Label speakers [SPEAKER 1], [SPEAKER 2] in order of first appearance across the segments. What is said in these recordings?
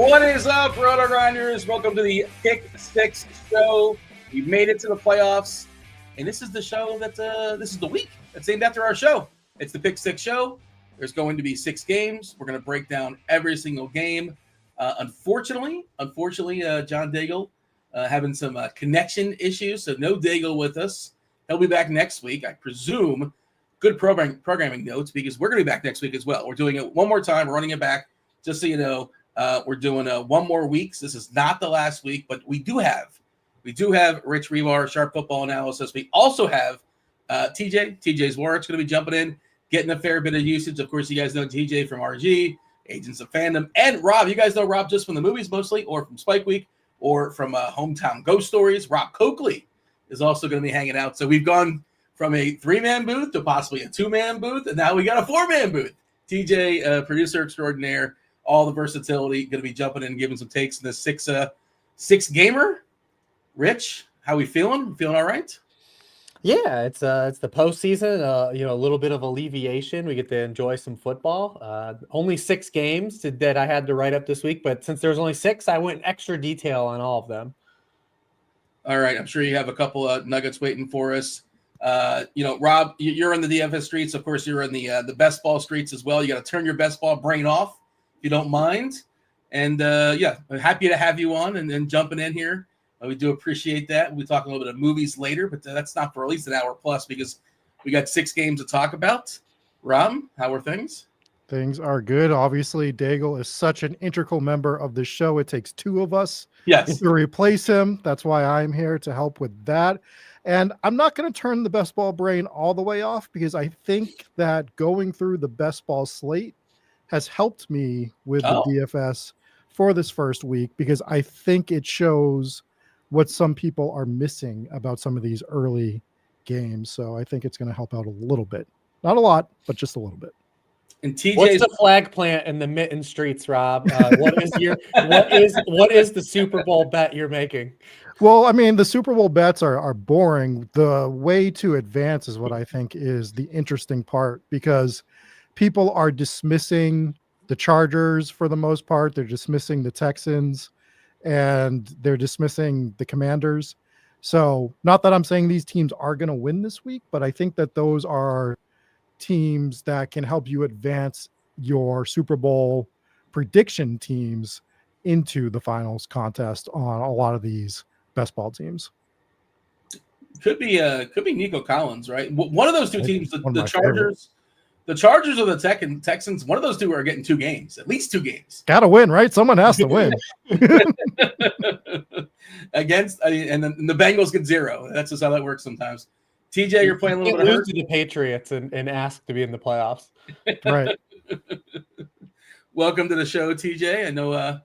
[SPEAKER 1] What is up, RotoGrinders? Welcome to the Pick Six Show. We've made it to the playoffs, and this is the show that this is the week that's named after our show. It's the Pick Six Show. There's going to be 6 games. We're going to break down every single game. Unfortunately, John Daigle having some connection issues, so no Daigle with us. He'll be back next week, I presume. Good programming notes, because we're going to be back next week as well. We're doing it one more time. We're running it back, just so you know. We're doing one more week. This is not the last week, but we do have Rich Hribar, Sharp Football Analysis. We also have TJ's Warwick's going to be jumping in, getting a fair bit of usage. Of course, you guys know TJ from RG, Agents of Fandom, and Rob. You guys know Rob just from the movies mostly, or from Spike Week, or from Hometown Ghost Stories. Rob Coakley is also going to be hanging out. So we've gone from a 3-man booth to possibly a 2-man booth, and now we got a 4-man booth. TJ, producer extraordinaire, all the versatility, going to be jumping in and giving some takes in this six gamer. Rich, how we feeling? Feeling all right?
[SPEAKER 2] Yeah, it's the postseason. A little bit of alleviation. We get to enjoy some football. Only 6 games that I had to write up this week, but since there's only 6, I went extra detail on all of them.
[SPEAKER 1] All right, I'm sure you have a couple of nuggets waiting for us. Rob, you're in the DFS streets. Of course, you're in the best ball streets as well. You got to turn your best ball brain off, if you don't mind. And I'm happy to have you on and jumping in here. We do appreciate that. We'll be talking a little bit of movies later, but that's not for at least an hour plus, because we got 6 games to talk about. Rob, how are things?
[SPEAKER 3] Things are good. Obviously, Daigle is such an integral member of the show. It takes 2 of us to replace him. That's why I'm here to help with that. And I'm not going to turn the best ball brain all the way off, because I think that going through the best ball slate has helped me with the DFS for this first week, because I think it shows what some people are missing about some of these early games. So I think it's going to help out a little bit. Not a lot, but just a little bit.
[SPEAKER 1] And TJ's
[SPEAKER 2] What's the flag plant in the mitten streets, Rob? What is the Super Bowl bet you're making?
[SPEAKER 3] Well, I mean, the Super Bowl bets are boring. The way to advance is what I think is the interesting part, because people are dismissing the Chargers for the most part. They're dismissing the Texans, and they're dismissing the Commanders. So not that I'm saying these teams are going to win this week, but I think that those are teams that can help you advance your Super Bowl prediction teams into the finals contest on a lot of these best ball teams.
[SPEAKER 1] Could be Nico Collins, right? One of those 2 teams, the Chargers. The Chargers or the Texans, one of those 2 are getting 2 games, at least 2 games.
[SPEAKER 3] Got to win, right? Someone has to win.
[SPEAKER 1] And then the Bengals get 0. That's just how that works sometimes. TJ, you're playing a little bit hurt.
[SPEAKER 2] To the Patriots and ask to be in the playoffs.
[SPEAKER 3] Right.
[SPEAKER 1] Welcome to the show, TJ. I know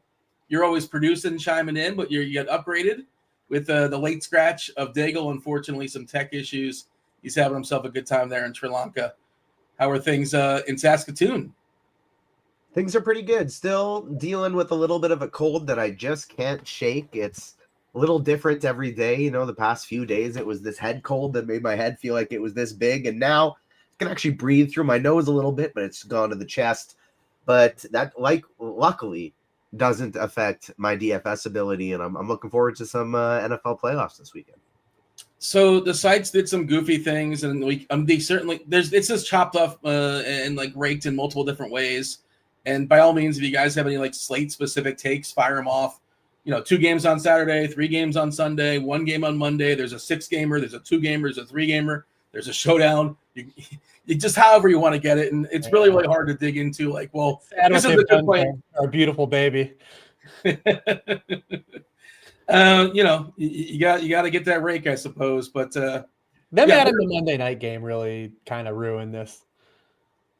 [SPEAKER 1] you're always producing, chiming in, but you got upgraded with the late scratch of Daigle. Unfortunately, some tech issues. He's having himself a good time there in Sri Lanka. How are things in Saskatoon?
[SPEAKER 4] Things are pretty good. Still dealing with a little bit of a cold that I just can't shake. It's a little different every day. The past few days it was this head cold that made my head feel like it was this big, and now I can actually breathe through my nose a little bit, but it's gone to the chest. But that, luckily, doesn't affect my DFS ability, and I'm looking forward to some NFL playoffs this weekend.
[SPEAKER 1] So the sites did some goofy things, and it's just chopped up and raked in multiple different ways. And by all means, if you guys have any slate specific takes, fire them off. 2 games on Saturday, 3 games on Sunday, 1 game on Monday. There's a 6-gamer, there's a 2-gamer, there's a 3-gamer, there's a showdown. You just however you want to get it, and it's really hard to dig into. This is a good play.
[SPEAKER 2] Our beautiful baby.
[SPEAKER 1] You got to get that rake, I suppose. But
[SPEAKER 2] them adding the Monday night game really kind of ruined this.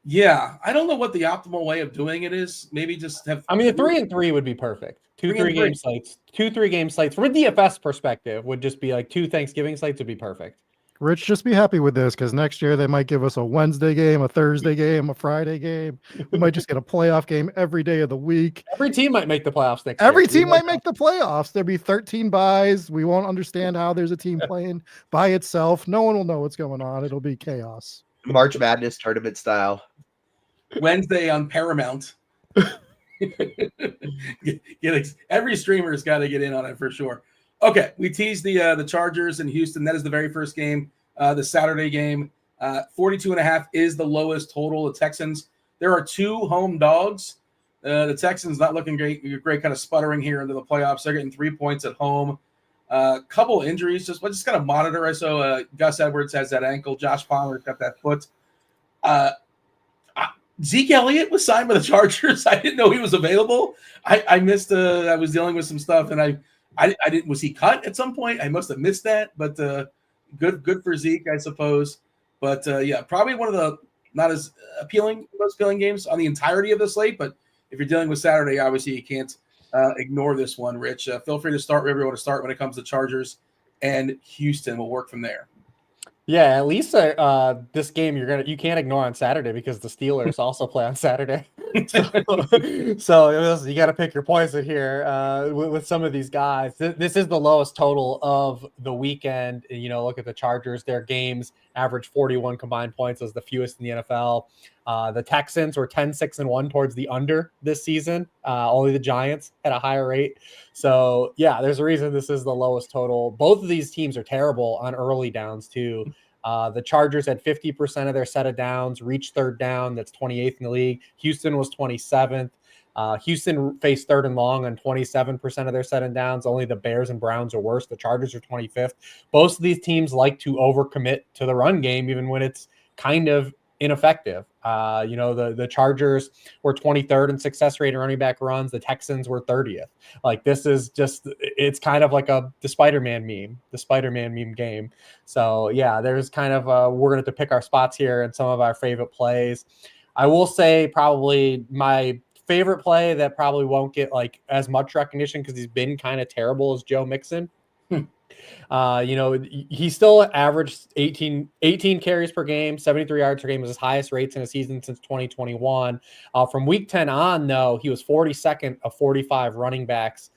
[SPEAKER 1] Yeah, I don't know what the optimal way of doing it is. Maybe just have.
[SPEAKER 2] I mean, a 3-3 would be perfect. 2-3 game slates. 2-3 game slates from a DFS perspective would just be 2 Thanksgiving slates would be perfect.
[SPEAKER 3] Rich, just be happy with this, because next year they might give us a Wednesday game, a Thursday game, a Friday game. We might just get a playoff game every day of the week.
[SPEAKER 2] Every team might make the playoffs next
[SPEAKER 3] Every
[SPEAKER 2] year.
[SPEAKER 3] team might make the playoffs. There'll be 13 buys. We won't understand how there's a team playing by itself. No one will know what's going on. It'll be chaos.
[SPEAKER 4] March Madness tournament style.
[SPEAKER 1] Wednesday on Paramount. Every streamer's got to get in on it for sure. Okay, we teased the Chargers in Houston. That is the very first game, the Saturday game. 42.5 is the lowest total. The Texans, there are 2 home dogs. The Texans not looking great, kind of sputtering here into the playoffs. They're getting 3 points at home. Couple injuries, just kind of monitor. I saw Gus Edwards has that ankle. Josh Palmer's got that foot. Zeke Elliott was signed by the Chargers. I didn't know he was available. I missed. I was dealing with some stuff, and I didn't. Was he cut at some point? I must have missed that. But good for Zeke, I suppose. But yeah, probably one of the not as most appealing games on the entirety of the slate. But if you're dealing with Saturday, obviously you can't ignore this one. Rich, feel free to start wherever you want to start when it comes to Chargers and Houston. We'll work from there.
[SPEAKER 2] Yeah, at least this game you can't ignore on Saturday because the Steelers also play on Saturday. So you got to pick your poison here with some of these guys. This is the lowest total of the weekend. Look at the Chargers. Their games average 41 combined points, as the fewest in the NFL. The Texans were 10-6-1 towards the under this season. Only the Giants had a higher rate. So yeah, there's a reason this is the lowest total. Both of these teams are terrible on early downs too. The Chargers had 50% of their set of downs, reached third down. That's 28th in the league. Houston was 27th. Houston faced third and long on 27% of their set and downs. Only the Bears and Browns are worse. The Chargers are 25th. Both of these teams like to overcommit to the run game, even when it's kind of ineffective. The Chargers were 23rd in success rate in running back runs. The Texans were 30th. Like, this is just, it's kind of like the Spider-Man meme game. So yeah, there's kind of, we're going to have to pick our spots here and some of our favorite plays. I will say probably my favorite play that probably won't get like as much recognition because he's been kind of terrible is Joe Mixon. He still averaged 18 carries per game, 73 yards per game was his highest rates in a season since 2021. From week 10 on, though, he was 42nd of 45 running backs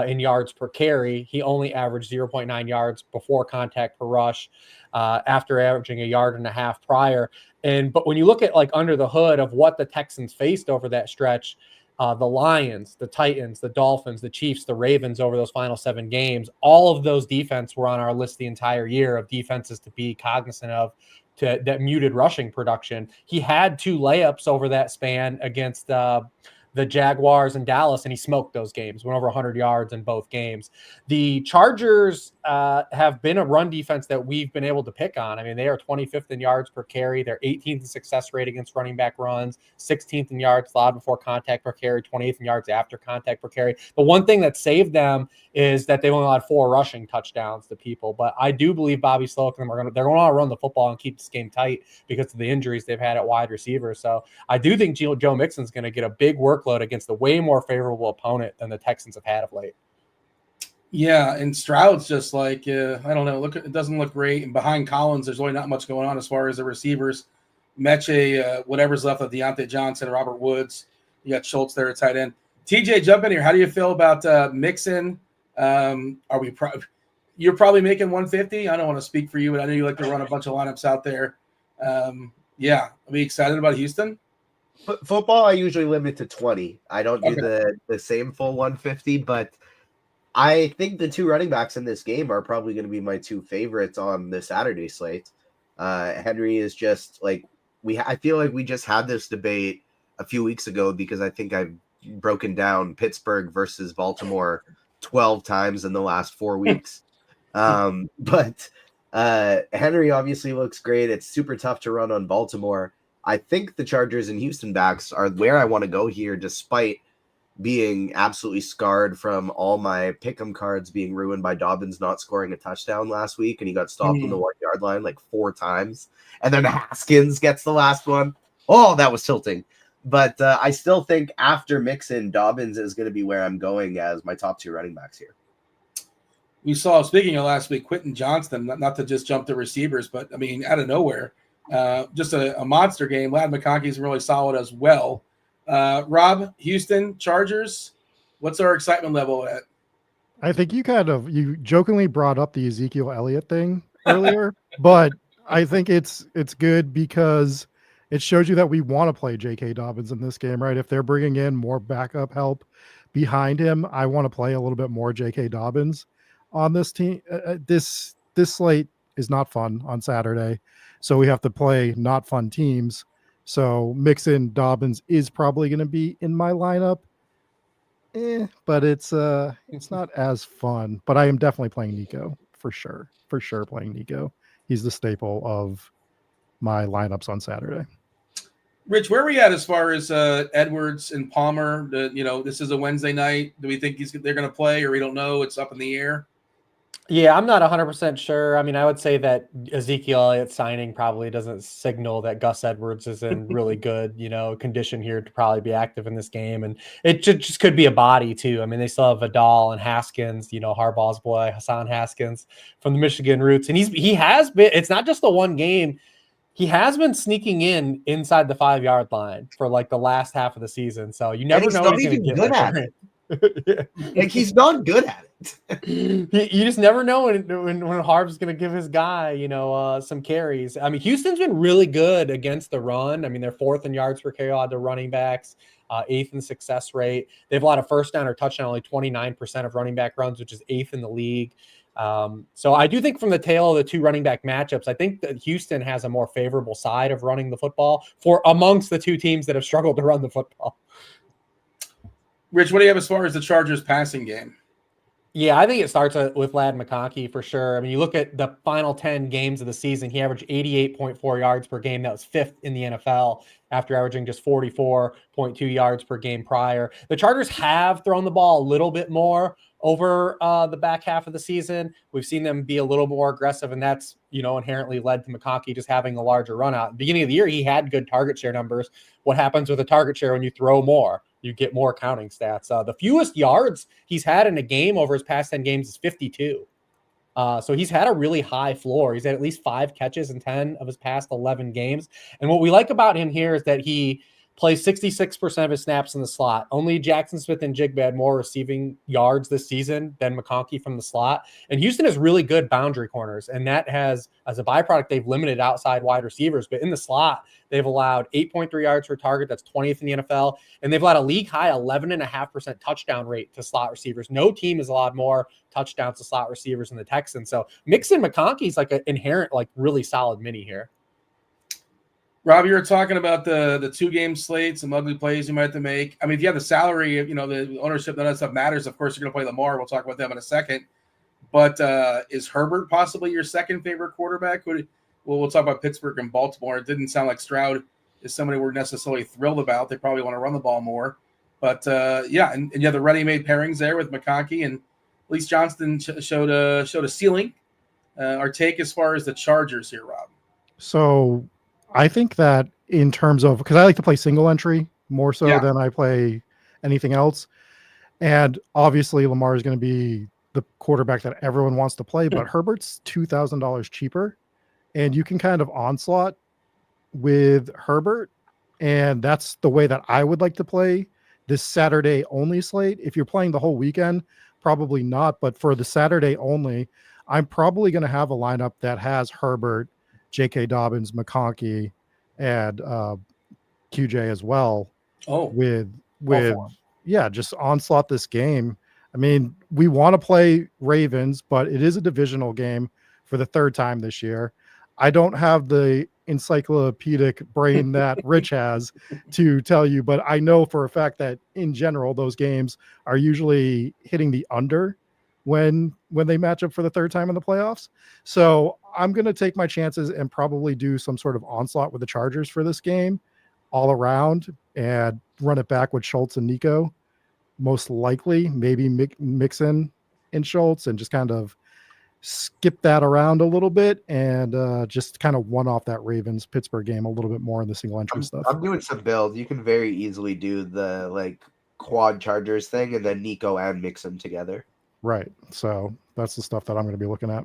[SPEAKER 2] in yards per carry. He only averaged 0.9 yards before contact per rush after averaging 1.5 yards prior. But when you look at like under the hood of what the Texans faced over that stretch, the Lions, the Titans, the Dolphins, the Chiefs, the Ravens over those final 7 games, all of those defense were on our list the entire year of defenses to be cognizant of that muted rushing production. He had 2 layups over that span against the Jaguars and Dallas, and he smoked those games, went over 100 yards in both games. The Chargers have been a run defense that we've been able to pick on. I mean, they are 25th in yards per carry. They're 18th in success rate against running back runs, 16th in yards allowed before contact per carry, 28th in yards after contact per carry. The one thing that saved them is that they've only allowed 4 rushing touchdowns to people. But I do believe Bobby Slocum, they're going to want to run the football and keep this game tight because of the injuries they've had at wide receiver. So I do think Joe Mixon's going to get a big workload against a way more favorable opponent than the Texans have had of late.
[SPEAKER 1] Yeah, and Stroud's just like, I don't know, it doesn't look great. And behind Collins, there's really not much going on as far as the receivers. Meche, whatever's left of Deontay Johnson, Robert Woods. You got Schultz there at tight end. TJ, jump in here. How do you feel about Mixon? You're probably making 150. I don't want to speak for you, but I know you like to run a bunch of lineups out there. Yeah, are we excited about Houston?
[SPEAKER 4] Football, I usually limit to 20. I don't do the same full 150, but I think the 2 running backs in this game are probably going to be my 2 favorites on the Saturday slate. Henry is just like I feel like we just had this debate a few weeks ago because I think I've broken down Pittsburgh versus Baltimore 12 times in the last 4 weeks. But Henry obviously looks great. It's super tough to run on Baltimore. I think the Chargers and Houston backs are where I want to go here, despite being absolutely scarred from all my pick'em cards being ruined by Dobbins not scoring a touchdown last week, and he got stopped on the 1-yard line like 4 times. And then Haskins gets the last one. Oh, that was tilting. But I still think after Mixon, Dobbins is going to be where I'm going as my top 2 running backs here.
[SPEAKER 1] We saw, speaking of last week, Quentin Johnston, not to just jump to receivers, but I mean, out of nowhere, just a monster game. Ladd McConkey's really solid as well. Rob, Houston Chargers, what's our excitement level at?
[SPEAKER 3] I think you jokingly brought up the Ezekiel Elliott thing earlier, but I think it's good because it shows you that we want to play J.K. Dobbins in this game, right? If they're bringing in more backup help behind him, I want to play a little bit more J.K. Dobbins on this team. This slate is not fun on Saturday, so we have to play not fun teams. So Mixon Dobbins is probably going to be in my lineup, but it's not as fun. But I am definitely playing Nico for sure playing Nico. He's the staple of my lineups on Saturday.
[SPEAKER 1] Rich, where are we at as far as Edwards and Palmer? This is a Wednesday night. Do we think they're going to play, or we don't know? It's up in the air.
[SPEAKER 2] Yeah, I'm not 100% sure. I mean, I would say that Ezekiel Elliott signing probably doesn't signal that Gus Edwards is in really good, condition here to probably be active in this game. And it just could be a body too. I mean, they still have Vidal and Haskins, Harbaugh's boy, Hassan Haskins from the Michigan roots. And he has been, it's not just the one game. He has been sneaking inside the 5-yard line for like the last half of the season. So you never know.
[SPEAKER 4] He's not even good at it. Like, he's not good at it.
[SPEAKER 2] You just never know when Harb's going to give his guy, some carries. I mean, Houston's been really good against the run. I mean, they're 4th in yards per carry allowed to running backs, 8th in success rate. They have a lot of first down or touchdown, only 29% of running back runs, which is 8th in the league. So I do think from the tail of the two running back matchups, I think that Houston has a more favorable side of running the football for amongst the two teams that have struggled to run the football.
[SPEAKER 1] Rich, what do you have as far as the Chargers passing game?
[SPEAKER 2] Yeah, I think it starts with Ladd McConkey for sure. I mean, you look at the final 10 games of the season, he averaged 88.4 yards per game. That was 5th in the NFL after averaging just 44.2 yards per game prior. The Chargers have thrown the ball a little bit more over the back half of the season. We've seen them be a little more aggressive, and that's, inherently led to McConkey just having a larger run out. At the beginning of the year, he had good target share numbers. What happens with a target share when you throw more? You get more counting stats. The fewest yards he's had in a game over his past 10 games is 52. So he's had a really high floor. He's had at least 5 catches in 10 of his past 11 games. And what we like about him here is that he plays 66% of his snaps in the slot. Only Jackson Smith and Jigba had more receiving yards this season than McConkey from the slot. And Houston has really good boundary corners. And that has, as a byproduct, they've limited outside wide receivers. But in the slot, they've allowed 8.3 yards per target. That's 20th in the NFL. And they've allowed a league high 11.5% touchdown rate to slot receivers. No team has allowed more touchdowns to slot receivers than the Texans. So Mixon McConkey's like an inherent, like really solid mini here.
[SPEAKER 1] Rob, you were talking about the 2-game slate, some ugly plays you might have to make. I mean, if you have the salary, the ownership, none of that stuff matters. Of course, you're going to play Lamar. We'll talk about them in a second. But is Herbert possibly your second favorite quarterback? We'll talk about Pittsburgh and Baltimore. It didn't sound like Stroud is somebody we're necessarily thrilled about. They probably want to run the ball more. But, and you have the ready-made pairings there with McConkey, and at least Johnston showed a ceiling. Our take as far as the Chargers here, Rob.
[SPEAKER 3] So I think that in terms of, because I like to play single entry more so than I play anything else. And obviously Lamar is going to be the quarterback that everyone wants to play, but Herbert's $2,000 cheaper, and you can kind of onslaught with Herbert. And that's the way that I would like to play this Saturday only slate. If you're playing the whole weekend, probably not. But for the Saturday only, I'm probably going to have a lineup that has Herbert, J.K. Dobbins, McConkey, and QJ as well.
[SPEAKER 1] Oh,
[SPEAKER 3] with just onslaught this game. I mean, we want to play Ravens, but it is a divisional game for the 3rd time this year. I don't have the encyclopedic brain that Rich has to tell you, but I know for a fact that in general, those games are usually hitting the under when they match up for the 3rd time in the playoffs. So I'm going to take my chances and probably do some sort of onslaught with the Chargers for this game all around and run it back with Schultz and Nico, most likely, maybe Mixon and Schultz, and just kind of skip that around a little bit and just kind of one off that Ravens-Pittsburgh game a little bit more in the single entry stuff.
[SPEAKER 4] I'm doing some build. You can very easily do the quad Chargers thing and then Nico and Mixon together. Right. So that's the stuff that I'm going to be looking at.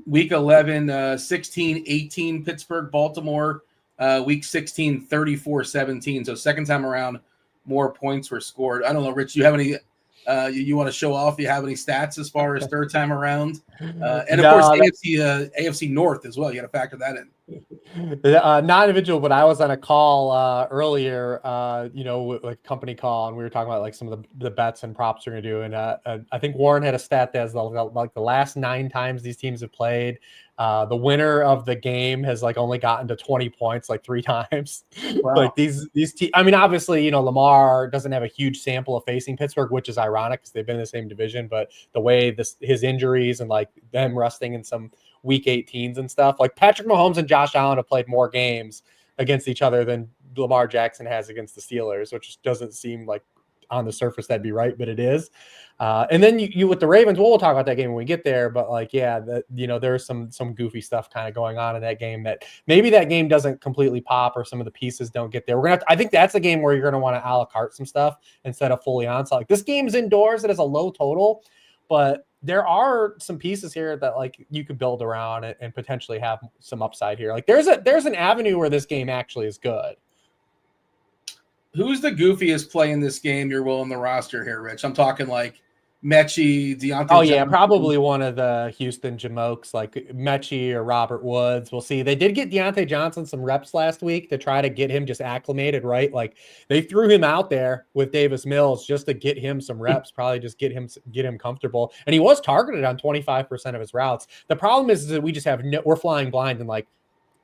[SPEAKER 1] Week 11, 16-18 Pittsburgh, Baltimore. Week 16, 34-17. So second time around, more points were scored. I don't know, Rich, do you have any you want to show off? Do you have any stats as far as third time around? And of course, AFC North as well. You got to factor that in.
[SPEAKER 2] Not individual, but I was on a call earlier, like a company call, and we were talking about like some of the bets and props we're gonna do. And I think Warren had a stat that has like the last 9 times these teams have played, the winner of the game has like only gotten to 20 points like 3 times.
[SPEAKER 1] Wow.
[SPEAKER 2] Like these teams. I mean, obviously, Lamar doesn't have a huge sample of facing Pittsburgh, which is ironic because they've been in the same division. But the way his injuries and like them resting in some week 18s and stuff, like Patrick Mahomes and Josh Allen have played more games against each other than Lamar Jackson has against the Steelers, which doesn't seem like on the surface that'd be right, but it is. And then you with the Ravens, we'll talk about that game when we get there, but like, yeah, there's some goofy stuff kind of going on in that game that maybe that game doesn't completely pop or some of the pieces don't get there. I think that's a game where you're going to want to a la carte some stuff instead of fully on. So like this game's indoors, it has a low total, but there are some pieces here that like you could build around and potentially have some upside here. Like there's an avenue where this game actually is good.
[SPEAKER 1] Who's the goofiest play in this game you're willing to roster here, Rich? I'm talking like Mechie, Deontay.
[SPEAKER 2] Oh, yeah, probably one of the Houston Jamokes, like Mechie or Robert Woods. We'll see. They did get Deontay Johnson some reps last week to try to get him just acclimated, right? Like they threw him out there with Davis Mills just to get him some reps, probably just get him comfortable. And he was targeted on 25% of his routes. The problem is that we just we're flying blind and like,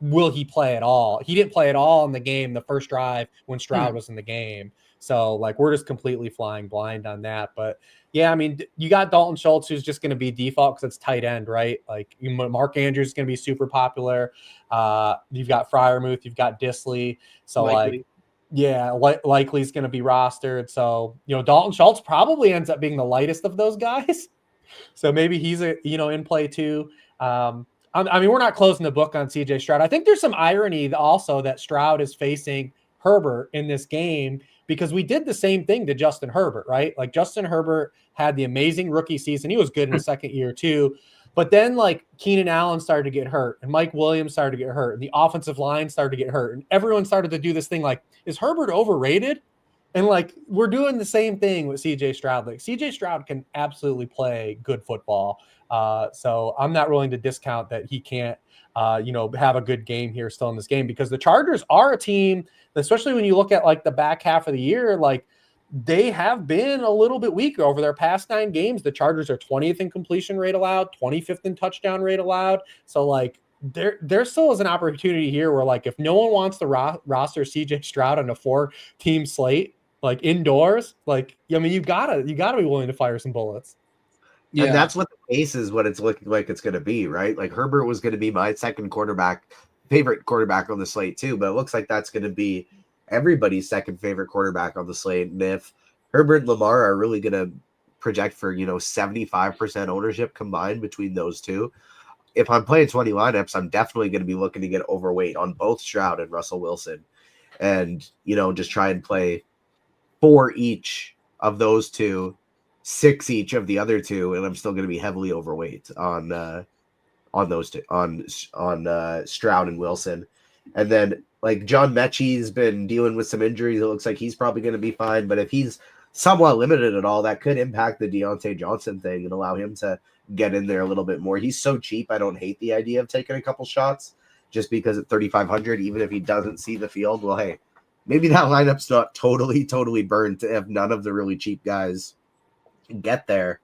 [SPEAKER 2] will he play at all? He didn't play at all in the game, the first drive when Stroud was in the game. So like, we're just completely flying blind on that. But yeah, I mean, you got Dalton Schultz, who's just going to be default because it's tight end, right? Like Mark Andrews is going to be super popular. You've got Freiermuth, you've got Disley. So likely is going to be rostered. So, Dalton Schultz probably ends up being the lightest of those guys. So maybe he's in play too. I mean, we're not closing the book on CJ Stroud. I think there's some irony also that Stroud is facing Herbert in this game because we did the same thing to Justin Herbert, right? Like Justin Herbert had the amazing rookie season. He was good in the second year too. But then like Keenan Allen started to get hurt and Mike Williams started to get hurt and the offensive line started to get hurt and everyone started to do this thing like, is Herbert overrated? And like, we're doing the same thing with CJ Stroud. Like CJ Stroud can absolutely play good football. So I'm not willing to discount that he can't, have a good game here still in this game because the Chargers are a team, especially when you look at like the back half of the year, like they have been a little bit weaker over their past 9 games. The Chargers are 20th in completion rate allowed, 25th in touchdown rate allowed. So like there still is an opportunity here where like, if no one wants to roster CJ Stroud on a 4-team slate, like indoors, like, I mean, you gotta be willing to fire some bullets.
[SPEAKER 4] Yeah. And that's what the case is, what it's looking like it's going to be, right? Like Herbert was going to be my favorite quarterback on the slate too, but it looks like that's going to be everybody's second favorite quarterback on the slate. And if Herbert and Lamar are really going to project for, 75% ownership combined between those two, if I'm playing 20 lineups, I'm definitely going to be looking to get overweight on both Stroud and Russell Wilson and, just try and play 4 each of those two, 6 each of the other two, and I'm still going to be heavily overweight on those two, on Stroud and Wilson. And then like John Mechie's been dealing with some injuries. It looks like he's probably going to be fine, but if he's somewhat limited at all, that could impact the Deontay Johnson thing and allow him to get in there a little bit more. He's so cheap. I don't hate the idea of taking a couple shots just because at 3,500, even if he doesn't see the field, well, hey, maybe that lineup's not totally burned to have none of the really cheap guys get there.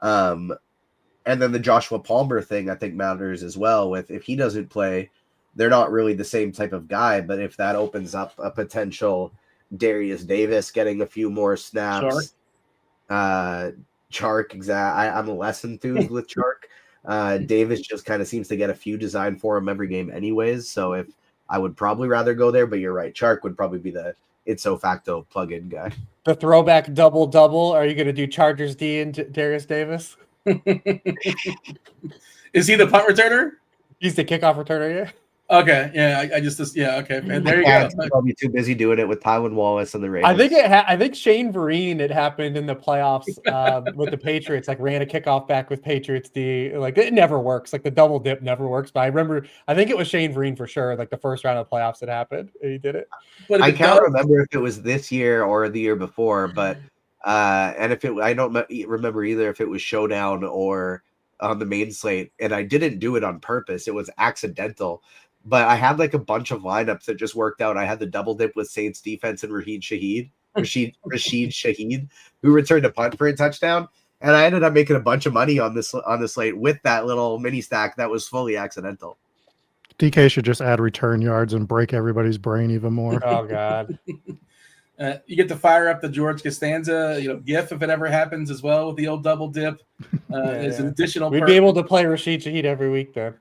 [SPEAKER 4] And then the Joshua Palmer thing I think matters as well. With if he doesn't play, they're not really the same type of guy, but if that opens up a potential Darius Davis getting a few more snaps, Chark, I'm less enthused with Chark. Davis just kind of seems to get a few designed for him every game anyways, so if I would probably rather go there, but you're right, Chark would probably be the ipso facto plug-in guy.
[SPEAKER 2] The throwback double. Are you going to do Chargers D and Darius Davis?
[SPEAKER 1] Is he the punt returner?
[SPEAKER 2] He's the kickoff returner, yeah.
[SPEAKER 1] Okay, yeah, okay, and there you go.
[SPEAKER 4] I'll be too busy doing it with Tylan Wallace and the Ravens.
[SPEAKER 2] I think Shane Vereen, it happened in the playoffs with the Patriots, like ran a kickoff back with Patriots D. Like it never works. Like the double dip never works. But I think it was Shane Vereen for sure. Like the first round of the playoffs it happened. He did it.
[SPEAKER 4] But I can't remember if it was this year or the year before, but and I don't remember either if it was Showdown or on the main slate, and I didn't do it on purpose. It was accidental. but I had like a bunch of lineups that just worked out. I had the double dip with Saints defense and Rashid Shaheed, who returned a punt for a touchdown. And I ended up making a bunch of money on this slate with that little mini stack that was fully accidental.
[SPEAKER 3] DK should just add return yards and break everybody's brain even more.
[SPEAKER 2] Oh God.
[SPEAKER 1] You get to fire up the George Costanza, GIF if it ever happens as well with the old double dip. As an additional.
[SPEAKER 2] We'd be able to play Rashid Shaheed every week then.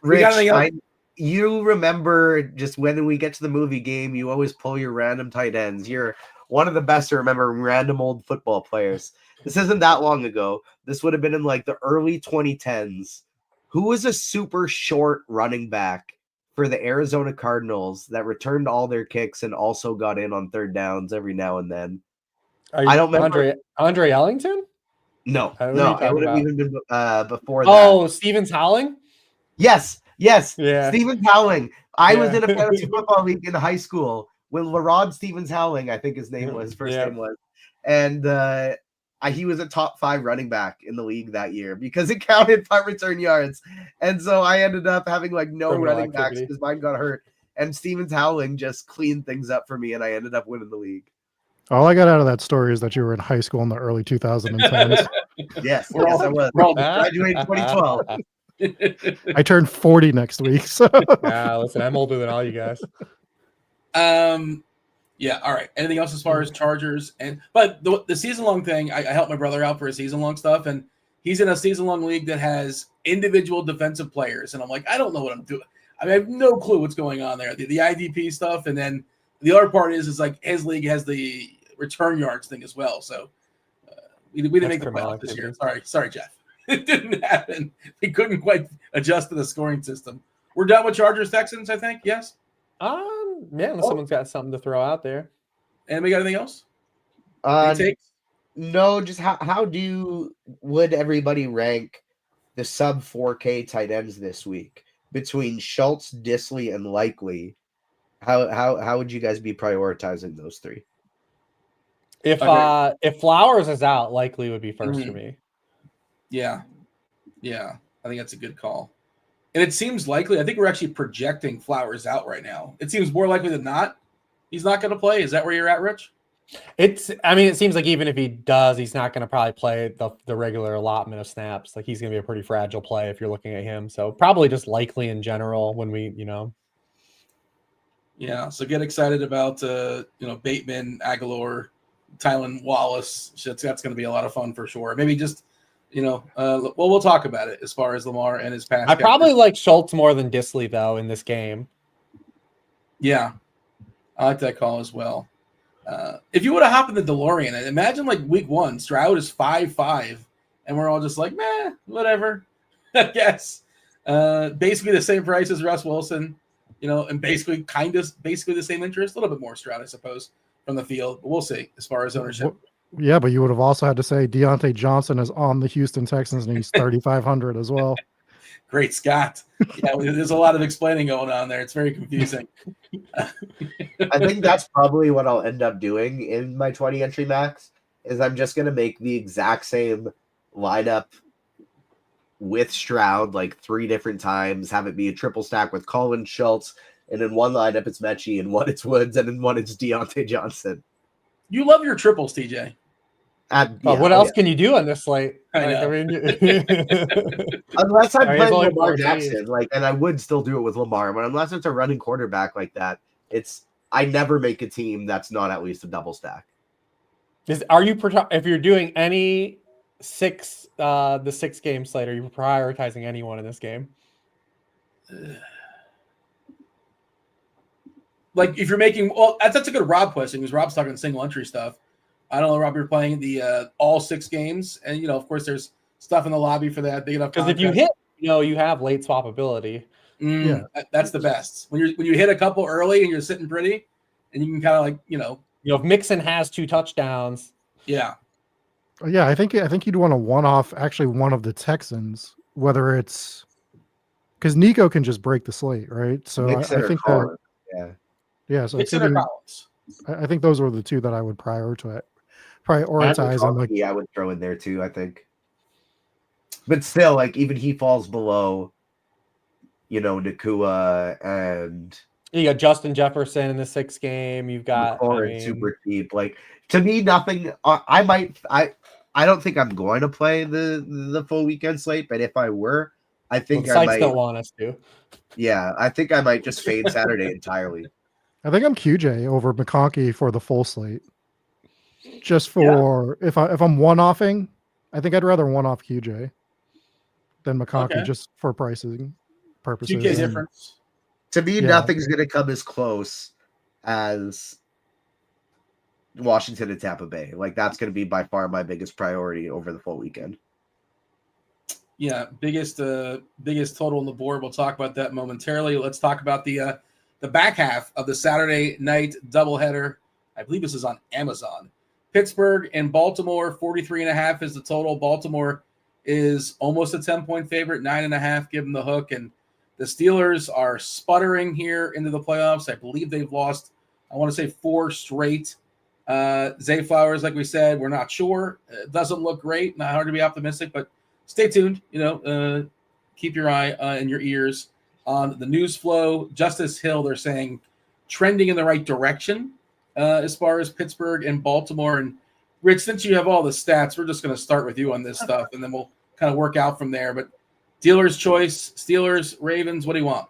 [SPEAKER 4] Rich, you remember just when we get to the movie game, you always pull your random tight ends. You're one of the best to remember random old football players. This isn't that long ago. This would have been in like the early 2010s. Who was a super short running back for the Arizona Cardinals that returned all their kicks and also got in on third downs every now and then?
[SPEAKER 2] I don't remember. Andre Ellington?
[SPEAKER 4] No, it would have even been before that.
[SPEAKER 2] Oh, Stevens Howling?
[SPEAKER 4] Yes.
[SPEAKER 2] Yeah.
[SPEAKER 4] Stevens Howling. I was in a fantasy football league in high school when LaRod Stevens Howling, I think his name was, name was. And he was a top 5 running back in the league that year because it counted punt return yards. And so I ended up having like no running backs because mine got hurt. And Stevens Howling just cleaned things up for me, and I ended up winning the league.
[SPEAKER 3] All I got out of that story is that you were in high school in the early 2010s.
[SPEAKER 4] Yes, I was. Graduated 2012.
[SPEAKER 3] I turned 40 next week. So
[SPEAKER 2] listen, I'm older than all you guys.
[SPEAKER 1] Yeah, all right. Anything else as far as Chargers? But the season-long thing, I helped my brother out for his season-long stuff, and he's in a season-long league that has individual defensive players, and I'm like, I don't know what I'm doing. I mean, I have no clue what's going on there. The IDP stuff, and then the other part is like his league has the return yards thing as well. So we didn't make the playoffs this year. Sorry, Jeff. It didn't happen. They couldn't quite adjust to the scoring system. We're done with Chargers Texans, I think. Yes.
[SPEAKER 2] Unless someone's got something to throw out there.
[SPEAKER 1] And we got anything else?
[SPEAKER 4] No, just would everybody rank the sub 4K tight ends this week between Schultz, Disley, and Likely? How would you guys be prioritizing those 3?
[SPEAKER 2] If Flowers is out, Likely would be first for me.
[SPEAKER 1] Yeah. I think that's a good call. And it seems likely. I think we're actually projecting Flowers out right now. It seems more likely than not he's not going to play. Is that where you're at, Rich?
[SPEAKER 2] It seems like even if he does, he's not going to probably play the regular allotment of snaps. Like he's going to be a pretty fragile play if you're looking at him. So probably just Likely in general when we.
[SPEAKER 1] Yeah. So get excited about Bateman, Aguilar, Tylan Wallace. That's going to be a lot of fun for sure. Maybe just. We'll talk about it as far as Lamar and his pass.
[SPEAKER 2] I probably like Schultz more than Disley though in this game.
[SPEAKER 1] Yeah, I like that call as well. If you would have hopped in the DeLorean, imagine like week 1, Stroud is 5-5, and we're all just like, meh, whatever. I guess. Basically the same price as Russ Wilson, and basically the same interest, a little bit more Stroud, I suppose, from the field. But we'll see as far as ownership.
[SPEAKER 3] Yeah, but you would have also had to say Deontay Johnson is on the Houston Texans and he's 3,500 as well.
[SPEAKER 1] Great Scott. Yeah, there's a lot of explaining going on there. It's very confusing.
[SPEAKER 4] I think that's probably what I'll end up doing in my 20 entry max is I'm just going to make the exact same lineup with Stroud like 3 different times, have it be a triple stack with Collins, Schultz, and in one lineup it's Mechie, and one it's Woods, and in one it's Deontay Johnson.
[SPEAKER 1] You love your triples, TJ.
[SPEAKER 2] What else can you do on this slate?
[SPEAKER 1] Unless
[SPEAKER 4] I'm playing Lamar Jackson, and I would still do it with Lamar, but unless it's a running quarterback like that, I never make a team that's not at least a double stack.
[SPEAKER 2] If you're doing any the 6 game slate, are you prioritizing anyone in this game?
[SPEAKER 1] Like if you're making, that's a good Rob question because Rob's talking single entry stuff. I don't know, Rob, you're playing the all 6 games, and of course, there's stuff in the lobby for that big enough.
[SPEAKER 2] Because if you hit, you have late swappability.
[SPEAKER 1] Yeah, that's the best. When you hit a couple early and you're sitting pretty, and you can kind of
[SPEAKER 2] if Mixon has 2 touchdowns.
[SPEAKER 1] Yeah.
[SPEAKER 3] Yeah, I think you'd want to one-off actually one of the Texans, whether it's because Nico can just break the slate, right? So I think that. Yeah, so I think those were the 2 that I would prioritize. And
[SPEAKER 4] I would throw in there too, I think. But still, even he falls below Nakua and
[SPEAKER 2] You got Justin Jefferson in the 6th game. You've got
[SPEAKER 4] McLaurin super cheap. Like, to me, nothing. I don't think I'm going to play the full weekend slate, but if I were, I think
[SPEAKER 2] the
[SPEAKER 4] I
[SPEAKER 2] sites
[SPEAKER 4] might.
[SPEAKER 2] don't want us to.
[SPEAKER 4] Yeah, I think I might just fade Saturday entirely.
[SPEAKER 3] I think I'm QJ over McConkey for the full slate. Just for if I'm one-offing, I think I'd rather one-off QJ than McConkey just for pricing purposes.
[SPEAKER 1] 2K difference.
[SPEAKER 4] To me, nothing's going to come as close as Washington and Tampa Bay. Like, that's going to be by far my biggest priority over the full weekend.
[SPEAKER 1] Yeah, biggest total on the board. We'll talk about that momentarily. Let's talk about the back half of the Saturday night doubleheader. I believe this is on Amazon. Pittsburgh and Baltimore, 43.5 is the total. Baltimore is almost a 10-point favorite, 9.5, give them the hook. And the Steelers are sputtering here into the playoffs. I believe they've lost, I want to say 4 straight. Zay Flowers, like we said, we're not sure. It doesn't look great. Not hard to be optimistic, but stay tuned. Keep your eye and your ears on the news flow. Justice Hill, they're saying, trending in the right direction as far as Pittsburgh and Baltimore. And Rich, since you have all the stats, we're just going to start with you on this stuff, and then we'll kind of work out from there. But dealer's choice, Steelers, Ravens, what do you want?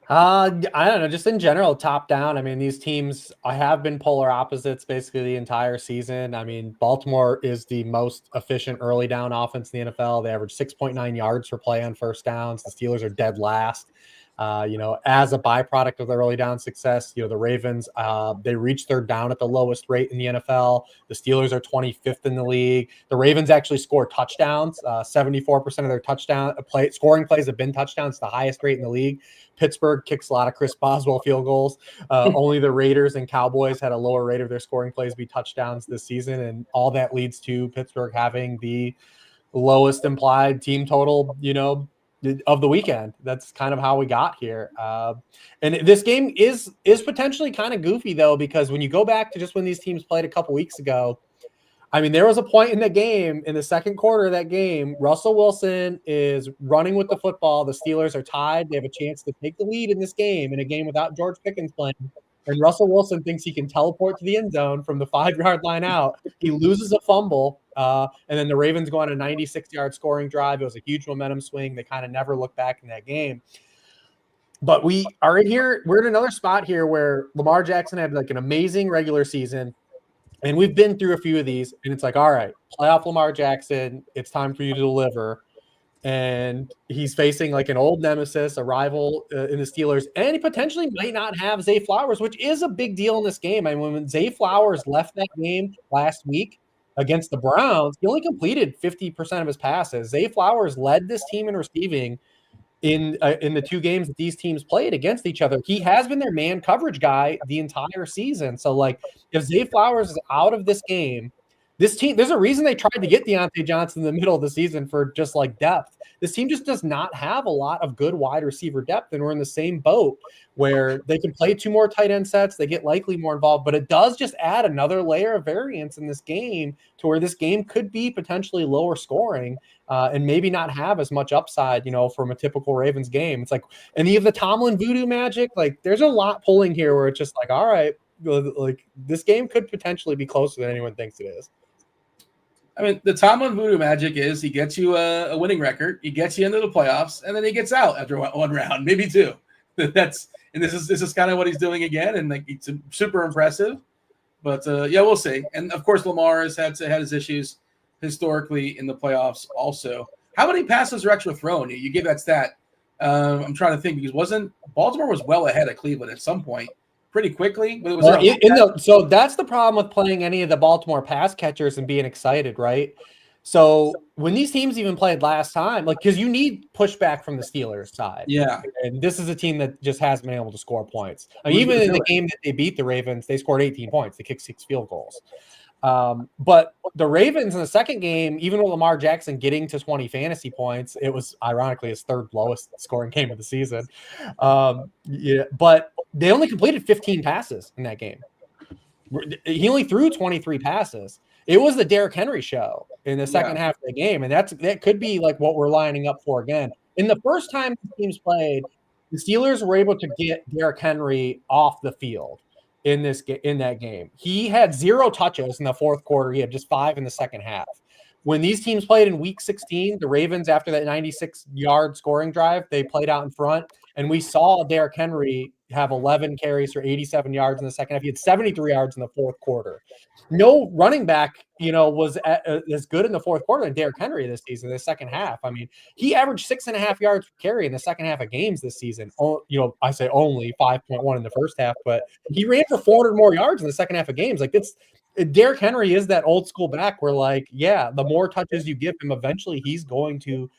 [SPEAKER 2] I don't know, just in general, top down. I mean, these teams have been polar opposites basically the entire season. I mean, Baltimore is the most efficient early down offense in the NFL. They average 6.9 yards per play on first downs. The Steelers are dead last. As a byproduct of their early down success, the Ravens, they reach third down at the lowest rate in the NFL. The Steelers are 25th in the league. The Ravens actually score touchdowns. 74% of their scoring plays have been touchdowns, the highest rate in the league. Pittsburgh kicks a lot of Chris Boswell field goals. Only the Raiders and Cowboys had a lower rate of their scoring plays be touchdowns this season. And all that leads to Pittsburgh having the lowest implied team total, of the weekend. That's kind of how we got here. And this game is potentially kind of goofy though, because when you go back to just when these teams played a couple weeks ago, I mean, there was a point in the game, in the second quarter of that game, Russell Wilson is running with the football. The Steelers are tied. They have a chance to take the lead in this game, in a game without George Pickens playing. And Russell Wilson thinks he can teleport to the end zone from the 5-yard line out. He loses a fumble, and then the Ravens go on a 96-yard scoring drive. It was a huge momentum swing. They kind of never looked back in that game. But we are in here. We're in another spot here where Lamar Jackson had like an amazing regular season. And we've been through a few of these, and it's like, all right, playoff Lamar Jackson, it's time for you to deliver. And he's facing like an old nemesis, a rival in the Steelers, and he potentially might not have Zay Flowers, which is a big deal in this game. I mean, when Zay Flowers left that game last week against the Browns, he only completed 50% of his passes. Zay Flowers led this team in receiving in the 2 games that these teams played against each other. He has been their man coverage guy the entire season. So, like, if Zay Flowers is out of this game, this team, there's a reason they tried to get Deontay Johnson in the middle of the season for just like depth. This team just does not have a lot of good wide receiver depth, and we're in the same boat where they can play 2 more tight end sets. They get likely more involved, but it does just add another layer of variance in this game to where this game could be potentially lower scoring and maybe not have as much upside, from a typical Ravens game. It's like any of the Tomlin voodoo magic, like there's a lot pulling here where it's just like, all right, like this game could potentially be closer than anyone thinks it is.
[SPEAKER 1] I mean, the Tomlin voodoo magic is he gets you a winning record, he gets you into the playoffs, and then he gets out after one round, maybe 2. This is kind of what he's doing again, and like it's super impressive. But we'll see. And of course, Lamar has had his issues historically in the playoffs. Also, how many passes are extra thrown? You give that stat. I'm trying to think because Baltimore was well ahead of Cleveland at some point. Pretty quickly.
[SPEAKER 2] So that's the problem with playing any of the Baltimore pass catchers and being excited, right? So when these teams even played last time, like, because you need pushback from the Steelers side.
[SPEAKER 1] Yeah.
[SPEAKER 2] And this is a team that just hasn't been able to score points. I mean, even in the game that they beat the Ravens, they scored 18 points. They kicked 6 field goals. But the Ravens in the second game, even with Lamar Jackson getting to 20 fantasy points, it was ironically his 3rd lowest scoring game of the season. But they only completed 15 passes in that game. He only threw 23 passes. It was the Derrick Henry show in the second half of the game. And that could be like what we're lining up for again. In the first time the teams played, the Steelers were able to get Derrick Henry off the field in that game. He had 0 touches in the fourth quarter. He had just 5 in the second half. When these teams played in week 16, the Ravens, after that 96-yard scoring drive, they played out in front, and we saw Derrick Henry have 11 carries for 87 yards in the second half. He had 73 yards in the fourth quarter. No running back, was as good in the fourth quarter than Derrick Henry this season, the second half. I mean, he averaged 6.5 yards per carry in the second half of games this season. I say only 5.1 in the first half, but he ran for 400 more yards in the second half of games. Like, Derrick Henry is that old school back where, like, yeah, the more touches you give him, eventually he's going to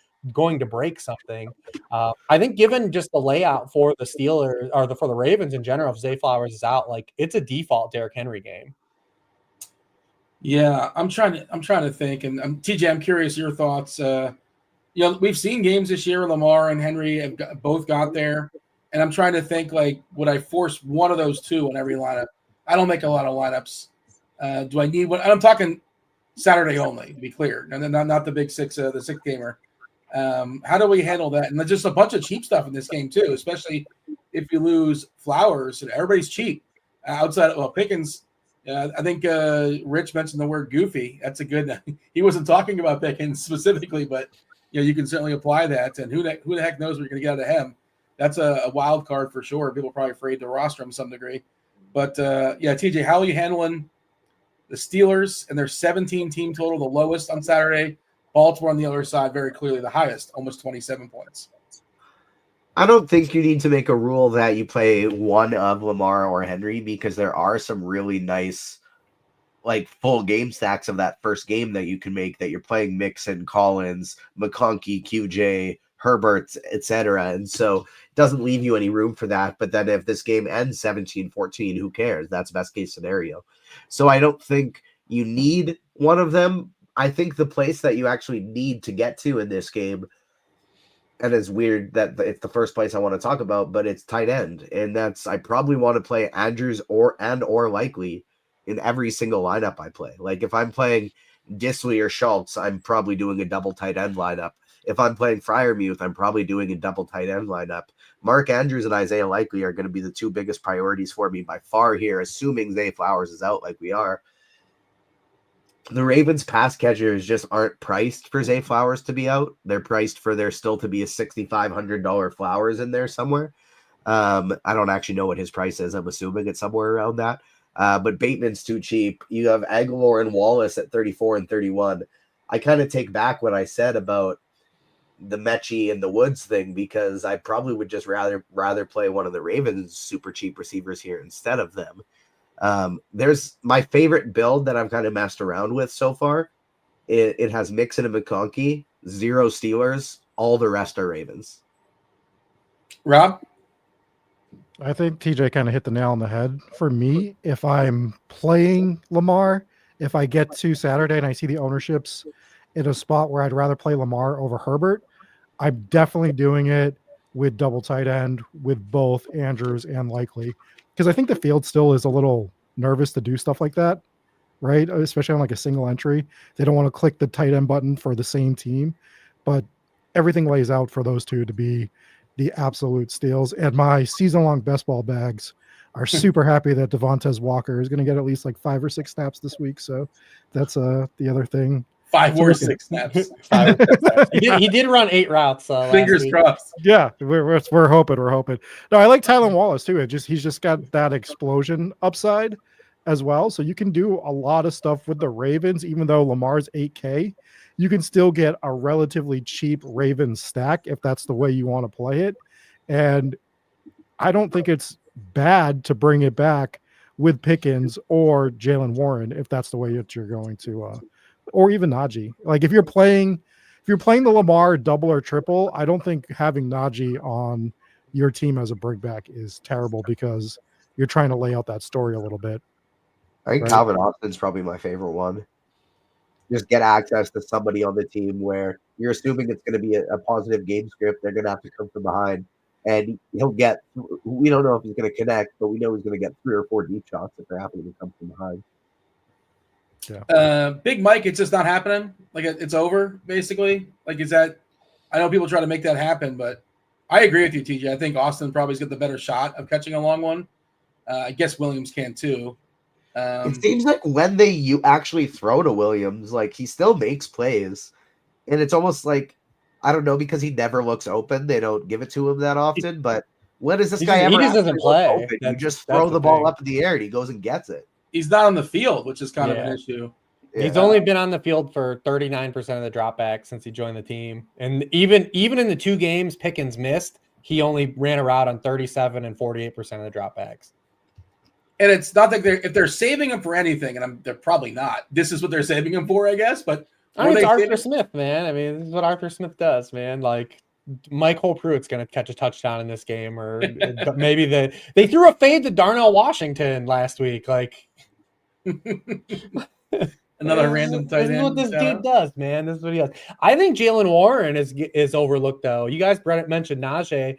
[SPEAKER 2] break something. I think given just the layout for the Steelers or for the Ravens in general, if Zay Flowers is out, like, it's a default Derrick Henry game.
[SPEAKER 1] Yeah, I'm trying to think, and TJ, I'm curious your thoughts. We've seen games this year. Lamar and Henry have both got there, and I'm trying to think, like, would I force one of those two in every lineup? I don't make a lot of lineups. Do I need one? I'm talking Saturday only, to be clear, and then not the big six, the 6 gamer. How do we handle that? And there's just a bunch of cheap stuff in this game too, especially if you lose Flowers. And everybody's cheap outside. Well, Pickens. I think Rich mentioned the word goofy. That's a good. He wasn't talking about Pickens specifically, but you can certainly apply that. And who the heck knows what you're going to get out of him? That's a wild card for sure. People are probably afraid to roster him to some degree. But TJ, how are you handling the Steelers and their 17 team total, the lowest on Saturday? Baltimore on the other side, very clearly the highest, almost 27 points.
[SPEAKER 4] I don't think you need to make a rule that you play one of Lamar or Henry, because there are some really nice, like, full game stacks of that first game that you can make, that you're playing Mixon, Collins, McConkey, QJ, Herbert, etc. And so it doesn't leave you any room for that. But then if this game ends 17-14, who cares? That's best case scenario. So I don't think you need one of them. I think the place that you actually need to get to in this game, and it's weird that it's the first place I want to talk about, but it's tight end. And I probably want to play Andrews or Likely in every single lineup I play. Like, if I'm playing Disley or Schultz, I'm probably doing a double tight end lineup. If I'm playing Freiermuth, I'm probably doing a double tight end lineup. Mark Andrews and Isaiah Likely are going to be the 2 biggest priorities for me by far here, assuming Zay Flowers is out like we are. The Ravens pass catchers just aren't priced for Zay Flowers to be out. They're priced for there still to be a $6,500 Flowers in there somewhere. I don't actually know what his price is. I'm assuming it's somewhere around that. But Bateman's too cheap. You have Aguilar and Wallace at 34 and 31. I kind of take back what I said about the Mechie and the Woods thing, because I probably would just rather play one of the Ravens super cheap receivers here instead of them. There's my favorite build that I've kind of messed around with so far. It has Mixon and McConkey, 0 Steelers, all the rest are Ravens.
[SPEAKER 1] Rob?
[SPEAKER 3] I think TJ kind of hit the nail on the head. For me, if I'm playing Lamar, if I get to Saturday and I see the ownerships in a spot where I'd rather play Lamar over Herbert, I'm definitely doing it with double tight end with both Andrews and Likely, because I think the field still is a little nervous to do stuff like that, right? Especially on like a single entry. They don't want to click the tight end button for the same team, but everything lays out for those two to be the absolute steals. And my season-long best ball bags are super happy that Devontae Walker is going to get at least like 5 or 6 snaps this week. So that's the other thing.
[SPEAKER 1] 5 or 6 snaps.
[SPEAKER 2] He did run 8 routes.
[SPEAKER 1] Fingers crossed.
[SPEAKER 3] Yeah, we're hoping. We're hoping. No, I like Tylan Wallace too. He's just got that explosion upside as well. So you can do a lot of stuff with the Ravens, even though Lamar's 8K. You can still get a relatively cheap Ravens stack if that's the way you want to play it. And I don't think it's bad to bring it back with Pickens or Jalen Warren if that's the way that you're going to, or even Najee. Like if you're playing the Lamar double or triple, I don't think having Najee on your team as a bring back is terrible, because you're trying to lay out that story a little bit.
[SPEAKER 4] I think
[SPEAKER 3] right?
[SPEAKER 4] Calvin Austin's probably my favorite one. Just get access to somebody on the team where you're assuming it's going to be a positive game script. They're going to have to come from behind, and he'll get. We don't know if he's going to connect, but we know he's going to get 3 or 4 deep shots if they're happening to come from behind.
[SPEAKER 3] Yeah.
[SPEAKER 1] Big Mike, it's just not happening. Like it's over, basically. Like is that? I know people try to make that happen, but I agree with you, TJ. I think Austin probably's got the better shot of catching a long one. I guess Williams can too.
[SPEAKER 4] It seems like when you actually throw to Williams, like he still makes plays, and it's almost like, I don't know, because he never looks open. They don't give it to him that often. But when does this guy ever?
[SPEAKER 2] He just doesn't play.
[SPEAKER 4] Open? You just throw the ball up in the air, and he goes and gets it.
[SPEAKER 1] He's not on the field, which is kind of an issue.
[SPEAKER 2] He's only been on the field for 39% of the dropbacks since he joined the team, and even in the 2 games Pickens missed, he only ran a route on 37 and 48% of the dropbacks.
[SPEAKER 1] And it's not like if they're saving him for anything, and they're probably not. This is what they're saving him for, I guess. But
[SPEAKER 2] it's Arthur Smith, man. I mean, this is what Arthur Smith does, man. Like Mike Holpruitt's going to catch a touchdown in this game, or maybe they threw a fade to Darnell Washington last week. Like
[SPEAKER 1] another random tight end.
[SPEAKER 2] This is what this dude does, man. This is what he does. I think Jalen Warren is overlooked, though. You guys mentioned Najee.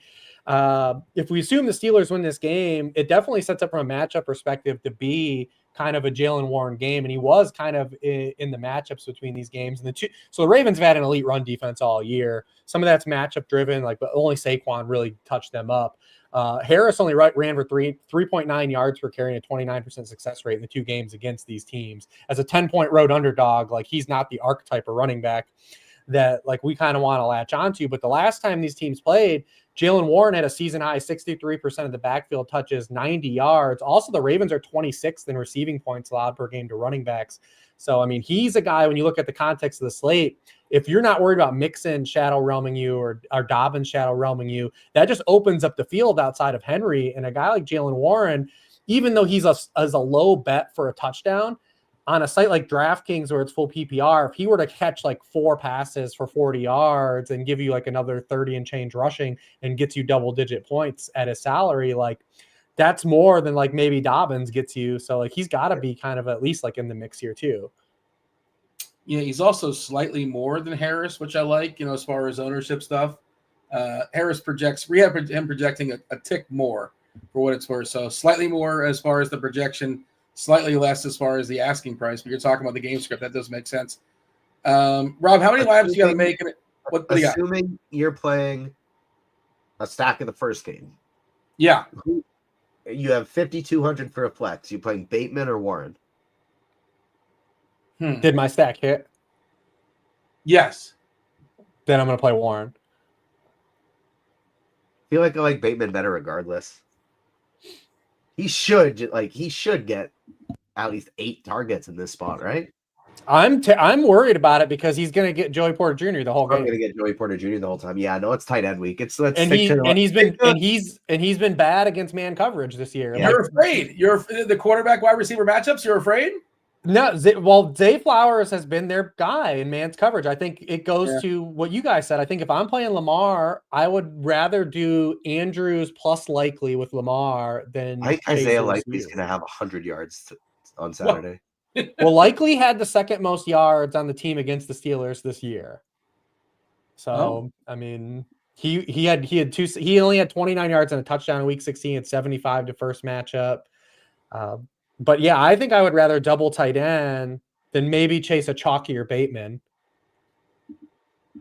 [SPEAKER 2] If we assume the Steelers win this game, it definitely sets up from a matchup perspective to be kind of a Jalen Warren game, and he was kind of in the matchups between these games. And so the Ravens have had an elite run defense all year. Some of that's matchup driven, but only Saquon really touched them up. Harris only ran for 3.9 yards per carry and a 29% success rate in the 2 games against these teams. As a 10-point road underdog, like he's not the archetype of running back that like we kind of want to latch onto. But the last time these teams played, Jalen Warren had a season high 63% of the backfield touches, 90 yards. Also, the Ravens are 26th in receiving points allowed per game to running backs. So, I mean, he's a guy, when you look at the context of the slate, if you're not worried about Mixon shadow realming you or Dobbins shadow realming you, that just opens up the field outside of Henry. And a guy like Jalen Warren, even though he's a low bet for a touchdown, on a site like DraftKings where it's full PPR, if he were to catch like 4 passes for 40 yards and give you like another 30 and change rushing and gets you double-digit points at his salary, like that's more than like maybe Dobbins gets you. So like he's got to be kind of at least like in the mix here too.
[SPEAKER 1] Yeah, he's also slightly more than Harris, which I like, as far as ownership stuff. Harris we have him projecting a tick more for what it's worth. So slightly more as far as the projection, slightly less as far as the asking price, but you're talking about the game script. That does make sense. Rob, how many laps you got to make? What do you got?
[SPEAKER 4] Assuming you're playing a stack of the first game.
[SPEAKER 1] Yeah.
[SPEAKER 4] You have 5,200 for a flex. You playing Bateman or Warren?
[SPEAKER 2] Did my stack hit?
[SPEAKER 1] Yes.
[SPEAKER 2] Then I'm going to play Warren.
[SPEAKER 4] I feel like I like Bateman better regardless. He should get at least 8 targets in this spot, right?
[SPEAKER 2] I'm worried about it because he's going to get Joey Porter Jr. the whole game.
[SPEAKER 4] I'm going to get Joey Porter Jr. the whole time. Yeah, no, it's tight end week. He's
[SPEAKER 2] been bad against man coverage this year.
[SPEAKER 1] Yeah. You're afraid. You're the quarterback wide receiver matchups. You're afraid?
[SPEAKER 2] No, Zay Flowers has been their guy in man's coverage. I think it goes to what you guys said. I think if I'm playing Lamar, I would rather do Andrews plus Likely with Lamar than
[SPEAKER 4] Isaiah Likely is going to have 100 yards on Saturday.
[SPEAKER 2] Well, Likely had the second most yards on the team against the Steelers this year. So, I mean, he only had 29 yards and a touchdown in week 16 at 75 to first matchup. But yeah, I think I would rather double tight end than maybe chase a chalkier Bateman.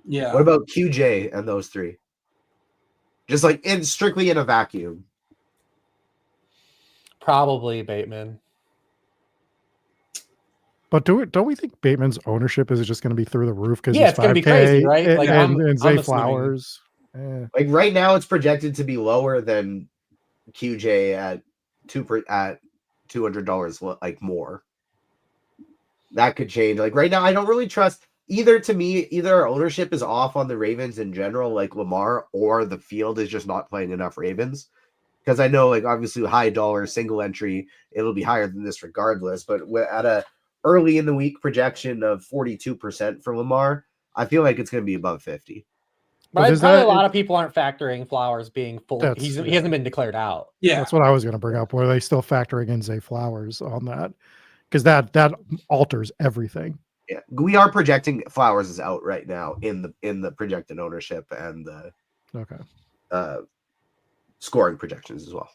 [SPEAKER 1] Yeah.
[SPEAKER 4] What about QJ and those 3? Just like strictly in a vacuum.
[SPEAKER 2] Probably Bateman.
[SPEAKER 3] But don't we think Bateman's ownership is just going to be through the roof because
[SPEAKER 2] it's going to be crazy, right?
[SPEAKER 3] And Zay Flowers.
[SPEAKER 4] Like right now, it's projected to be lower than QJ at $200, like more. That could change. Like right now, I don't really trust either. To me, either our ownership is off on the Ravens in general, like Lamar, or the field is just not playing enough Ravens. Because I know, like obviously, high dollar single entry, it'll be higher than this regardless. But at a early in the week projection of 42% for Lamar, I feel like it's going to be above 50.
[SPEAKER 2] But probably a lot of people aren't factoring Flowers being full. He hasn't been declared out.
[SPEAKER 1] Yeah,
[SPEAKER 3] that's what I was going to bring up. Were they still factoring in Zay Flowers on that? Because that alters everything.
[SPEAKER 4] Yeah, we are projecting Flowers is out right now in the projected ownership and the scoring projections as well.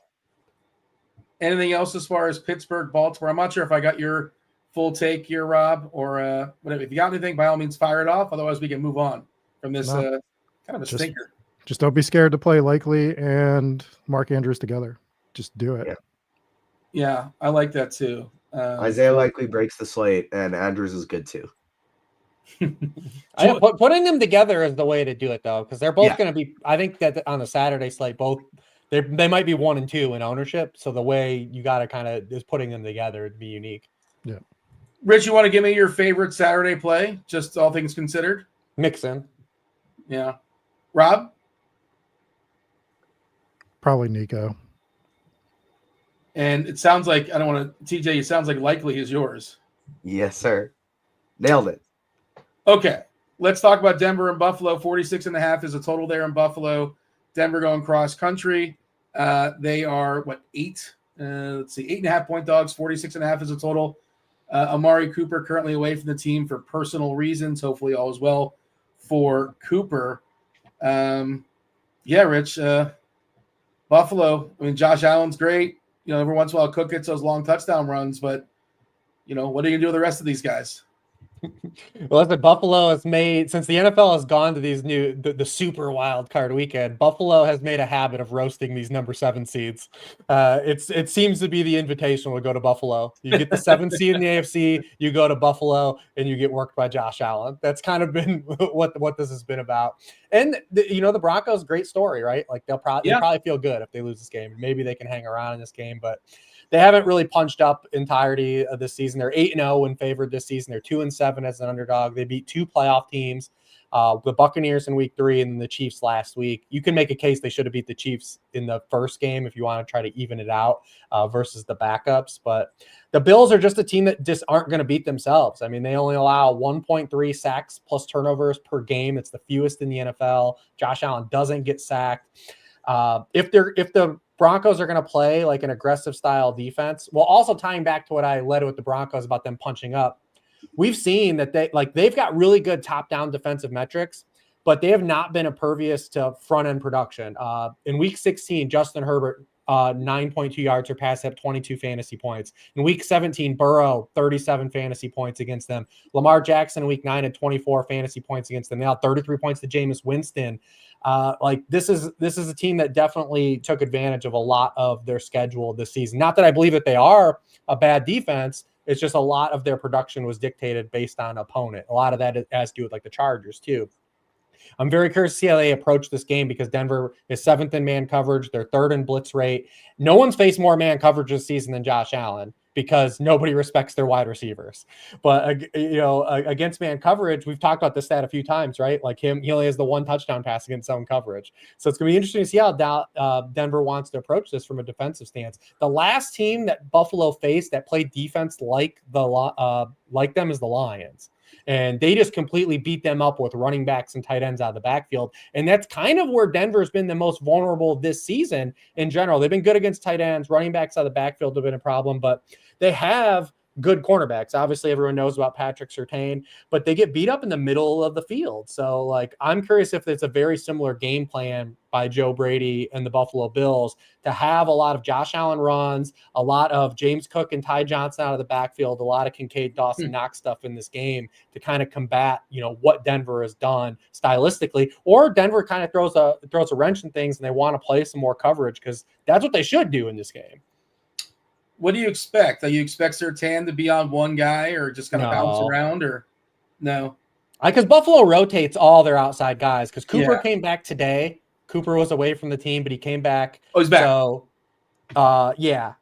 [SPEAKER 1] Anything else as far as Pittsburgh, Baltimore? I'm not sure if I got your full take here, Rob, or whatever. If you got anything, by all means, fire it off. Otherwise, we can move on from this kind kind of a stinker.
[SPEAKER 3] Just don't be scared to play Likely and Mark Andrews together. Just do it.
[SPEAKER 1] Yeah, I like that too.
[SPEAKER 4] Isaiah Likely breaks the slate, and Andrews is good too.
[SPEAKER 2] Putting them together is the way to do it, though, because they're both
[SPEAKER 4] Yeah.
[SPEAKER 2] going to be. I think that on the Saturday slate, both they might be 1 and 2 in ownership. So the way you got to kind of is putting them together to be unique.
[SPEAKER 3] Yeah.
[SPEAKER 1] Rich, you want to give me your favorite Saturday play? Just all things considered.
[SPEAKER 2] Mixon.
[SPEAKER 1] Yeah. Rob?
[SPEAKER 3] Probably Nico.
[SPEAKER 1] And it sounds like, I don't want to, TJ, it sounds like Likely is yours.
[SPEAKER 4] Yes, sir. Nailed it.
[SPEAKER 1] Okay. Let's talk about Denver and Buffalo. 46.5 is a total there in Buffalo. Denver going cross country. They are, 8? Let's see, 8.5 point dogs. 46.5 is a total. Amari Cooper currently away from the team for personal reasons. Hopefully all is well for Cooper. Rich, Buffalo, I mean, Josh Allen's great. Every once in a while Cook gets those long touchdown runs, but, what are you going to do with the rest of these guys?
[SPEAKER 2] Well, listen, Buffalo has made, since the NFL has gone to these the super wild card weekend, Buffalo has made a habit of roasting these number 7 seeds. It seems to be the invitation to go to Buffalo. You get the 7th seed in the AFC, you go to Buffalo, and you get worked by Josh Allen. That's kind of been what this has been about. And the Broncos, great story, right? Like they'll probably feel good if they lose this game. Maybe they can hang around in this game, but they haven't really punched up entirety of this season. They're 8-0 when favored this season. They're 2-7 as an underdog. They beat 2 playoff teams, the Buccaneers in week 3 and the Chiefs last week. You can make a case they should have beat the Chiefs in the first game if you want to try to even it out versus the backups. But the Bills are just a team that just aren't going to beat themselves. I mean, they only allow 1.3 sacks plus turnovers per game. It's the fewest in the NFL. Josh Allen doesn't get sacked. If the Broncos are going to play like an aggressive style defense, well, also tying back to what I led with the Broncos about them punching up, we've seen that they've got really good top-down defensive metrics, but they have not been impervious to front-end production. In week 16, Justin Herbert, 9.2 yards per pass, had 22 fantasy points. In week 17, Burrow, 37 fantasy points against them. Lamar Jackson in week 9 had 24 fantasy points against them. They had 33 points to Jameis Winston. This is a team that definitely took advantage of a lot of their schedule this season. Not that I believe that they are a bad defense. It's just a lot of their production was dictated based on opponent. A lot of that has to do with like the Chargers too. I'm very curious to see how they approach this game because Denver is 7th in man coverage. They're 3rd in blitz rate. No one's faced more man coverage this season than Josh Allen because nobody respects their wide receivers. But, against man coverage, we've talked about this stat a few times, right? Like he only has the 1 touchdown pass against zone coverage. So it's going to be interesting to see how Denver wants to approach this from a defensive stance. The last team that Buffalo faced that played defense like them is the Lions. And they just completely beat them up with running backs and tight ends out of the backfield. And that's kind of where Denver's been the most vulnerable this season in general. They've been good against tight ends. Running backs out of the backfield have been a problem, but they have good cornerbacks. Obviously, everyone knows about Patrick Surtain, but they get beat up in the middle of the field. So, I'm curious if it's a very similar game plan by Joe Brady and the Buffalo Bills to have a lot of Josh Allen runs, a lot of James Cook and Ty Johnson out of the backfield, a lot of Kincaid, Dawson Knox stuff in this game to kind of combat, what Denver has done stylistically, or Denver kind of throws a wrench in things and they want to play some more coverage because that's what they should do in this game.
[SPEAKER 1] What do you expect? Do you expect Surtain to be on one guy or just kind of bounce around or no?
[SPEAKER 2] Because Buffalo rotates all their outside guys because Cooper came back today. Cooper was away from the team, but he came back.
[SPEAKER 1] Oh, he's back.
[SPEAKER 2] So,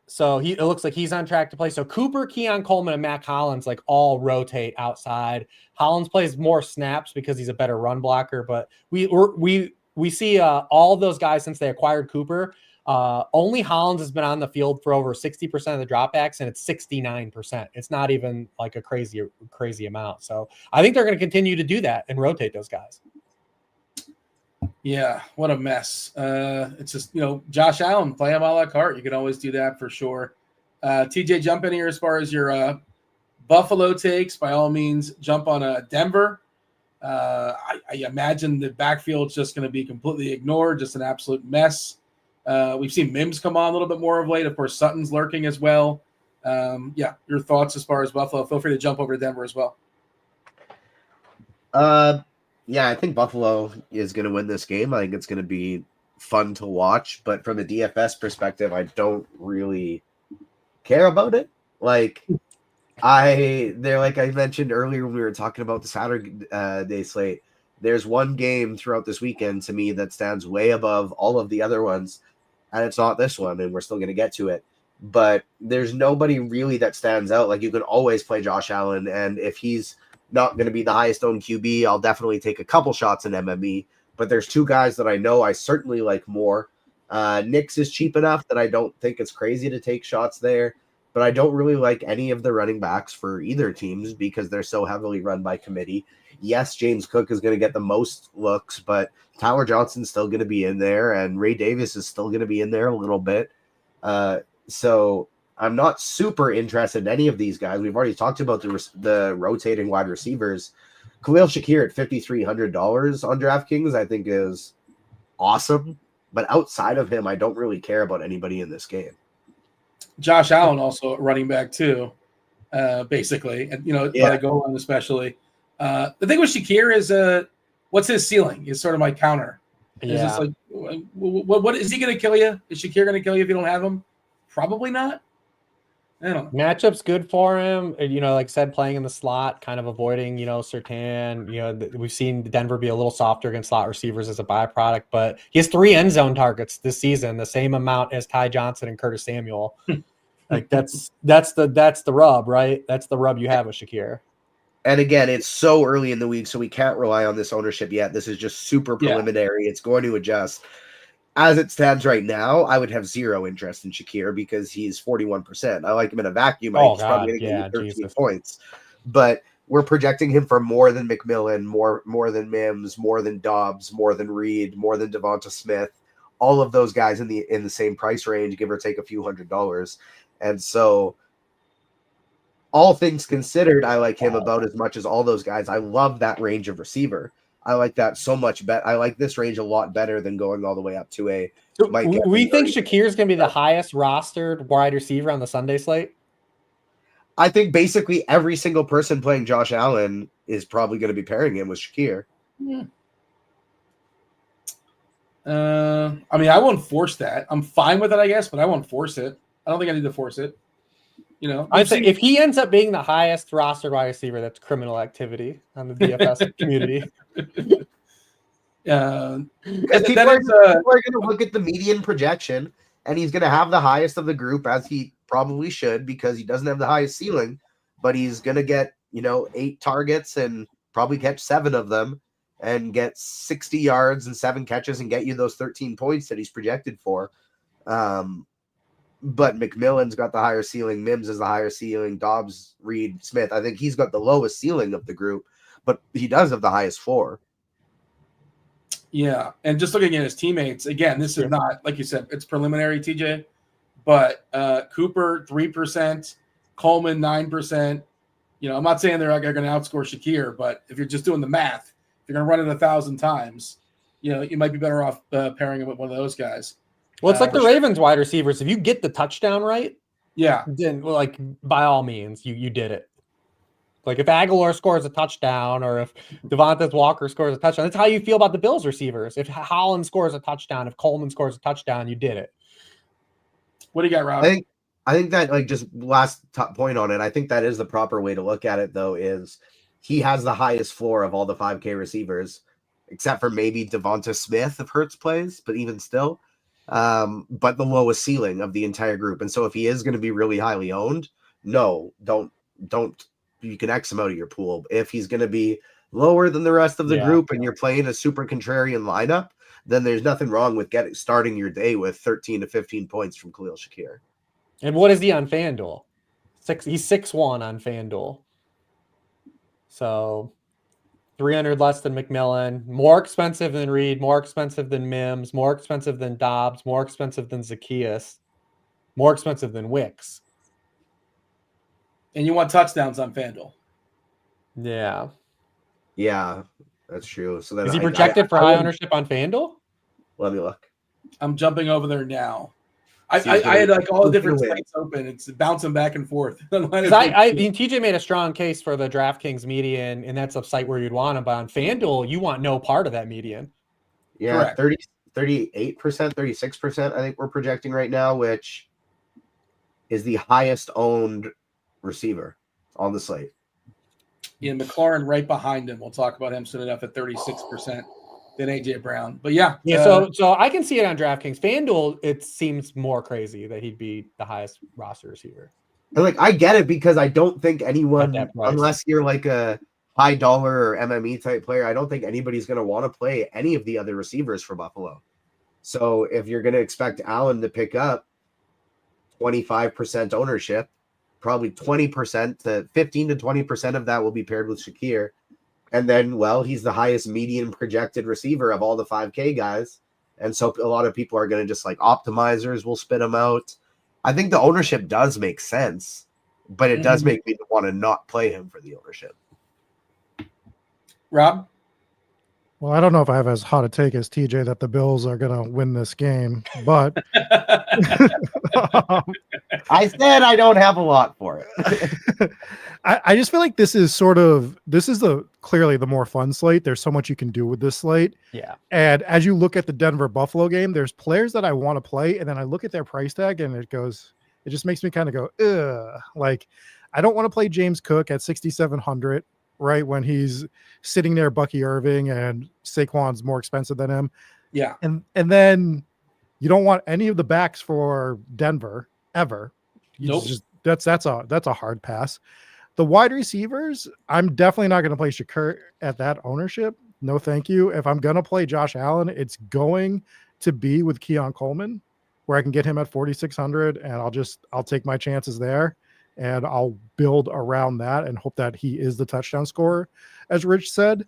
[SPEAKER 2] So it looks like he's on track to play. So Cooper, Keon Coleman, and Mac Hollins all rotate outside. Hollins plays more snaps because he's a better run blocker. But we see all of those guys since they acquired Cooper. Only Hollins has been on the field for over 60% of the dropbacks, and it's 69%. It's not even like a crazy amount. So I think they're going to continue to do that and rotate those guys.
[SPEAKER 1] Yeah, what a mess. It's just, Josh Allen, play him a la carte. You can always do that for sure. TJ, jump in here as far as your Buffalo takes. By all means, jump on Denver. I imagine the backfield's just going to be completely ignored, just an absolute mess. We've seen Mims come on a little bit more of late. Of course, Sutton's lurking as well. Your thoughts as far as Buffalo. Feel free to jump over to Denver as well.
[SPEAKER 4] Yeah, I think Buffalo is going to win this game. I think it's going to be fun to watch, but from a DFS perspective, I don't really care about it. Like I mentioned earlier when we were talking about the Saturday day slate, there's one game throughout this weekend to me that stands way above all of the other ones, and it's not this one, and we're still going to get to it. But there's nobody really that stands out. Like you can always play Josh Allen, and if he's not going to be the highest owned QB, I'll definitely take a couple shots in MME. But there's two guys that I know I certainly like more. Knicks is cheap enough that I don't think it's crazy to take shots there. But I don't really like any of the running backs for either teams because they're so heavily run by committee. Yes, James Cook is going to get the most looks, but Tyler Johnson's still going to be in there, and Ray Davis is still going to be in there a little bit. So I'm not super interested in any of these guys. We've already talked about the rotating wide receivers. Khalil Shakir at $5,300 on DraftKings, I think is awesome. But outside of him, I don't really care about anybody in this game.
[SPEAKER 1] Josh Allen also a running back too, basically. And by the goal line especially. The thing with Shakir is what's his ceiling? Is sort of my counter.
[SPEAKER 2] Yeah.
[SPEAKER 1] Is this like what is he going to kill you? Is Shakir going to kill you if you don't have him? Probably not. I don't know.
[SPEAKER 2] Matchup's good for him. Like I said, playing in the slot, kind of avoiding, Surtain. We've seen Denver be a little softer against slot receivers as a byproduct, but he has 3 end zone targets this season, the same amount as Ty Johnson and Curtis Samuel. Like that's the rub, right? That's the rub you have with Shakir.
[SPEAKER 4] And again, it's so early in the week, so we can't rely on this ownership yet. This is just super preliminary. Yeah. It's going to adjust. As it stands right now, I would have zero interest in Shakir because he's 41%. I like him in a vacuum. He's probably going to get 13 points. But we're projecting him for more than McMillan, more than Mims, more than Dobbs, more than Reed, more than Devonta Smith. All of those guys in the same price range, give or take a few $100s. And so all things considered, I like him about as much as all those guys. I love that range of receiver. I like that so much better. I like this range a lot better than going all the way up to a Mike Evans.
[SPEAKER 2] We think Shakir's going to be the highest rostered wide receiver on the Sunday slate?
[SPEAKER 4] I think basically every single person playing Josh Allen is probably going to be pairing him with Shakir.
[SPEAKER 1] Yeah. I won't force that. I'm fine with it, I guess, but I won't force it. I don't think I need to force it.
[SPEAKER 2] I'd say if he ends up being the highest rostered wide receiver, that's criminal activity on the DFS community.
[SPEAKER 4] People are going to look at the median projection, and he's going to have the highest of the group, as he probably should, because he doesn't have the highest ceiling, but he's going to get 8 targets and probably catch 7 of them and get 60 yards and 7 catches and get you those 13 points that he's projected for. But McMillan's got the higher ceiling. Mims is the higher ceiling. Dobbs, Reed, Smith. I think he's got the lowest ceiling of the group, but he does have the highest floor.
[SPEAKER 1] Yeah, and just looking at his teammates, again, this is not, like you said, it's preliminary, TJ, but Cooper, 3%, Coleman, 9%. I'm not saying they're going to outscore Shakir, but if you're just doing the math, if you're going to run it 1,000 times, you might be better off pairing him with one of those guys.
[SPEAKER 2] Well, it's like the Ravens wide receivers. If you get the touchdown right, then by all means, you did it. Like if Aguilar scores a touchdown or if Devontae Walker scores a touchdown, that's how you feel about the Bills receivers. If Holland scores a touchdown, if Coleman scores a touchdown, you did it.
[SPEAKER 1] What do you got, Rob?
[SPEAKER 4] I think that just last point on it, I think that is the proper way to look at it, though, is he has the highest floor of all the 5K receivers, except for maybe Devonta Smith if Hurts plays, but even still. But the lowest ceiling of the entire group. And so if he is going to be really highly owned, don't you can X him out of your pool. If he's going to be lower than the rest of the group and you're playing a super contrarian lineup, then there's nothing wrong with starting your day with 13 to 15 points from Khalil Shakir.
[SPEAKER 2] And what is he on FanDuel? He's 6'1" on FanDuel. So 300 less than McMillan, more expensive than Reed, more expensive than Mims, more expensive than Dobbs, more expensive than Zacchaeus, more expensive than Wicks.
[SPEAKER 1] And you want touchdowns on FanDuel.
[SPEAKER 2] Yeah.
[SPEAKER 4] Yeah, that's true. So then
[SPEAKER 2] is he projected for high ownership on FanDuel?
[SPEAKER 4] Let me look.
[SPEAKER 1] I'm jumping over there now. I had like all the different
[SPEAKER 4] win.
[SPEAKER 1] slates open. It's bouncing back and forth.
[SPEAKER 2] I mean, TJ made a strong case for the DraftKings median, and that's a site where you'd want to buy. On FanDuel, you want no part of that median.
[SPEAKER 4] Yeah, 38%, 36%, I think we're projecting right now, which is the highest owned receiver on the slate.
[SPEAKER 1] Yeah, McLaurin right behind him. We'll talk about him soon enough at 36% than AJ Brown. But yeah.
[SPEAKER 2] So I can see it on DraftKings. FanDuel, it seems more crazy that he'd be the highest roster receiver.
[SPEAKER 4] And like, I get it because I don't think anyone, unless you're like a high dollar or MME type player, I don't think anybody's going to want to play any of the other receivers for Buffalo. So if you're going to expect Allen to pick up 25% ownership, probably 20% to 15 to 20% of that will be paired with Shakir. And then, well, he's the highest median projected receiver of all the 5K guys. And so a lot of people are going to just like optimizers will spit him out. I think the ownership does make sense, but it does make me want to not play him for the ownership.
[SPEAKER 1] Rob?
[SPEAKER 3] Well, I don't know if I have as hot a take as TJ that the Bills are going to win this game, but
[SPEAKER 4] I said I don't have a lot for it.
[SPEAKER 3] I just feel like this is clearly the more fun slate. There's so much you can do with this slate.
[SPEAKER 2] Yeah.
[SPEAKER 3] And as you look at the Denver Buffalo game, there's players that I want to play, and then I look at their price tag and it just makes me kind of go, ugh. Like, I don't want to play James Cook at 6,700. Right when he's sitting there, Bucky Irving and Saquon's more expensive than him.
[SPEAKER 1] Yeah,
[SPEAKER 3] and then you don't want any of the backs for Denver ever.
[SPEAKER 1] Nope.
[SPEAKER 3] That's a hard pass. The wide receivers, I'm definitely not going to play Shakur at that ownership. No, thank you. If I'm going to play Josh Allen, it's going to be with Keon Coleman, where I can get him at 4,600, and I'll take my chances there. And I'll build around that and hope that he is the touchdown scorer, as Rich said.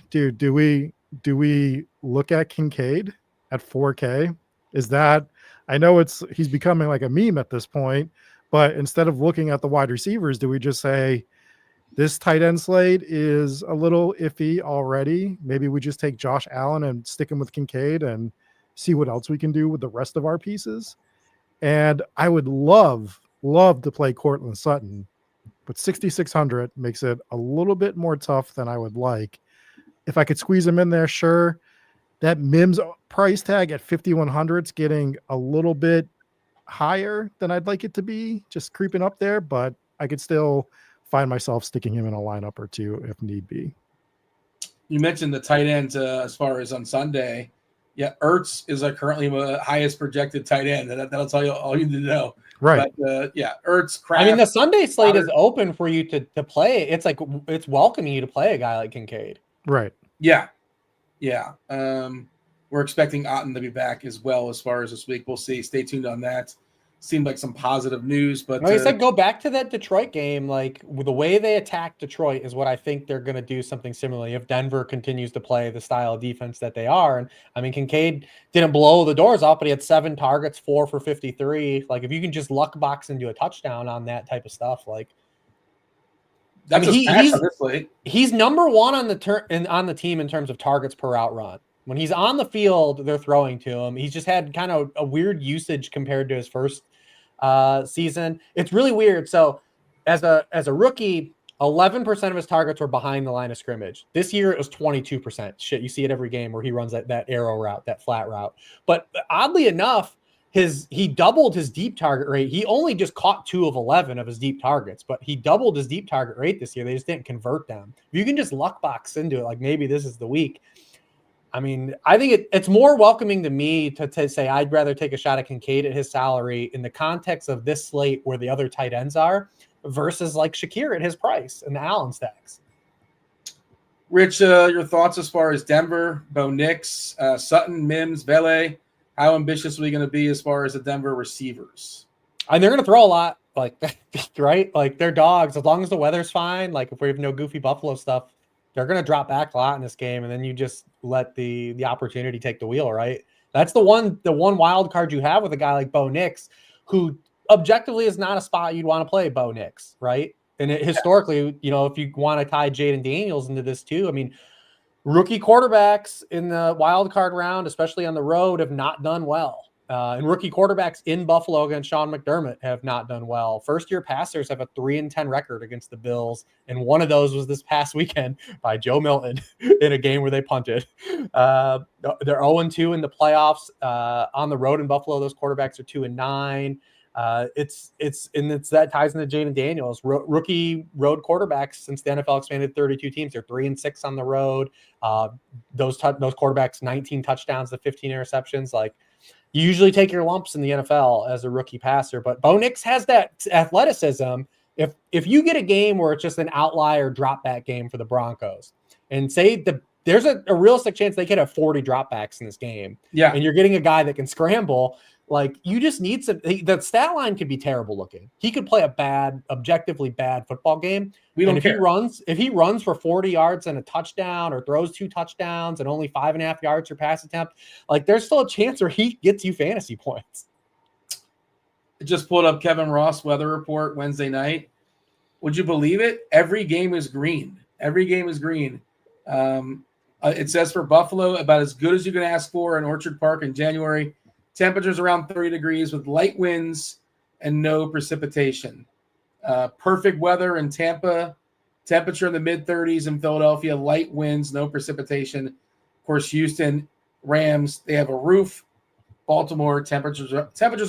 [SPEAKER 3] Dude, do we look at Kincaid at 4K? Is that, I know he's becoming like a meme at this point, but instead of looking at the wide receivers, do we just say this tight end slate is a little iffy already? Maybe we just take Josh Allen and stick him with Kincaid and see what else we can do with the rest of our pieces. And I would love to play Cortland Sutton, but 6,600 makes it a little bit more tough than I would like. If I could squeeze him in there, sure. That Mims price tag at 5,100 is getting a little bit higher than I'd like it to be, just creeping up there, but I could still find myself sticking him in a lineup or two if need be.
[SPEAKER 1] You mentioned the tight ends as far as on Sunday. Yeah, Ertz is currently the highest projected tight end. That'll tell you all you need to know.
[SPEAKER 3] Right.
[SPEAKER 1] But, Ertz, Kraft.
[SPEAKER 2] I mean, the Sunday slate is open for you to play. It's like it's welcoming you to play a guy like Kincaid.
[SPEAKER 3] Right.
[SPEAKER 1] Yeah. We're expecting Otten to be back as well as far as this week. We'll see. Stay tuned on that. Seemed like some positive news, but
[SPEAKER 2] like I said, go back to that Detroit game. Like the way they attack Detroit is what I think they're going to do something similarly if Denver continues to play the style of defense that they are. And I mean, Kincaid didn't blow the doors off, but he had 7 targets, 4 for 53. Like if you can just luck box into a touchdown on that type of stuff, like
[SPEAKER 1] that's
[SPEAKER 2] he's number one on the team in terms of targets per out run. When he's on the field, they're throwing to him. He's just had kind of a weird usage compared to his first season. It's really weird. So as a rookie, 11% of his targets were behind the line of scrimmage. This year it was 22%. Shit, you see it every game where he runs that arrow route, that flat route. But oddly enough, he doubled his deep target rate. He only just caught 2 of 11 of his deep targets, but he doubled his deep target rate this year. They just didn't convert them. If you can just luck box into it, like maybe this is the week. I mean, I think it's more welcoming to me to say I'd rather take a shot at Kincaid at his salary in the context of this slate where the other tight ends are versus like Shakir at his price and the Allen stacks.
[SPEAKER 1] Rich, your thoughts as far as Denver, Bo Nix, Sutton, Mims, Vele? How ambitious are we going to be as far as the Denver receivers?
[SPEAKER 2] And they're going to throw a lot, like right? Like they're dogs. As long as the weather's fine, like if we have no goofy Buffalo stuff, they're going to drop back a lot in this game, and then you just let the opportunity take the wheel, right? That's the one wild card you have with a guy like Bo Nix, who objectively is not a spot you'd want to play Bo Nix, right? And historically, if you want to tie Jaden Daniels into this too, I mean, rookie quarterbacks in the wild card round, especially on the road, have not done well. And rookie quarterbacks in Buffalo against Sean McDermott have not done well. First-year passers have a 3-10 record against the Bills, and one of those was this past weekend by Joe Milton in a game where they punted. They're 0-2 in the playoffs on the road in Buffalo. Those quarterbacks are 2-9. It's that ties into John Daigle. Rookie road quarterbacks since the NFL expanded 32 teams. They're 3-6 on the road. Those quarterbacks, 19 touchdowns to 15 interceptions. Like, you usually take your lumps in the NFL as a rookie passer, but Bo Nix has that athleticism. If you get a game where it's just an outlier drop back game for the Broncos, and say there's a realistic chance they could have 40 dropbacks in this game, and you're getting a guy that can scramble, like, you just need some. The stat line could be terrible looking. He could play a objectively bad football game. If he runs for 40 yards and a touchdown, or throws 2 touchdowns and only 5.5 yards per pass attempt, like, there's still a chance where he gets you fantasy points.
[SPEAKER 1] Just pulled up Kevin Ross weather report Wednesday night. Would you believe it? Every game is green. Every game is green. It says for Buffalo, about as good as you can ask for in Orchard Park in January. Temperatures around 30 degrees with light winds and no precipitation. Perfect weather in Tampa. Temperature in the mid-30s in Philadelphia. Light winds, no precipitation. Of course, Houston Rams, they have a roof. Baltimore, temperatures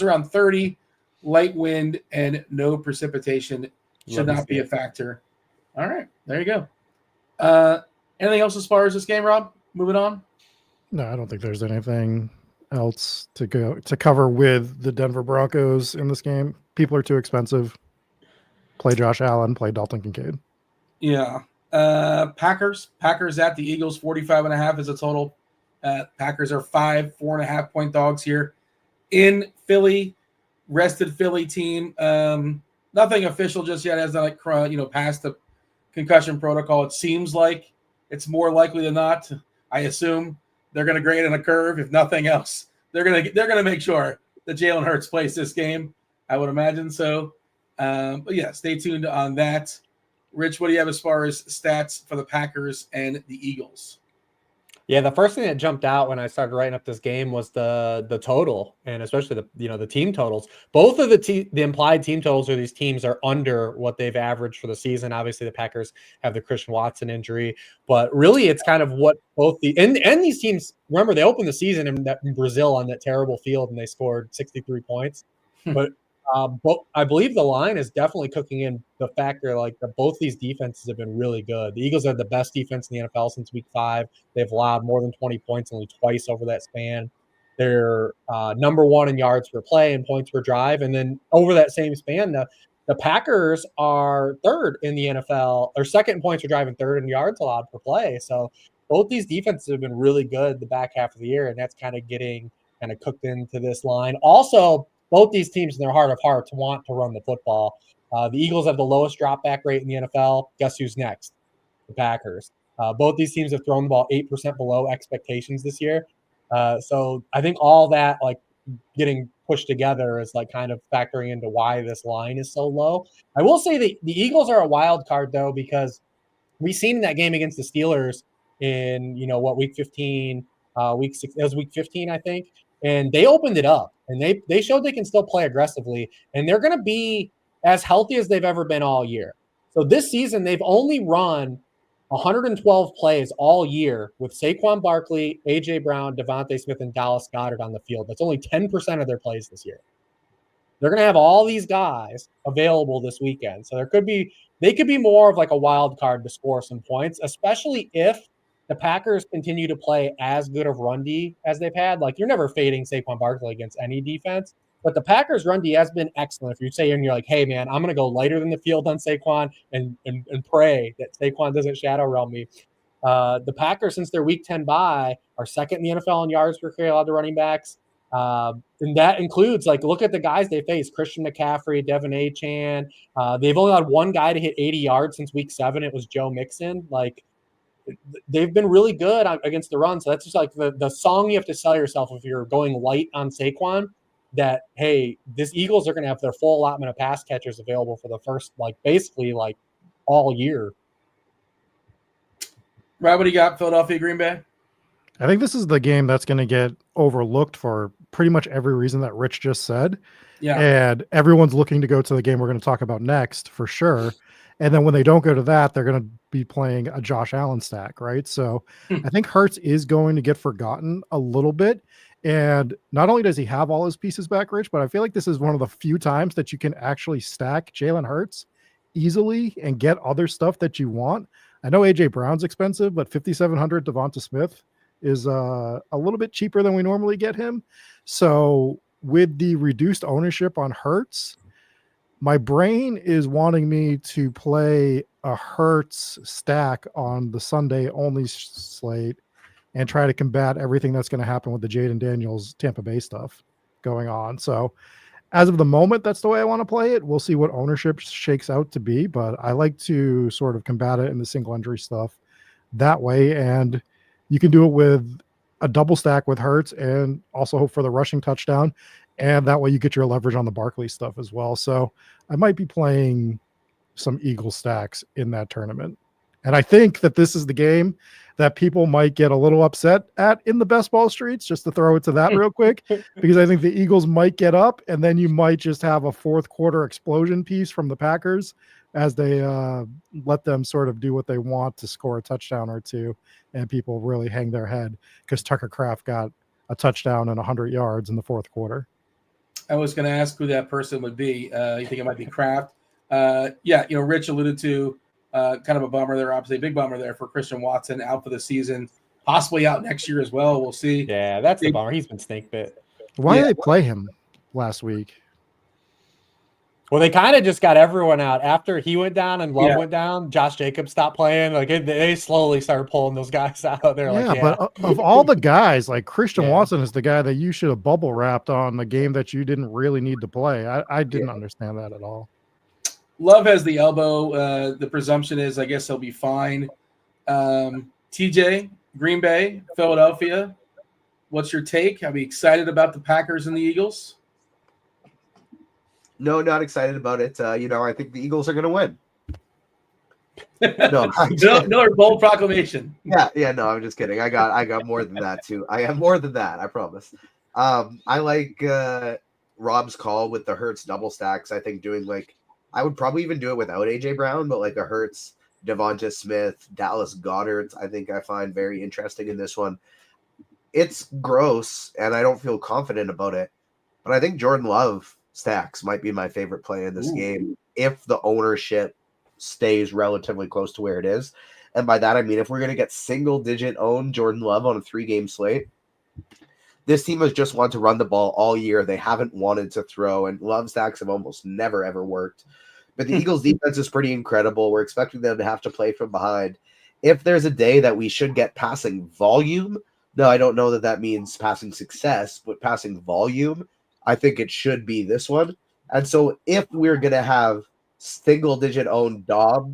[SPEAKER 1] around 30, light wind, and no precipitation. Should not be a factor. All right, there you go. Anything else as far as this game, Rob? Moving on?
[SPEAKER 3] No, I don't think there's anything else to cover with the Denver Broncos in this game. People are too expensive. Play Josh Allen, play Dalton Kincaid.
[SPEAKER 1] Yeah. Packers at the Eagles, 45.5 is a total. Packers are 4.5 point dogs here in Philly. Rested Philly team. Nothing official just yet, as passed the concussion protocol. It seems like it's more likely than not. I assume they're going to grade on a curve, if nothing else. They're going to make sure that Jalen Hurts plays this game. I would imagine so. But yeah, stay tuned on that. Rich, what do you have as far as stats for the Packers and the Eagles?
[SPEAKER 2] Yeah, the first thing that jumped out when I started writing up this game was the total, and especially the team totals. Both of the implied team totals of these teams are under what they've averaged for the season. Obviously, the Packers have the Christian Watson injury, but really, it's kind of what both and these teams. Remember, they opened the season in Brazil on that terrible field, and they scored 63 points. But I believe the line is definitely cooking in the factor that both these defenses have been really good. The Eagles are the best defense in the NFL since week 5. They've allowed more than 20 points only twice over that span. They're number 1 in yards per play and points per drive. And then over that same span, the Packers are 3rd in the NFL, or 2nd in points per drive and 3rd in yards allowed per play. So both these defenses have been really good the back half of the year, and that's kind of getting cooked into this line. Also, both these teams in their heart of hearts want to run the football. The Eagles have the lowest drop back rate in the NFL. Guess who's next? The Packers. Both these teams have thrown the ball 8% below expectations this year. So I think all that getting pushed together is kind of factoring into why this line is so low. I will say the Eagles are a wild card though, because we've seen in that game against the Steelers in week 15, week 6, it was week 15, I think. And they opened it up, and they showed they can still play aggressively, and they're going to be as healthy as they've ever been all year. So this season, they've only run 112 plays all year with Saquon Barkley, A.J. Brown, Devontae Smith, and Dallas Goedert on the field. That's only 10% of their plays this year. They're going to have all these guys available this weekend. So they could be more of a wild card to score some points, especially if the Packers continue to play as good of run D as they've had. You're never fading Saquon Barkley against any defense, but the Packers run D has been excellent. If you say, and you're like, hey man, I'm going to go lighter than the field on Saquon and pray that Saquon doesn't shadow realm me. The Packers, since their week 10 bye, are 2nd in the NFL in yards per carry allowed to running backs. And that includes look at the guys they face: Christian McCaffrey, Devin Achane. They've only had one guy to hit 80 yards since week 7. It was Joe Mixon. They've been really good against the run. So that's just the song you have to sell yourself if you're going light on Saquon, that, hey, this Eagles are going to have their full allotment of pass catchers available for the first, basically all year.
[SPEAKER 1] Rob, what do you got? Philadelphia, Green Bay?
[SPEAKER 3] I think this is the game that's going to get overlooked for pretty much every reason that Rich just said.
[SPEAKER 1] Yeah.
[SPEAKER 3] And everyone's looking to go to the game we're going to talk about next for sure. And then when they don't go to that, they're going to be playing a Josh Allen stack, right? So I think Hurts is going to get forgotten a little bit. And not only does he have all his pieces back, Rich, but I feel like this is one of the few times that you can actually stack Jalen Hurts easily and get other stuff that you want. I know AJ Brown's expensive, but 5,700 Devonta Smith is a little bit cheaper than we normally get him. So with the reduced ownership on Hurts, my brain is wanting me to play a Hurts stack on the Sunday only slate and try to combat everything that's going to happen with the Jaden Daniels Tampa Bay stuff going on. So as of the moment, that's the way I want to play it. We'll see what ownership shakes out to be, but I like to sort of combat it in the single injury stuff that way. And you can do it with a double stack with Hurts and also hope for the rushing touchdown. And that way you get your leverage on the Barkley stuff as well. So I might be playing some Eagle stacks in that tournament. And I think that this is the game that people might get a little upset at in the best ball streets, just to throw it to that real quick, because I think the Eagles might get up and then you might just have a fourth quarter explosion piece from the Packers as they let them sort of do what they want to score a touchdown or two. And people really hang their head because Tucker Kraft got a touchdown and 100 yards in the fourth quarter.
[SPEAKER 1] I was going to ask who that person would be. You think it might be Kraft? Yeah, Rich alluded to kind of a bummer there, obviously a big bummer there for Christian Watson, out for the season, possibly out next year as well. We'll see.
[SPEAKER 2] Yeah, that's the bummer. He's been snake bit.
[SPEAKER 3] Why did they play him last week?
[SPEAKER 2] Well, they kind of just got everyone out after he went down and Love went down. Josh Jacobs stopped playing. Like they slowly started pulling those guys out. They're
[SPEAKER 3] but of all the guys, like Christian Watson is the guy that you should have bubble wrapped on the game that you didn't really need to play. I didn't understand that at all.
[SPEAKER 1] Love has the elbow. The presumption is, I guess he'll be fine. TJ, Green Bay, Philadelphia. What's your take? Are we excited about the Packers and the Eagles?
[SPEAKER 4] No, not excited about it. I think the Eagles are going to win.
[SPEAKER 1] No, bold proclamation.
[SPEAKER 4] Yeah. No, I'm just kidding. I got more than that too. I have more than that. I promise. I like Rob's call with the Hurts double stacks. I think I would probably even do it without AJ Brown, but like a Hurts, Devonta Smith, Dallas Goedert, I think I find very interesting in this one. It's gross, and I don't feel confident about it, but I think Jordan Love stacks might be my favorite play in this game if the ownership stays relatively close to where it is. And by that, I mean, if we're going to get single-digit owned Jordan Love on a 3-game slate, this team has just wanted to run the ball all year. They haven't wanted to throw, and Love stacks have almost never, ever worked. But the Eagles' defense is pretty incredible. We're expecting them to have to play from behind. If there's a day that we should get passing volume, no, I don't know that means passing success, but passing volume, I think it should be this one. And so if we're going to have single-digit owned Dobbs,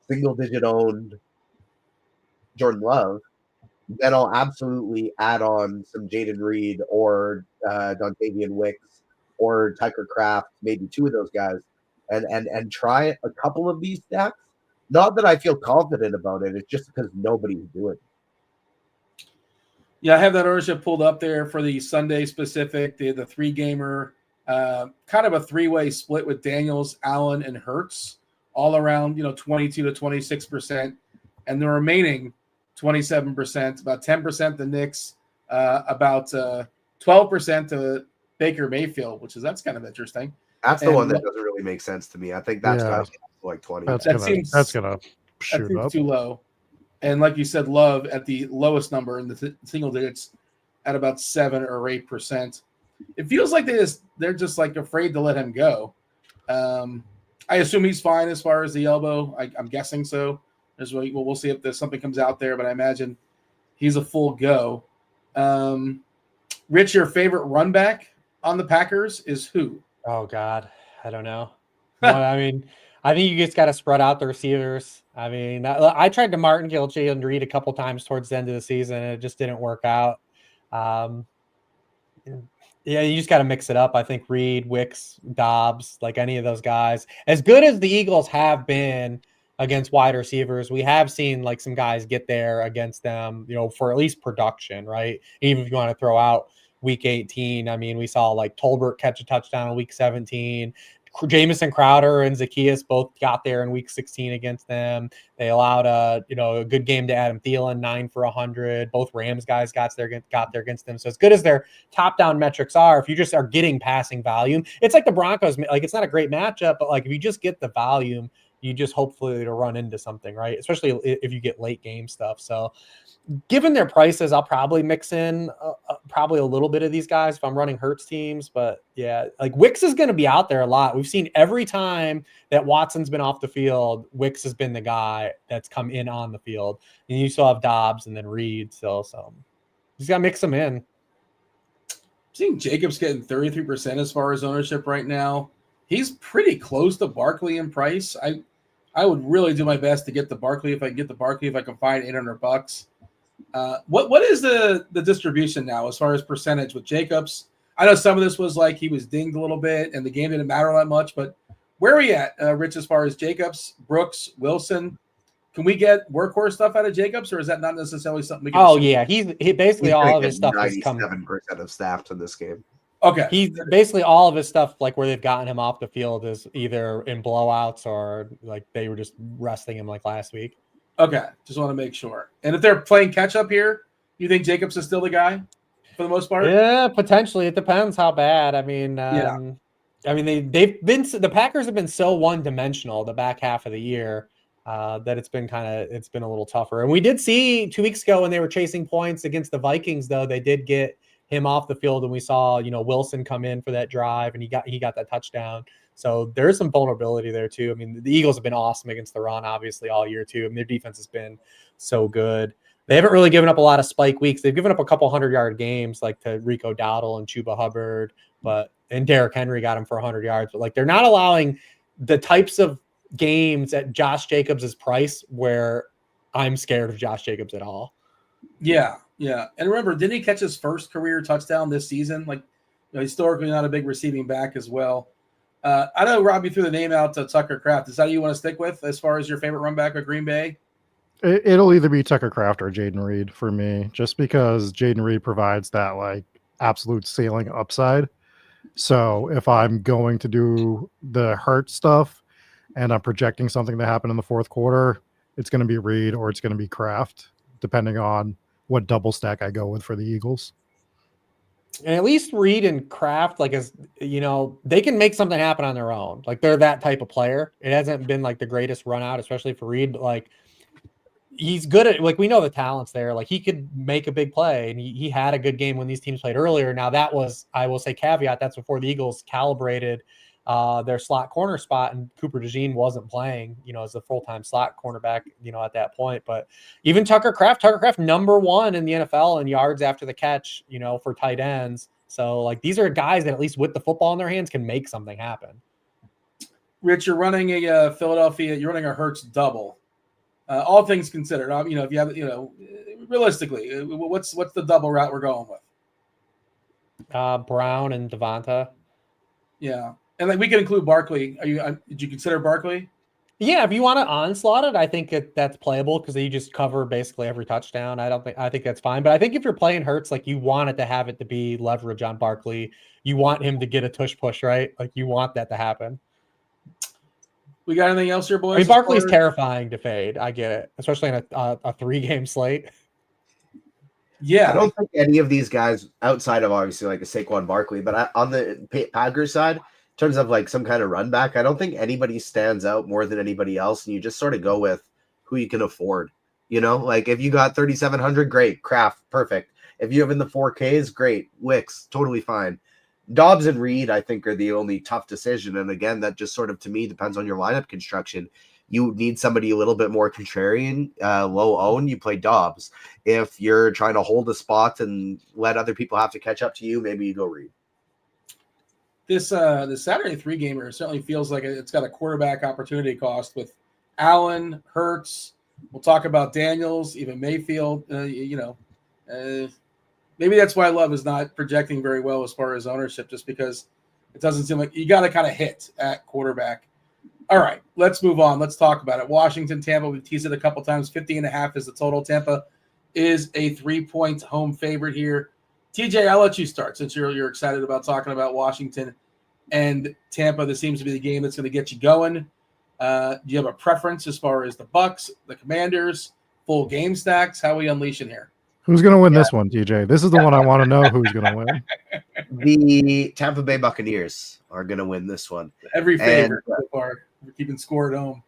[SPEAKER 4] single-digit owned Jordan Love, then I'll absolutely add on some Jaden Reed or Dontavian Wicks or Tucker Kraft, maybe two of those guys, and try a couple of these stacks. Not that I feel confident about it. It's just because nobody's doing it.
[SPEAKER 1] Yeah, I have that ownership pulled up there for the Sunday specific, the 3-gamer, kind of a 3-way split with Daniels, Allen, and Hurts, all around 22 to 26%, and the remaining 27%, about 10% the Knicks, about 12% to Baker Mayfield, that's kind of interesting.
[SPEAKER 4] That's the one that doesn't really make sense to me. I think that's got to be like 20.
[SPEAKER 3] That's gonna shoot up.
[SPEAKER 1] Too low. And like you said, Love at the lowest number in the single digits at about 7 or 8%. It feels like they're just like afraid to let him go. I assume he's fine as far as the elbow. I'm guessing so. We'll see if there's something comes out there, but I imagine he's a full go. Rich, your favorite run back on the Packers is who?
[SPEAKER 2] Oh God, I don't know. Well, I think you just got to spread out the receivers. I tried to martingale Jalen Reed a couple times towards the end of the season, and it just didn't work out. Yeah, you just got to mix it up. I think Reed, Wicks, Dobbs, like any of those guys. As good as the Eagles have been against wide receivers, we have seen some guys get there against them, for at least production, right? Even if you want to throw out week 18. I mean, we saw like Tolbert catch a touchdown in week 17. Jamison Crowder and Zacchaeus both got there in week 16 against them. They allowed a good game to Adam Thielen, 9 for 100. Both Rams guys got there against them. So as good as their top down metrics are, if you just are getting passing volume, it's like the Broncos. Like, it's not a great matchup, but like if you just get the volume, you just hopefully to run into something, right? Especially if you get late game stuff. So given their prices, I'll probably mix in probably a little bit of these guys if I'm running Hurts teams. But yeah, like Wicks is going to be out there a lot. We've seen every time that Watson's been off the field, Wicks has been the guy that's come in on the field. And you still have Dobbs and then Reed still. So he's got to mix them in.
[SPEAKER 1] I'm seeing Jacobs getting 33% as far as ownership right now. He's pretty close to Barkley in price. I would really do my best to get the Barkley if I can get the Barkley if I can find $800. What is the distribution now as far as percentage with Jacobs? I know some of this was like he was dinged a little bit and the game didn't matter that much, but where are we at, Rich, as far as Jacobs, Brooks, Wilson? Can we get workhorse stuff out of Jacobs, or is that not necessarily something we can assume?
[SPEAKER 2] Yeah, he basically all of his stuff is coming.
[SPEAKER 4] 97% of snaps in this game.
[SPEAKER 2] Okay. He's basically all of his stuff, like where they've gotten him off the field, is either in blowouts or like they were just resting him like last week.
[SPEAKER 1] Okay, just want to make sure. And if they're playing catch up here, you think Jacobs is still the guy for the most part?
[SPEAKER 2] Yeah, potentially. It depends how bad. I mean, the Packers have been so one dimensional the back half of the year that it's been a little tougher. And we did see 2 weeks ago when they were chasing points against the Vikings, though, they did get him off the field, and we saw Wilson come in for that drive, and he got that touchdown. So there's some vulnerability there too. I mean, the Eagles have been awesome against the run, obviously, all year too. I mean, their defense has been so good. They haven't really given up a lot of spike weeks. They've given up a couple 100-yard games, like to Rico Dowdle and Chuba Hubbard, and Derrick Henry got him for 100 yards. But like, they're not allowing the types of games at Josh Jacobs' price where I'm scared of Josh Jacobs at all.
[SPEAKER 1] Yeah. And remember, didn't he catch his first career touchdown this season? Like, historically not a big receiving back as well. I know Robbie threw the name out to Tucker Kraft. Is that who you want to stick with as far as your favorite run back of Green Bay?
[SPEAKER 3] It'll either be Tucker Kraft or Jaden Reed for me, just because Jaden Reed provides that like absolute ceiling upside. So if I'm going to do the Hurt stuff and I'm projecting something to happen in the fourth quarter, it's going to be Reed or it's going to be Kraft, depending on what double stack I go with for the Eagles.
[SPEAKER 2] And at least Reed and Kraft, like, they can make something happen on their own. Like, they're that type of player. It hasn't been like the greatest run out, especially for Reed, but like, he's good at, like, we know the talent's there. Like, he could make a big play, and he had a good game when these teams played earlier. Now, that was, I will say, caveat, that's before the Eagles calibrated their slot corner spot, and Cooper DeJean wasn't playing, as a full-time slot cornerback, at that point. But even Tucker Kraft number 1 in the NFL in yards after the catch, for tight ends. So like, these are guys that at least with the football in their hands can make something happen.
[SPEAKER 1] Rich, you're running a you're running a Hurts double. All things considered, if you have, realistically, what's the double route we're going with?
[SPEAKER 2] Brown and Devonta.
[SPEAKER 1] Yeah. And like, we can include Barkley. Did you consider Barkley?
[SPEAKER 2] Yeah, if you want to onslaught it, I think that's playable because you just cover basically every touchdown. I think that's fine. But I think if you're playing Hurts, like, you want it to have it to be leverage on Barkley. You want him to get a tush push, right? Like, you want that to happen.
[SPEAKER 1] We got anything else here, boys?
[SPEAKER 2] I mean, Barkley's terrifying to fade. I get it, especially in a 3-game slate.
[SPEAKER 1] Yeah,
[SPEAKER 4] I don't think any of these guys, outside of obviously like a Saquon Barkley, but on the Packers side, in terms of like some kind of run back, I don't think anybody stands out more than anybody else, and you just sort of go with who you can afford. Like, if you got 3,700, great. Kraft, perfect. If you have in the 4Ks, great. Wicks, totally fine. Dobbs and Reed, I think, are the only tough decision. And again, that just sort of, to me, depends on your lineup construction. You need somebody a little bit more contrarian, low own, you play Dobbs. If you're trying to hold a spot and let other people have to catch up to you, maybe you go Reed.
[SPEAKER 1] This Saturday 3-gamer certainly feels like it's got a quarterback opportunity cost with Allen, Hurts. We'll talk about Daniels, even Mayfield. Maybe that's why Love is not projecting very well as far as ownership, just because it doesn't seem like you got to kind of hit at quarterback. All right, let's move on. Let's talk about it. Washington, Tampa, we teased it a couple times. 50.5 is the total. Tampa is a 3-point home favorite here. TJ, I'll let you start since you're excited about talking about Washington and Tampa. This seems to be the game that's going to get you going. Do you have a preference as far as the Bucs, the Commanders, full game stacks? How are we unleashing here?
[SPEAKER 3] Who's going to win this one, TJ? This is the one I want to know who's going to win.
[SPEAKER 4] The Tampa Bay Buccaneers are going to win this one.
[SPEAKER 1] Every favorite so far. We're keeping score at home.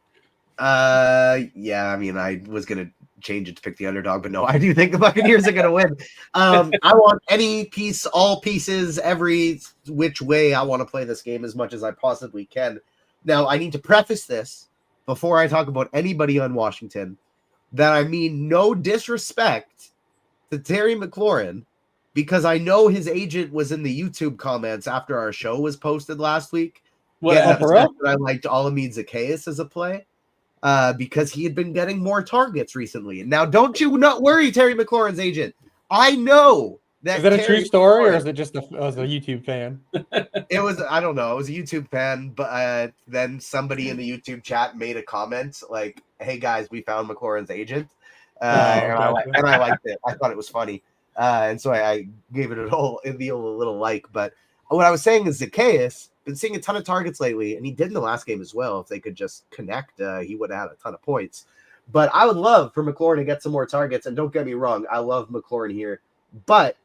[SPEAKER 4] Yeah, I mean, I was going to change it to pick the underdog, but no, I do think the Buccaneers are going to win. I want any piece, all pieces, every which way. I want to play this game as much as I possibly can. Now, I need to preface this before I talk about anybody on Washington that I mean no disrespect to Terry McLaurin, because I know his agent was in the YouTube comments after our show was posted last week. That I liked Olamide Zaccheaus as a play because he had been getting more targets recently. Now, don't you not worry, Terry McLaurin's agent. I know that.
[SPEAKER 2] Is that a true story or is it just as a YouTube fan?
[SPEAKER 4] It was, I don't know. It was a YouTube fan, but then somebody in the YouTube chat made a comment like, "Hey guys, we found McLaurin's agent." And I liked it. I thought it was funny. And so I gave it a little like. But what I was saying is Zaccheaus been seeing a ton of targets lately, and he did in the last game as well. If they could just connect, he would have had a ton of points. But I would love for McLaurin to get some more targets. And don't get me wrong, I love McLaurin here. But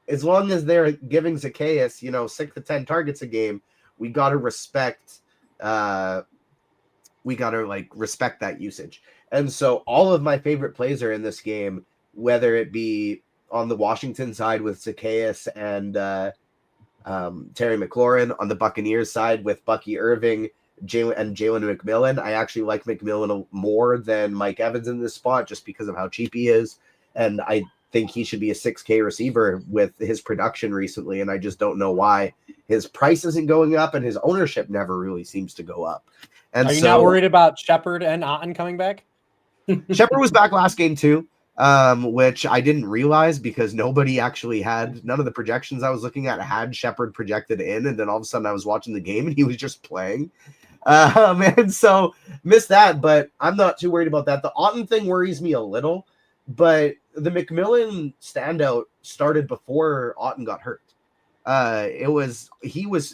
[SPEAKER 4] as long as they're giving Zaccheaus, 6 to 10 targets a game, we got to respect. We got to respect that usage. And so all of my favorite plays are in this game, whether it be on the Washington side with Zaccheaus and Terry McLaurin, on the Buccaneers side with Bucky Irving, Jalen McMillan. I actually like McMillan more than Mike Evans in this spot just because of how cheap he is. And I think he should be a 6K receiver with his production recently. And I just don't know why his price isn't going up and his ownership never really seems to go up. And
[SPEAKER 2] are you not worried about Shepard and Otten coming back?
[SPEAKER 4] Shepard was back last game too, which I didn't realize because nobody actually had, none of the projections I was looking at had Shepard projected in. And then all of a sudden I was watching the game and he was just playing. And so missed that, but I'm not too worried about that. The Otten thing worries me a little, but the McMillan standout started before Otten got hurt. As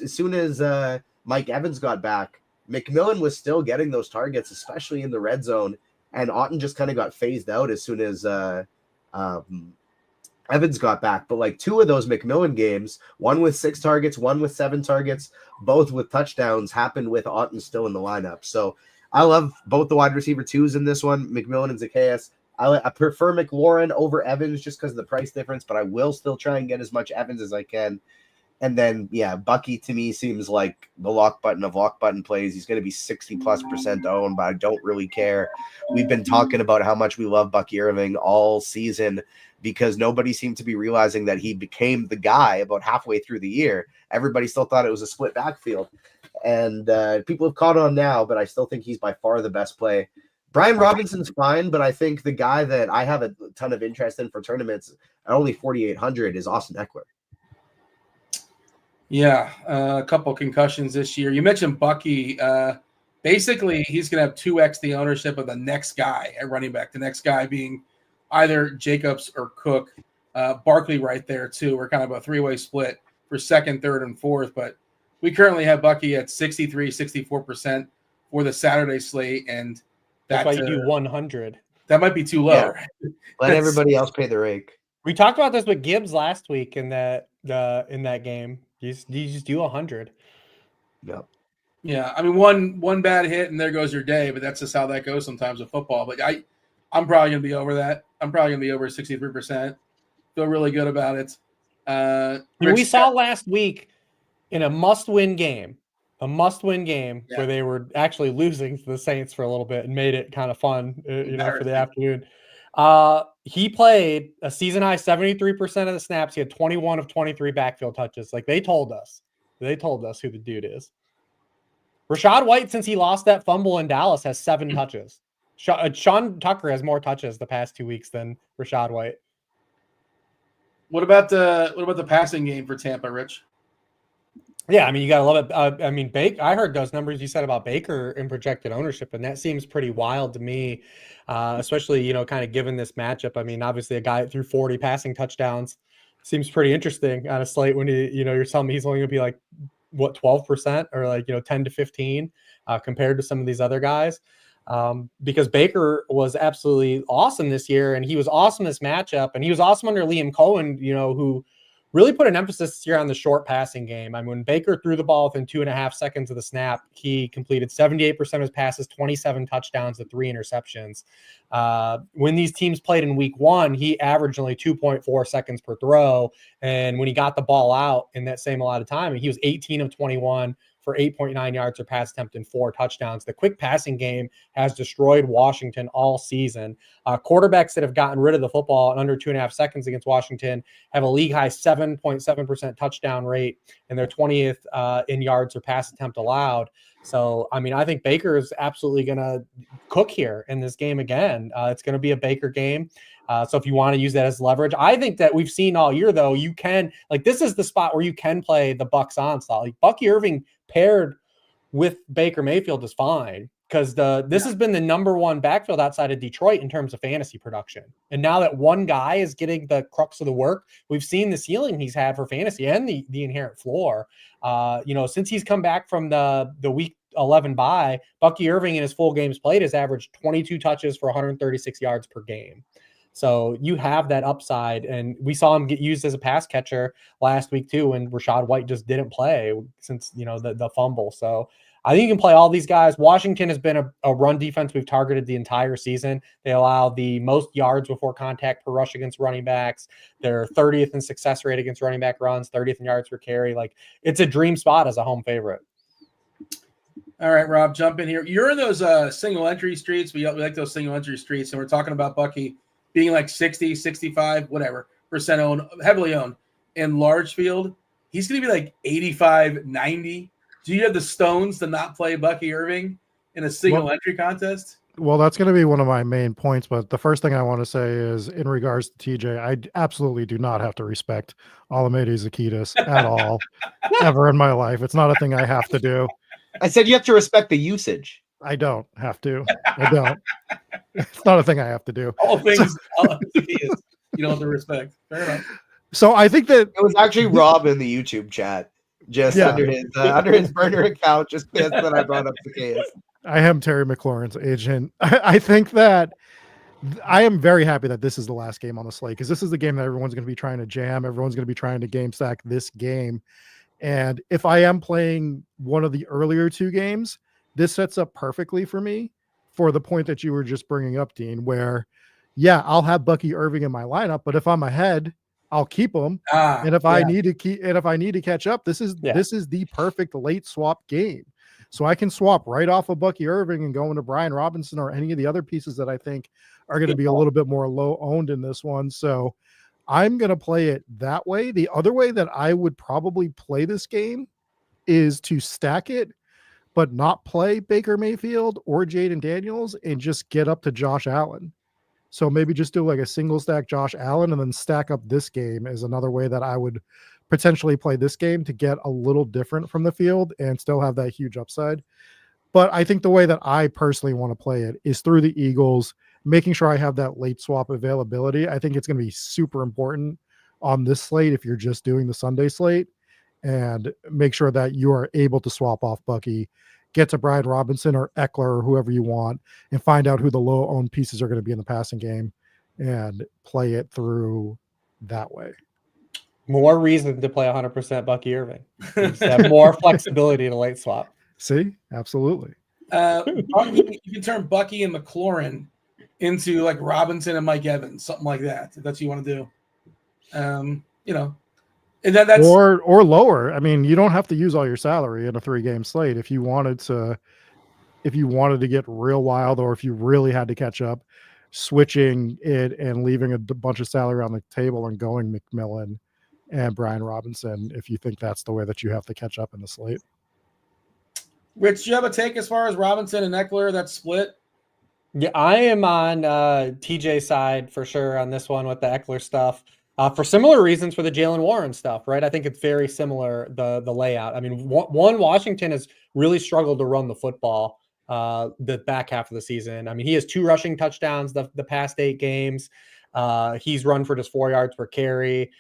[SPEAKER 4] soon as Mike Evans got back, McMillan was still getting those targets, especially in the red zone. And Otten just kind of got phased out as soon as Evans got back. But 2 of those McMillan games, one with 6 targets, one with 7 targets, both with touchdowns, happened with Otten still in the lineup. So I love both the wide receiver 2s in this one, McMillan and Zaccheaus. I prefer McLaurin over Evans just because of the price difference, but I will still try and get as much Evans as I can. And then, Bucky to me seems like the lock button of lock button plays. He's going to be 60+% owned, but I don't really care. We've been talking about how much we love Bucky Irving all season because nobody seemed to be realizing that he became the guy about halfway through the year. Everybody still thought it was a split backfield. And people have caught on now, but I still think he's by far the best play. Brian Robinson's fine, but I think the guy that I have a ton of interest in for tournaments at only 4,800 is Austin Eckler.
[SPEAKER 1] Yeah, a couple concussions this year. You mentioned Bucky. Basically, he's going to have 2x the ownership of the next guy at running back. The next guy being either Jacobs or Cook. Barkley right there, too. We're kind of a 3-way split for second, third, and fourth. But we currently have Bucky at 63, 64% for the Saturday slate. And
[SPEAKER 2] that's why you do 100.
[SPEAKER 1] That might be too low.
[SPEAKER 4] Yeah. Let everybody else pay the rake.
[SPEAKER 2] We talked about this with Gibbs last week in that game. You just do 100.
[SPEAKER 4] Yep.
[SPEAKER 1] Yeah, I mean one bad hit and there goes your day, but that's just how that goes sometimes with football. But I'm probably gonna be over that. I'm probably gonna be over 63%. Feel really good about it.
[SPEAKER 2] We saw last week in a must-win game where they were actually losing to the Saints for a little bit and made it kind of fun, for the afternoon. He played a season high 73% of the snaps. He had 21 of 23 backfield touches. They told us who the dude is. Rachaad White, since he lost that fumble in Dallas, has 7 touches. Sean Tucker has more touches the past 2 weeks than Rachaad White.
[SPEAKER 1] What about the passing game for Tampa, Rich?
[SPEAKER 2] Yeah, I mean, you got to love it. I heard those numbers you said about Baker in projected ownership, and that seems pretty wild to me, especially, kind of given this matchup. I mean, obviously a guy that threw 40 passing touchdowns seems pretty interesting on a slate when you're telling me he's only going to be like, what, 12% or like, 10 to 15 compared to some of these other guys. Because Baker was absolutely awesome this year, and he was awesome this matchup, and he was awesome under Liam Cohen, who really put an emphasis here on the short passing game. I mean, when Baker threw the ball within 2.5 seconds of the snap, he completed 78% of his passes, 27 touchdowns to 3 interceptions. When these teams played in week 1, he averaged only 2.4 seconds per throw. And when he got the ball out in that same allotted time, he was 18 of 21 for 8.9 yards per pass attempt and 4 touchdowns. The quick passing game has destroyed Washington all season. Quarterbacks that have gotten rid of the football in under 2.5 seconds against Washington have a league-high 7.7% touchdown rate, and they're 20th in yards per pass attempt allowed. So, I mean, I think Baker is absolutely going to cook here in this game again. It's going to be a Baker game. So if you want to use that as leverage, I think that we've seen all year, though, you can, like, this is the spot where you can play the Bucs onslaught. Like, Bucky Irving paired with Baker Mayfield is fine, because this has been the number one backfield outside of Detroit in terms of fantasy production. And now that one guy is getting the crux of the work, we've seen the ceiling he's had for fantasy and the inherent floor. Since he's come back from the week 11 bye, Bucky Irving in his full games played has averaged 22 touches for 136 yards per game. So you have that upside, and we saw him get used as a pass catcher last week too, when Rachaad White just didn't play since the fumble. So I think you can play all these guys. Washington has been a run defense we've targeted the entire season. They allow the most yards before contact per rush against running backs. They're 30th in success rate against running back runs, 30th in yards per carry. Like, it's a dream spot as a home favorite.
[SPEAKER 1] All right, Rob, jump in here. You're in those single entry streets. We like those single entry streets, and we're talking about Bucky being like 60, 65, whatever percent owned, heavily owned. In large field, he's going to be like 85, 90. Do you have the stones to not play Bucky Irving in a single entry contest?
[SPEAKER 3] Well, that's going to be one of my main points. But the first thing I want to say is, in regards to TJ, I absolutely do not have to respect Olamide Zaccheaus at all, ever in my life. It's not a thing I have to do.
[SPEAKER 4] I said you have to respect the usage.
[SPEAKER 3] I don't have to. I don't. It's not a thing I have to do.
[SPEAKER 1] All things you don't have to respect. Fair enough.
[SPEAKER 3] So I think that
[SPEAKER 4] it was actually Rob in the YouTube chat, just under his burner account, just pissed that I brought up Zaccheaus.
[SPEAKER 3] I am Terry McLaurin's agent. I think that I am very happy that this is the last game on the slate, because this is the game that everyone's going to be trying to jam. Everyone's going to be trying to game stack this game. And if I am playing one of the earlier 2 games, this sets up perfectly for me for the point that you were just bringing up, Dean, where, yeah, I'll have Bucky Irving in my lineup, but if I'm ahead, I'll keep him. And if I need to catch up, this is the perfect late swap game. So I can swap right off of Bucky Irving and go into Brian Robinson or any of the other pieces that I think are going to be a little bit more low owned in this one. So I'm going to play it that way. The other way that I would probably play this game is to stack it, but not play Baker Mayfield or Jaden Daniels and just get up to Josh Allen. So maybe just do like a single stack Josh Allen and then stack up this game is another way that I would potentially play this game to get a little different from the field and still have that huge upside. But I think the way that I personally want to play it is through the Eagles, making sure I have that late swap availability. I think it's going to be super important on this slate if you're just doing the Sunday slate, and make sure that you are able to swap off Bucky, get to Brian Robinson or Eckler or whoever you want, and find out who the low-owned pieces are going to be in the passing game and play it through that way.
[SPEAKER 2] More reason to play 100% Bucky Irving. You just have more flexibility to late swap.
[SPEAKER 3] See? Absolutely.
[SPEAKER 1] Bucky, you can turn Bucky and McLaurin into like Robinson and Mike Evans, something like that. If that's what you want to do. And then that's
[SPEAKER 3] or lower. I mean, you don't have to use all your salary in a 3-game slate. If you wanted to get real wild, or if you really had to catch up, switching it and leaving a bunch of salary on the table and going McMillan and Brian Robinson, if you think that's the way that you have to catch up in the slate.
[SPEAKER 1] Rich, do you have a take as far as Robinson and Eckler, that split?
[SPEAKER 2] Yeah, I am on TJ's side for sure on this one with the Eckler stuff. For similar reasons for the Jalen Warren stuff, right? I think it's very similar, the layout. I mean, Washington has really struggled to run the football the back half of the season. I mean, he has 2 rushing touchdowns the past 8 games. He's run for just 4 yards per carry.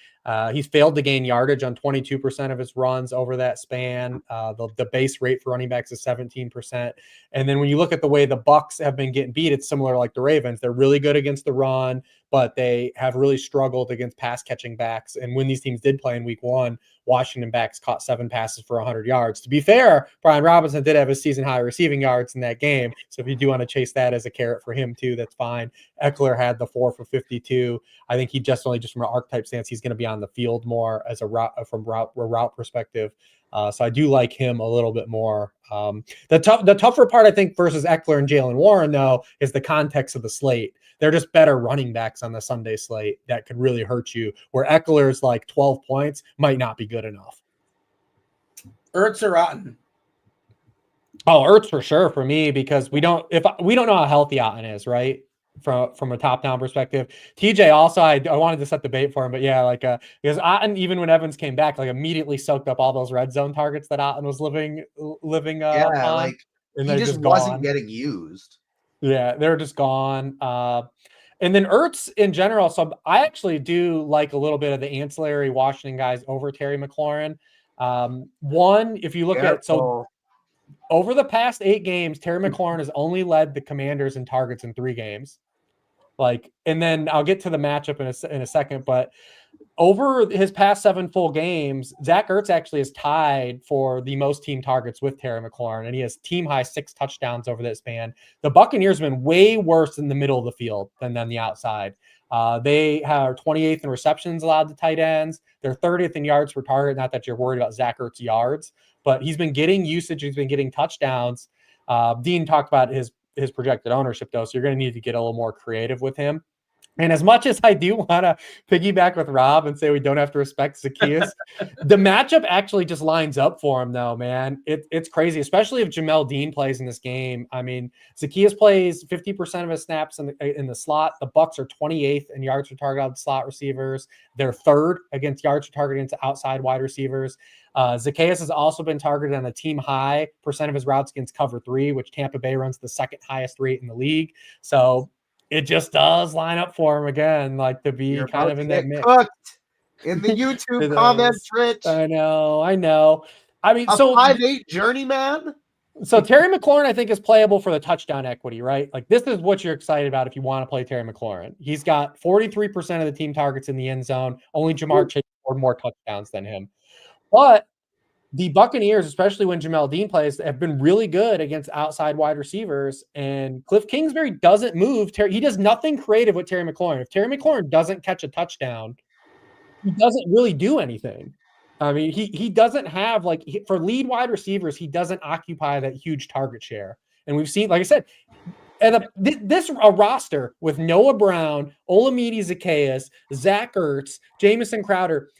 [SPEAKER 2] He's failed to gain yardage on 22% of his runs over that span. The base rate for running backs is 17%. And then when you look at the way the Bucs have been getting beat, it's similar like the Ravens. They're really good against the run, but they have really struggled against pass catching backs. And when these teams did play in week 1, Washington backs caught 7 passes for 100 yards. To be fair, Brian Robinson did have a season high receiving yards in that game. So if you do want to chase that as a carrot for him too, that's fine. Eckler had the 4 for 52. I think he just from an archetype stance, he's going to be on the field more as a route perspective. So I do like him a little bit more. The tougher part, I think, versus Eckler and Jalen Warren, though, is the context of the slate. They're just better running backs on the Sunday slate that could really hurt you, where Eckler's like 12 points might not be good enough.
[SPEAKER 1] Ertz or Otten?
[SPEAKER 2] Oh, Ertz for sure for me, because we don't know how healthy Otten is, right? From a top-down perspective. TJ also, I wanted to set the bait for him, but yeah, because Otten, even when Evans came back, immediately soaked up all those red zone targets that Otten was living on, and
[SPEAKER 4] he just wasn't getting used.
[SPEAKER 2] Yeah, they're just gone. And then Ertz in general, so I actually do like a little bit of the ancillary Washington guys over Terry McLaurin. One, if you look at over the past 8 games, Terry McLaurin has only led the Commanders in targets in 3 games. And then I'll get to the matchup in a second, but over his past 7 full games, Zach Ertz actually is tied for the most team targets with Terry McLaurin, and he has team high 6 touchdowns over that span. The Buccaneers have been way worse in the middle of the field than on the outside. They are 28th in receptions allowed to tight ends. They're 30th in yards per target. Not that you're worried about Zach Ertz yards, but he's been getting usage. He's been getting touchdowns. Dean talked about his projected ownership, though, so you're going to need to get a little more creative with him. And as much as I do want to piggyback with Rob and say we don't have to respect Zacchaeus, the matchup actually just lines up for him, though, man. It's crazy, especially if Jamel Dean plays in this game. I mean, Zacchaeus plays 50% of his snaps in the slot. The Bucs are 28th in yards per target out slot receivers. They're 3rd against yards per target into outside wide receivers. Zacchaeus has also been targeted on a team high percent of his routes against cover 3, which Tampa Bay runs the 2nd highest rate in the league. So it just does line up for him again, to be
[SPEAKER 4] You're
[SPEAKER 2] kind of in that mix.
[SPEAKER 4] Cooked in the YouTube comments, Rich.
[SPEAKER 2] I know. I mean,
[SPEAKER 4] 5'8" journeyman.
[SPEAKER 2] So Terry McLaurin, I think, is playable for the touchdown equity, right? This is what you're excited about if you want to play Terry McLaurin. He's got 43% of the team targets in the end zone. Only Jamar Chase scored more touchdowns than him. But the Buccaneers, especially when Jamel Dean plays, have been really good against outside wide receivers. And Cliff Kingsbury doesn't move. He does nothing creative with Terry McLaurin. If Terry McLaurin doesn't catch a touchdown, he doesn't really do anything. I mean, he doesn't have, for lead wide receivers, he doesn't occupy that huge target share. And we've seen, like I said, a roster with Noah Brown, Olamide Zacchaeus, Zach Ertz, Jamison Crowder.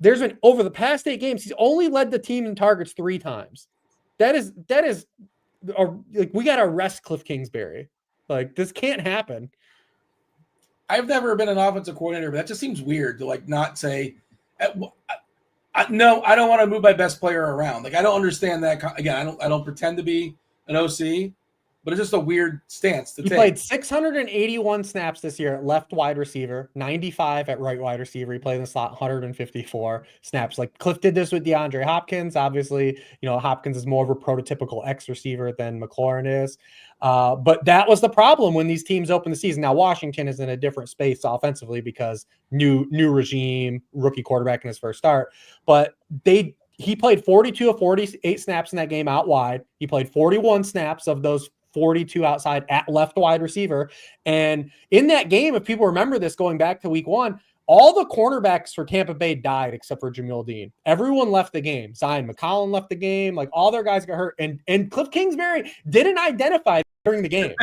[SPEAKER 2] There's been, over the past 8 games, he's only led the team in targets 3 times. That is we got to arrest Cliff Kingsbury. This can't happen.
[SPEAKER 1] I've never been an offensive coordinator, but that just seems weird to not say, no, I don't want to move my best player around. I don't understand that. Again, I don't pretend to be an OC, but it's just a weird stance to take.
[SPEAKER 2] He played 681 snaps this year at left wide receiver, 95 at right wide receiver. He played in the slot 154 snaps. Cliff did this with DeAndre Hopkins. Obviously, Hopkins is more of a prototypical X receiver than McLaurin is. But that was the problem when these teams opened the season. Now, Washington is in a different space offensively because new regime, rookie quarterback in his first start. But he played 42 of 48 snaps in that game out wide. He played 41 snaps of those 42 outside at left wide receiver. And in that game, if people remember this going back to week 1, all the cornerbacks for Tampa Bay died except for Jamel Dean. Everyone left the game. Zion McCollum left the game. All their guys got hurt. And Cliff Kingsbury didn't identify during the game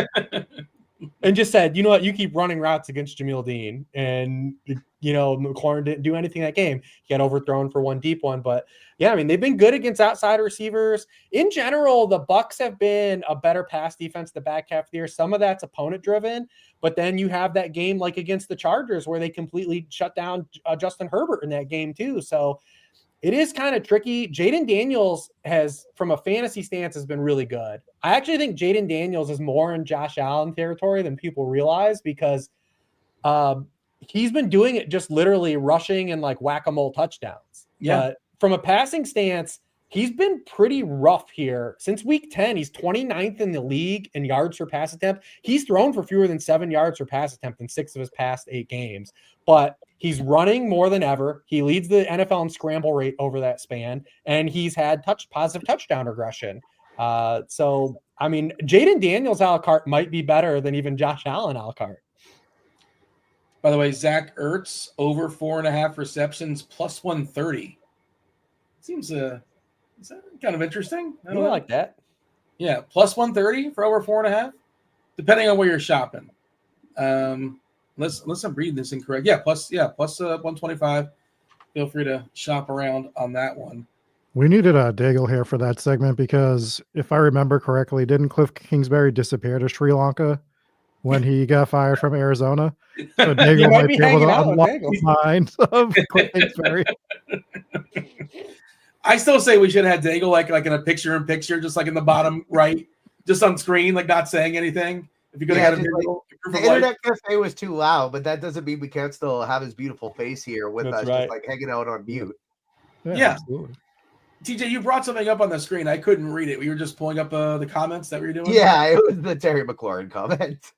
[SPEAKER 2] and just said, you know what, you keep running routes against Jamel Dean. And, McLaurin didn't do anything that game. He got overthrown for 1 deep one. But yeah, I mean, they've been good against outside receivers. In general, the Bucs have been a better pass defense the back half of the year. Some of that's opponent driven, but then you have that game against the Chargers where they completely shut down Justin Herbert in that game too. So it is kind of tricky. Jaden Daniels has, from a fantasy stance, has been really good. I actually think Jaden Daniels is more in Josh Allen territory than people realize because he's been doing it just literally rushing and like whack-a-mole touchdowns.
[SPEAKER 1] Yeah.
[SPEAKER 2] But from a passing stance, he's been pretty rough here. Since week 10, he's 29th in the league in yards per pass attempt. He's thrown for fewer than 7 yards per pass attempt in 6 of his past 8 games. But he's running more than ever. He leads the NFL in scramble rate over that span, and he's had positive touchdown regression. So, I mean, Jaden Daniels a la carte might be better than even Josh Allen a la carte.
[SPEAKER 1] By the way, Zach Ertz over 4.5 receptions plus 130. Seems is that kind of interesting?
[SPEAKER 2] I don't like that.
[SPEAKER 1] Yeah, plus 130 for over 4.5, depending on where you're shopping. Unless I'm reading this incorrect. Plus 125. Feel free to shop around on that one.
[SPEAKER 3] We needed a Daigle here for that segment because if I remember correctly, didn't Cliff Kingsbury disappear to Sri Lanka when he got fired from Arizona? So Daigle might be able to unlock the mind of Cliff Kingsbury.
[SPEAKER 1] I still say we should have had Daigle like in a picture-in-picture, just like in the bottom right, just on screen, like not saying anything. If you could have had a video,
[SPEAKER 4] the internet cafe was too loud, but that doesn't mean we can't still have his beautiful face here with us, just like hanging out on mute.
[SPEAKER 1] Yeah.
[SPEAKER 3] Absolutely.
[SPEAKER 1] TJ, you brought something up on the screen. I couldn't read it. We were just pulling up the comments that we were doing.
[SPEAKER 4] Yeah, it was the Terry McLaurin comment.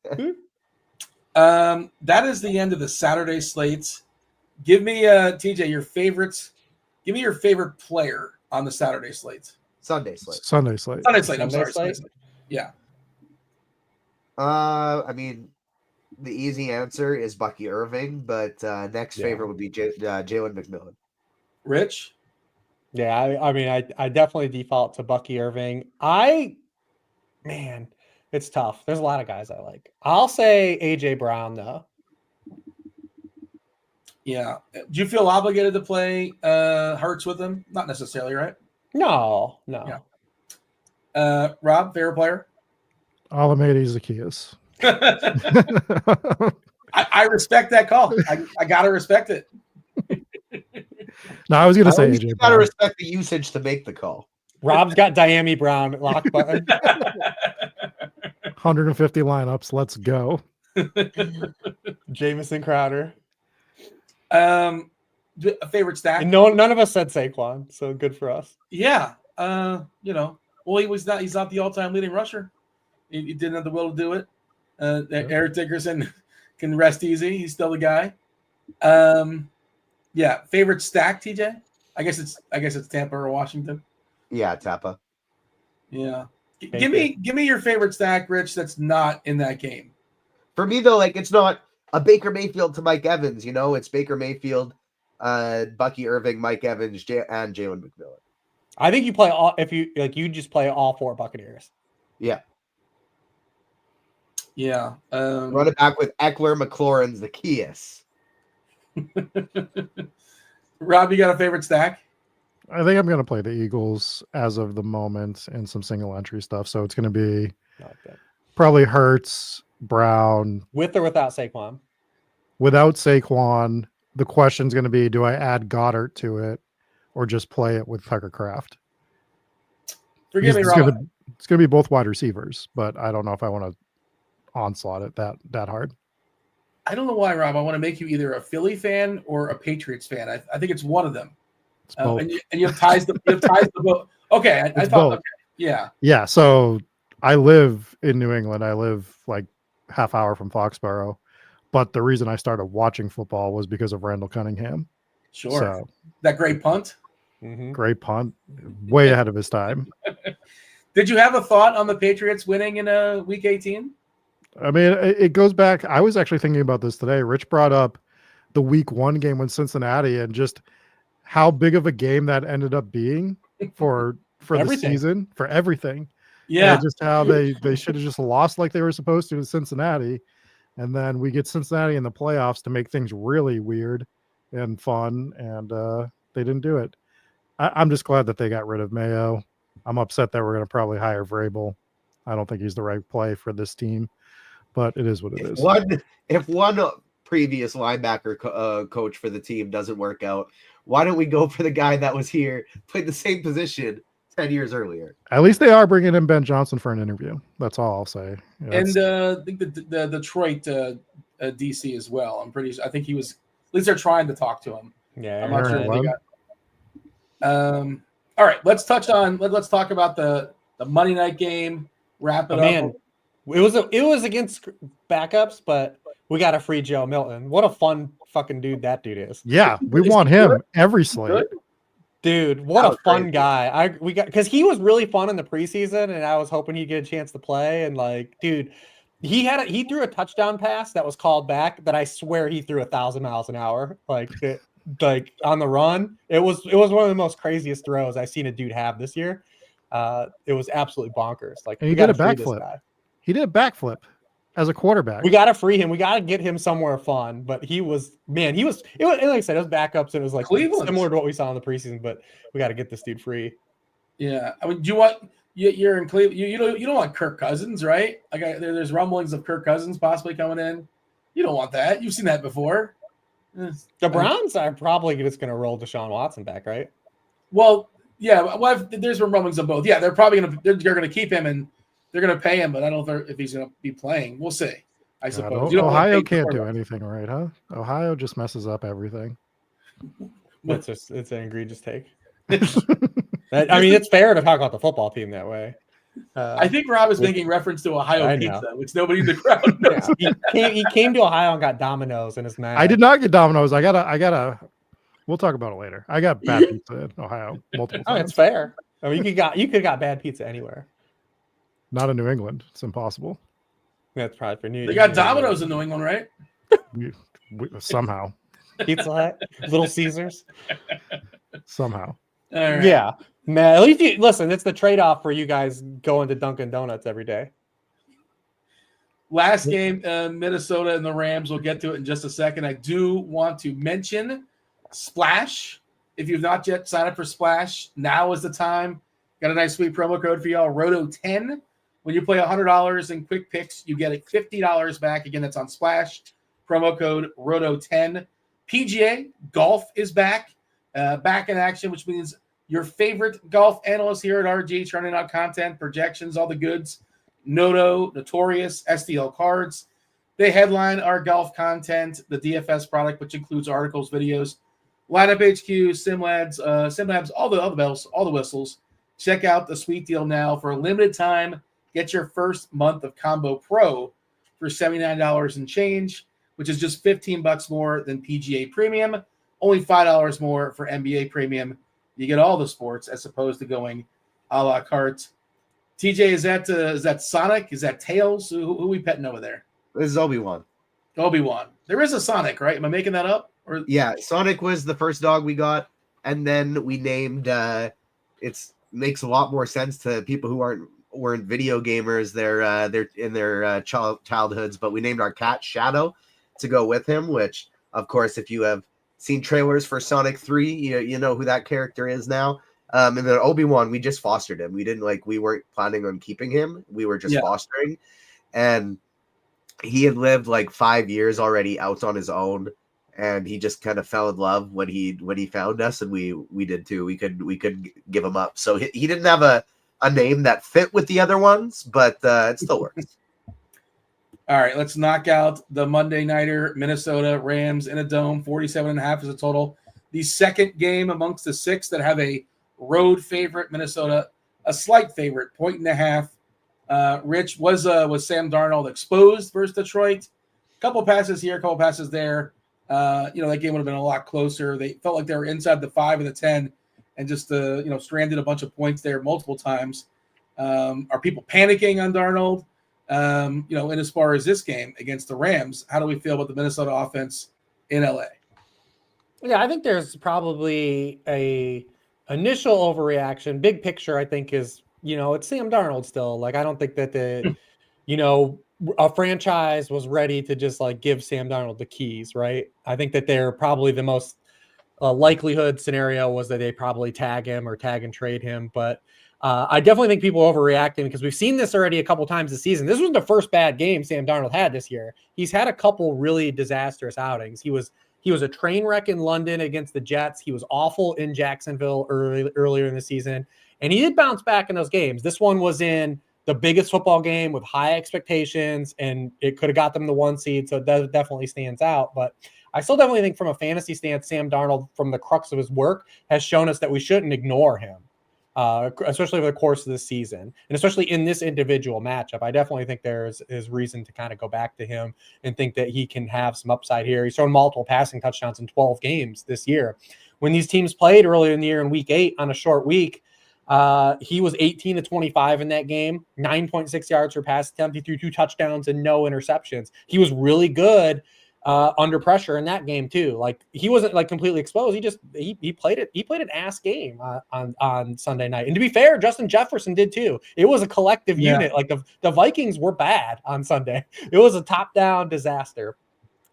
[SPEAKER 1] That is the end of the Saturday slates. Give me TJ your favorites. Give me your favorite player on the Saturday slate.
[SPEAKER 3] Sunday slate.
[SPEAKER 1] I'm sorry. Sunday slate. Yeah.
[SPEAKER 4] I mean, the easy answer is Bucky Irving, but next favorite would be Jalen McMillan.
[SPEAKER 1] Rich?
[SPEAKER 2] Yeah, I mean, I definitely default to Bucky Irving. It's tough. There's a lot of guys I like. I'll say AJ Brown though. Yeah.
[SPEAKER 1] Do you feel obligated to play Hurts with him? Not necessarily, right?
[SPEAKER 2] No.
[SPEAKER 1] Yeah. Rob, favorite player?
[SPEAKER 3] Alameda Zacchaeus.
[SPEAKER 1] I respect that call. I gotta respect it.
[SPEAKER 3] No, I was gonna say AJ.
[SPEAKER 4] You gotta respect the usage to make the call.
[SPEAKER 2] Rob's got Diami Brown lock button.
[SPEAKER 3] 150 lineups. Let's go.
[SPEAKER 2] Jamison Crowder.
[SPEAKER 1] A favorite stack?
[SPEAKER 2] No, none of us said Saquon, so good for us.
[SPEAKER 1] Yeah. He's not the all-time leading rusher. He didn't have the will to do it. Eric Dickerson can rest easy. He's still the guy. Yeah. Favorite stack, TJ? I guess it's Tampa or Washington.
[SPEAKER 4] Yeah, Tampa.
[SPEAKER 1] Yeah. Give me your favorite stack, Rich, that's not in that game.
[SPEAKER 4] For me though, it's not a Baker Mayfield to Mike Evans, it's Baker Mayfield, Bucky Irving, Mike Evans, and Jalen McMillan.
[SPEAKER 2] I think you play all you just play all 4 Buccaneers.
[SPEAKER 4] Yeah.
[SPEAKER 1] Yeah.
[SPEAKER 4] Run it back with Eckler, McLaurin, Zacchaeus.
[SPEAKER 1] Rob, you got a favorite stack?
[SPEAKER 3] I think I'm going to play the Eagles as of the moment and some single entry stuff. So it's going to be probably Hurts, Brown.
[SPEAKER 2] With or without Saquon?
[SPEAKER 3] Without Saquon, the question's going to be, do I add Goddard to it or just play it with Tucker Kraft?
[SPEAKER 1] Forgive me, Rob.
[SPEAKER 3] It's going to be both wide receivers, but I don't know if I want to onslaught it that hard.
[SPEAKER 1] I don't know why, Rob. I want to make you either a Philly fan or a Patriots fan. I think it's one of them. And you have ties to both. Okay, I thought. Okay, yeah.
[SPEAKER 3] Yeah. So I live in New England. I live like half hour from Foxborough, but the reason I started watching football was because of Randall Cunningham.
[SPEAKER 1] Sure.
[SPEAKER 3] So,
[SPEAKER 1] that great punt.
[SPEAKER 2] Mm-hmm.
[SPEAKER 3] Great punt, way ahead of his time.
[SPEAKER 1] Did you have a thought on the Patriots winning in Week 18?
[SPEAKER 3] I mean, it goes back. I was actually thinking about this today. Rich brought up the Week 1 game with Cincinnati and just how big of a game that ended up being for the season, for everything.
[SPEAKER 1] Yeah.
[SPEAKER 3] And just how they should have just lost like they were supposed to Cincinnati. And then we get Cincinnati in the playoffs to make things really weird and fun. And they didn't do it. I'm just glad that they got rid of Mayo. I'm upset that we're going to probably hire Vrabel. I don't think he's the right play for this team, but it is what it is.
[SPEAKER 4] If one previous linebacker coach for the team doesn't work out, why don't we go for the guy that was here, played the same position 10 years earlier?
[SPEAKER 3] At least they are bringing in Ben Johnson for an interview. That's all I'll say.
[SPEAKER 1] And I think the Detroit DC as well. I think he was. At least they're trying to talk to him.
[SPEAKER 2] Yeah,
[SPEAKER 1] I'm not sure
[SPEAKER 3] Aaron
[SPEAKER 1] if they
[SPEAKER 3] Glenn.
[SPEAKER 1] got. All right, let's talk about the Monday night game. Wrap it up.
[SPEAKER 2] Man, it was against backups, but we got a free Joe Milton. What a fun fucking dude that dude is.
[SPEAKER 3] Yeah, we
[SPEAKER 1] Is
[SPEAKER 3] want
[SPEAKER 1] he
[SPEAKER 3] him
[SPEAKER 1] good?
[SPEAKER 3] every slate.
[SPEAKER 1] Good?
[SPEAKER 2] Dude, what
[SPEAKER 4] That
[SPEAKER 2] a
[SPEAKER 4] was
[SPEAKER 2] fun
[SPEAKER 4] crazy.
[SPEAKER 2] guy. We got because he was really fun in the preseason, and I was hoping he'd get a chance to play. And like, dude, he threw a touchdown pass that was called back that I swear he threw 1,000 miles an hour, like on the run. It was one of the most craziest throws I've seen a dude have this year. It was absolutely bonkers. Like,
[SPEAKER 3] And he
[SPEAKER 2] we got
[SPEAKER 3] did
[SPEAKER 2] to
[SPEAKER 3] a
[SPEAKER 2] free this
[SPEAKER 3] backflip.
[SPEAKER 2] guy.
[SPEAKER 3] He did a backflip as a quarterback.
[SPEAKER 2] We got to free him. We got to get him somewhere fun. But it was like I said, it was backups, and it was like
[SPEAKER 1] Cleveland.
[SPEAKER 2] similar to what we saw in the preseason. But we got to get this dude free.
[SPEAKER 1] Yeah, I mean, do you want you're in Cleveland? You don't want Kirk Cousins, right? Like there's rumblings of Kirk Cousins possibly coming in. You don't want that. You've seen that before.
[SPEAKER 2] The Browns are probably just going to roll Deshaun Watson back, right?
[SPEAKER 1] Well, yeah. There's been rumblings of both. Yeah, they're probably gonna keep him and they're gonna pay him, but I don't know if he's gonna be playing. We'll see. I suppose.
[SPEAKER 3] God,
[SPEAKER 1] You don't want
[SPEAKER 3] Ohio
[SPEAKER 1] to pay
[SPEAKER 3] can't do
[SPEAKER 1] quarterbacks.
[SPEAKER 3] anything right, huh? Ohio just messes up everything.
[SPEAKER 2] It's an egregious take. I mean, it's fair to talk about the football team that way.
[SPEAKER 1] I think Rob is making reference to Ohio
[SPEAKER 2] I
[SPEAKER 1] pizza,
[SPEAKER 2] know.
[SPEAKER 1] which nobody in the crowd knows.
[SPEAKER 2] Yeah. He came to Ohio and got Domino's in his mouth.
[SPEAKER 3] I did not get Domino's. I gotta. We'll talk about it later. I got bad pizza in Ohio multiple
[SPEAKER 2] Oh,
[SPEAKER 3] times.
[SPEAKER 2] it's fair. I mean, you could have got bad pizza anywhere.
[SPEAKER 3] Not in New England. It's impossible.
[SPEAKER 2] That's probably for New.
[SPEAKER 1] They got Domino's in New England, right?
[SPEAKER 3] Somehow.
[SPEAKER 2] Pizza Hut, Little Caesars.
[SPEAKER 3] Somehow.
[SPEAKER 1] All right.
[SPEAKER 2] Yeah, man. At least listen. It's the trade-off for you guys going to Dunkin' Donuts every day.
[SPEAKER 1] Last game, Minnesota and the Rams. We'll get to it in just a second. I do want to mention Splash. If you've not yet signed up for Splash, now is the time. Got a nice sweet promo code for y'all, Roto10. When you play $100 in quick picks, you get $50 back. Again, that's on Splash. Promo code Roto10. PGA golf is back in action, which means your favorite golf analysts here at RG turning out content, projections, all the goods. Noto, Notorious, SDL Cards. They headline our golf content, the DFS product, which includes articles, videos, lineup HQ, SimLabs, all the bells, all the whistles. Check out the sweet deal now for a limited time. Get your first month of Combo Pro for $79 and change, which is just $15 more than PGA Premium, only $5 more for NBA Premium. You get all the sports as opposed to going a la carte. TJ, is that Sonic? Is that Tails? Who are we petting over there?
[SPEAKER 4] This is Obi-Wan.
[SPEAKER 1] Obi-Wan. There is a Sonic, right? Am I making that up? Or
[SPEAKER 4] Yeah, Sonic was the first dog we got, and then we named. It's makes a lot more sense to people who weren't video gamers. They're in their childhoods, but we named our cat Shadow to go with him. Which, of course, if you have seen trailers for Sonic 3, you know who that character is now. And then Obi-Wan, we just fostered him. We weren't planning on keeping him. We were just fostering, and he had lived like 5 years already out on his own. And he just kind of fell in love when he found us, and we did too. We could give him up. So he didn't have a name that fit with the other ones, but it still works.
[SPEAKER 1] All right, let's knock out the Monday nighter. Minnesota Rams in a dome. 47.5 is a total. The second game amongst the six that have a road favorite. Minnesota a slight favorite, 1.5. Rich, was Sam Darnold exposed versus Detroit? Couple passes here, couple passes there. That game would have been a lot closer. They felt like they were inside the 5 and the 10 and just, stranded a bunch of points there multiple times. Are people panicking on Darnold? And as far as this game against the Rams, how do we feel about the Minnesota offense in LA?
[SPEAKER 2] Yeah, I think there's probably a initial overreaction. Big picture, I think, is, it's Sam Darnold still. Like, I don't think that a franchise was ready to just like give Sam Darnold the keys, right? I think that they're probably the most likelihood scenario was that they probably tag him or tag and trade him. But I definitely think people are overreacting because we've seen this already a couple times this season. This was the first bad game Sam Darnold had this year. He's had a couple really disastrous outings. He was a train wreck in London against the Jets. He was awful in Jacksonville earlier in the season, and he did bounce back in those games. This one was in the biggest football game with high expectations, and it could have got them the 1 seed. So it definitely stands out. But I still definitely think from a fantasy stance, Sam Darnold, from the crux of his work, has shown us that we shouldn't ignore him, especially over the course of the season, and especially in this individual matchup. I definitely think there's reason to kind of go back to him and think that he can have some upside here. He's thrown multiple passing touchdowns in 12 games this year. When these teams played earlier in the year in week 8 on a short week, he was 18 to 25 in that game, 9.6 yards per pass attempt. He threw 2 touchdowns and no interceptions. He was really good under pressure in that game too. Like, he wasn't like completely exposed. He played an ass game on Sunday night. And to be fair, Justin Jefferson did too. It was a collective unit. Like the Vikings were bad on Sunday. It was a top-down disaster.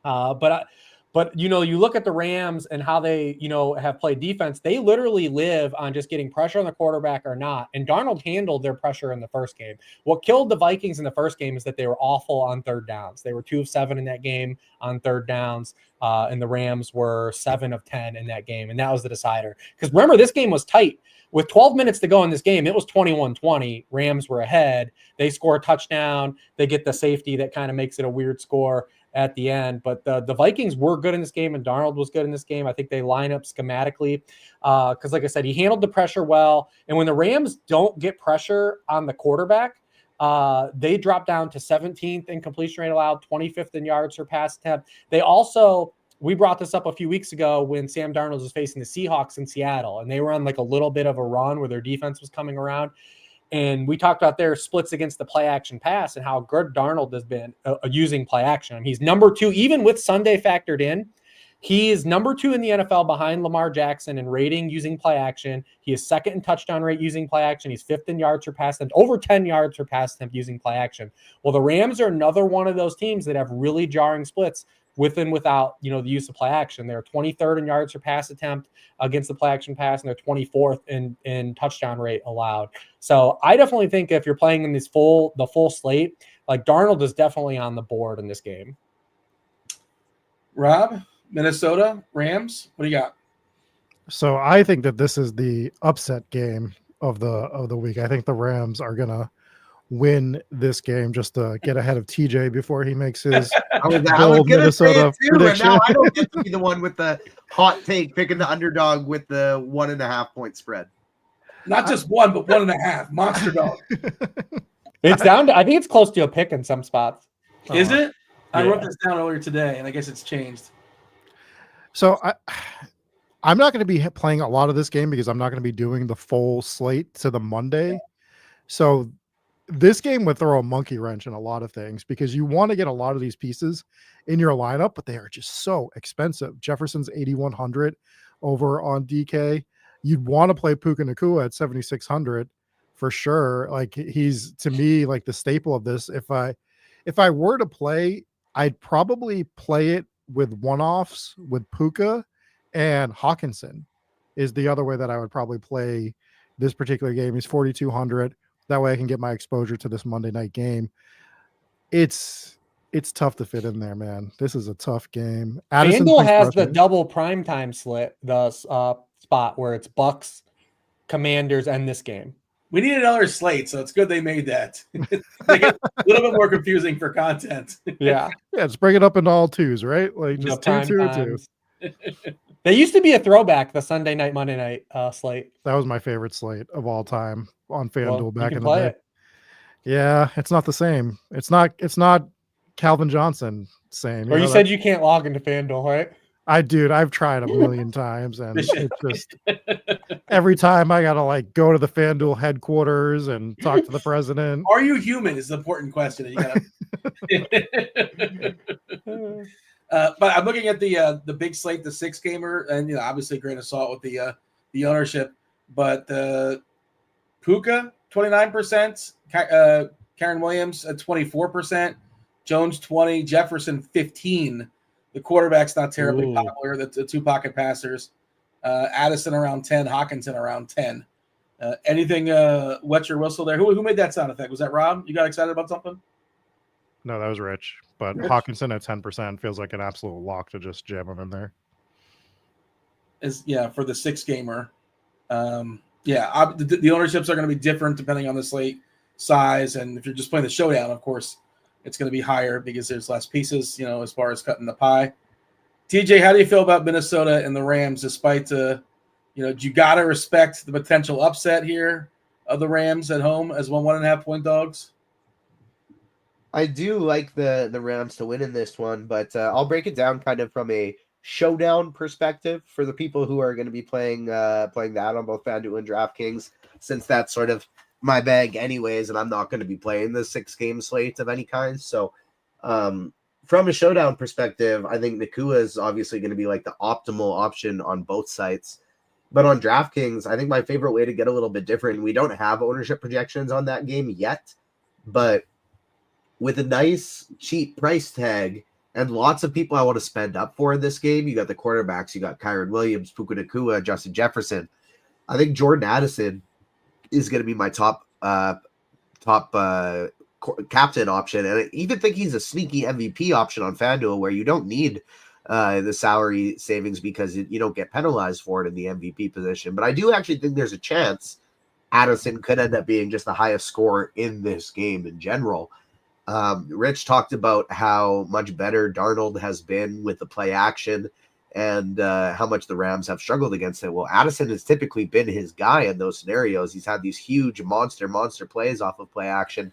[SPEAKER 2] But you look at the Rams and how they, have played defense. They literally live on just getting pressure on the quarterback or not. And Darnold handled their pressure in the first game. What killed the Vikings in the first game is that they were awful on third downs. They were 2 of 7 in that game on third downs. And the Rams were 7 of 10 in that game. And that was the decider. Because remember, this game was tight. With 12 minutes to go in this game, it was 21-20. Rams were ahead. They score a touchdown. They get the safety that kind of makes it a weird score at the end. But the Vikings were good in this game, and Darnold was good in this game. I think they line up schematically because, like I said, he handled the pressure well. And when the Rams don't get pressure on the quarterback, they drop down to 17th in completion rate allowed, 25th in yards per pass attempt. They also, we brought this up a few weeks ago when Sam Darnold was facing the Seahawks in Seattle, and they were on like a little bit of a run where their defense was coming around. And we talked about their splits against the play action pass and how good Darnold has been using play action. I mean, he's number 2, even with Sunday factored in. He is number 2 in the NFL behind Lamar Jackson in rating using play action. He is 2nd in touchdown rate using play action. He's 5th in yards per pass attempt, over 10 yards per pass attempt using play action. Well, the Rams are another one of those teams that have really jarring splits with and without, the use of play action. They're 23rd in yards per pass attempt against the play action pass, and they're 24th in touchdown rate allowed. So I definitely think if you're playing in the full slate, like, Darnold is definitely on the board in this game.
[SPEAKER 1] Rob, Minnesota Rams, what do you got?
[SPEAKER 3] So I think that this is the upset game of the week. I think the Rams are gonna win this game just to get ahead of TJ before he makes his bold Minnesota prediction.
[SPEAKER 4] And now I don't get to be the one with the hot take picking the underdog with the 1.5 point spread.
[SPEAKER 1] Not just 1, but 1.5 monster dog.
[SPEAKER 2] It's down to, I think it's close to a pick in some spots.
[SPEAKER 1] Is it? I
[SPEAKER 2] Yeah.
[SPEAKER 1] wrote this down earlier today, and I guess it's changed.
[SPEAKER 3] So I'm not going to be playing a lot of this game because I'm not going to be doing the full slate to the Monday. So this game would throw a monkey wrench in a lot of things because you want to get a lot of these pieces in your lineup, but they are just so expensive. Jefferson's 8,100 over on DK. You'd want to play Puka Nacua at 7,600 for sure. Like, he's, to me, like the staple of this. If I were to play, I'd probably play it with one-offs with Puka, and Hawkinson is the other way that I would probably play this particular game. He's 4,200. That way I can get my exposure to this Monday night game. It's tough to fit in there, man. This is a tough game.
[SPEAKER 2] FanDuel has the double primetime slit, the spot where it's Bucks, Commanders, and this game.
[SPEAKER 1] We need another slate, so it's good they made that. Make it a little bit more confusing for content.
[SPEAKER 2] Yeah.
[SPEAKER 3] Let's bring it up in all twos, right? Like, just two.
[SPEAKER 2] They used to be a throwback, the Sunday night, Monday night slate.
[SPEAKER 3] That was my favorite slate of all time on FanDuel back in the day.
[SPEAKER 2] It.
[SPEAKER 3] Yeah, it's not the same. It's not Calvin Johnson same.
[SPEAKER 2] Or you said you can't log into FanDuel, right?
[SPEAKER 3] I've tried a million times, and it's just every time I gotta like go to the FanDuel headquarters and talk to the president.
[SPEAKER 1] Are you human is the important question. You gotta... but I'm looking at the big slate, the 6 gamer, and obviously grain of salt with the ownership. But Puka 29%, Karen Williams at 24%, Jones 20, Jefferson 15. The quarterback's not terribly popular. The 2 pocket passers, Addison around 10, Hawkinson around 10. Anything wet your whistle there? Who made that sound effect? Was that Rob? You got excited about something?
[SPEAKER 3] No, that was Rich. But Hawkinson at 10% feels like an absolute lock to just jam him in there.
[SPEAKER 1] For the 6 gamer. The ownerships are going to be different depending on the slate. size. And if you're just playing the showdown, of course, it's going to be higher because there's less pieces, as far as cutting the pie. TJ, how do you feel about Minnesota and the Rams, despite you got to respect the potential upset here of the Rams at home as 1.5 point dogs?
[SPEAKER 4] I do like the Rams to win in this one, but I'll break it down kind of from a showdown perspective for the people who are going to be playing that on both FanDuel and DraftKings, since that's sort of my bag anyways, and I'm not going to be playing the 6-game slate of any kind. So from a showdown perspective, I think Nakua is obviously going to be like the optimal option on both sites. But on DraftKings, I think my favorite way to get a little bit different, we don't have ownership projections on that game yet, but with a nice cheap price tag and lots of people I want to spend up for in this game, you got the quarterbacks, you got Kyren Williams, Puka Nakua, Justin Jefferson. I think Jordan Addison is going to be my top captain option, and I even think he's a sneaky MVP option on FanDuel, where you don't need the salary savings because you don't get penalized for it in the MVP position. But I do actually think there's a chance Addison could end up being just the highest scorer in this game in general. Rich talked about how much better Darnold has been with the play action and how much the Rams have struggled against it. Well, Addison has typically been his guy in those scenarios. He's had these huge monster plays off of play action.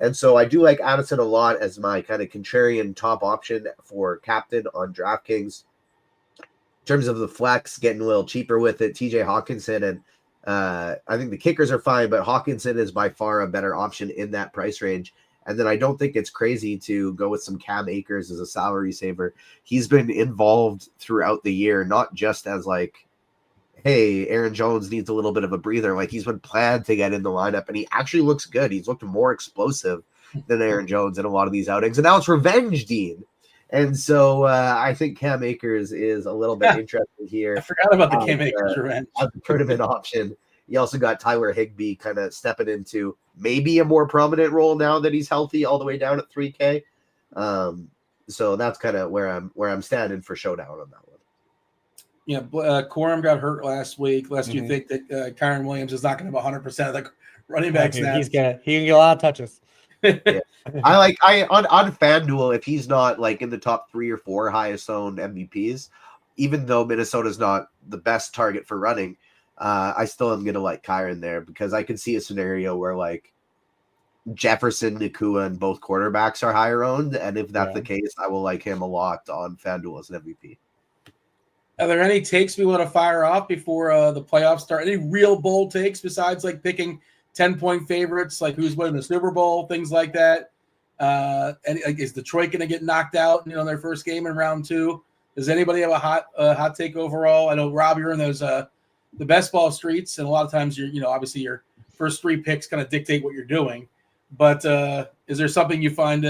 [SPEAKER 4] And so I do like Addison a lot as my kind of contrarian top option for captain on DraftKings. In terms of the flex, getting a little cheaper with it, TJ Hawkinson, and I think the kickers are fine, but Hawkinson is by far a better option in that price range. And then I don't think it's crazy to go with some Cam Akers as a salary saver. He's been involved throughout the year, not just as like, hey, Aaron Jones needs a little bit of a breather. Like, he's been planned to get in the lineup, and he actually looks good. He's looked more explosive than Aaron Jones in a lot of these outings. And now it's revenge Dean. And so I think Cam Akers is a little bit interesting here.
[SPEAKER 1] I forgot about the Cam Akers revenge.
[SPEAKER 4] As a tournament option. You also got Tyler Higbee kind of stepping into maybe a more prominent role now that he's healthy, all the way down at 3K. So that's kind of where I'm standing for showdown on that one.
[SPEAKER 1] Yeah, Corum got hurt last week. Lest you think that Kyren Williams is not going to have 100% of the running back snaps.
[SPEAKER 2] He can get a lot of touches.
[SPEAKER 4] Yeah. On FanDuel, if he's not like in the top 3 or 4 highest owned MVPs, even though Minnesota's not the best target for running, I still am gonna like Kyren there because I can see a scenario where like Jefferson, Nakua, and both quarterbacks are higher owned, and if that's the case, I will like him a lot on FanDuel as an MVP.
[SPEAKER 1] Are there any takes we want to fire off before the playoffs start? Any real bold takes besides like picking 10-point favorites, like who's winning the Super Bowl, things like that? And is Detroit going to get knocked out, in their first game in round 2? Does anybody have a hot take overall? I know, Rob, you're in those the best ball streets, and a lot of times obviously your first 3 picks kind of dictate what you're doing. But is there something you find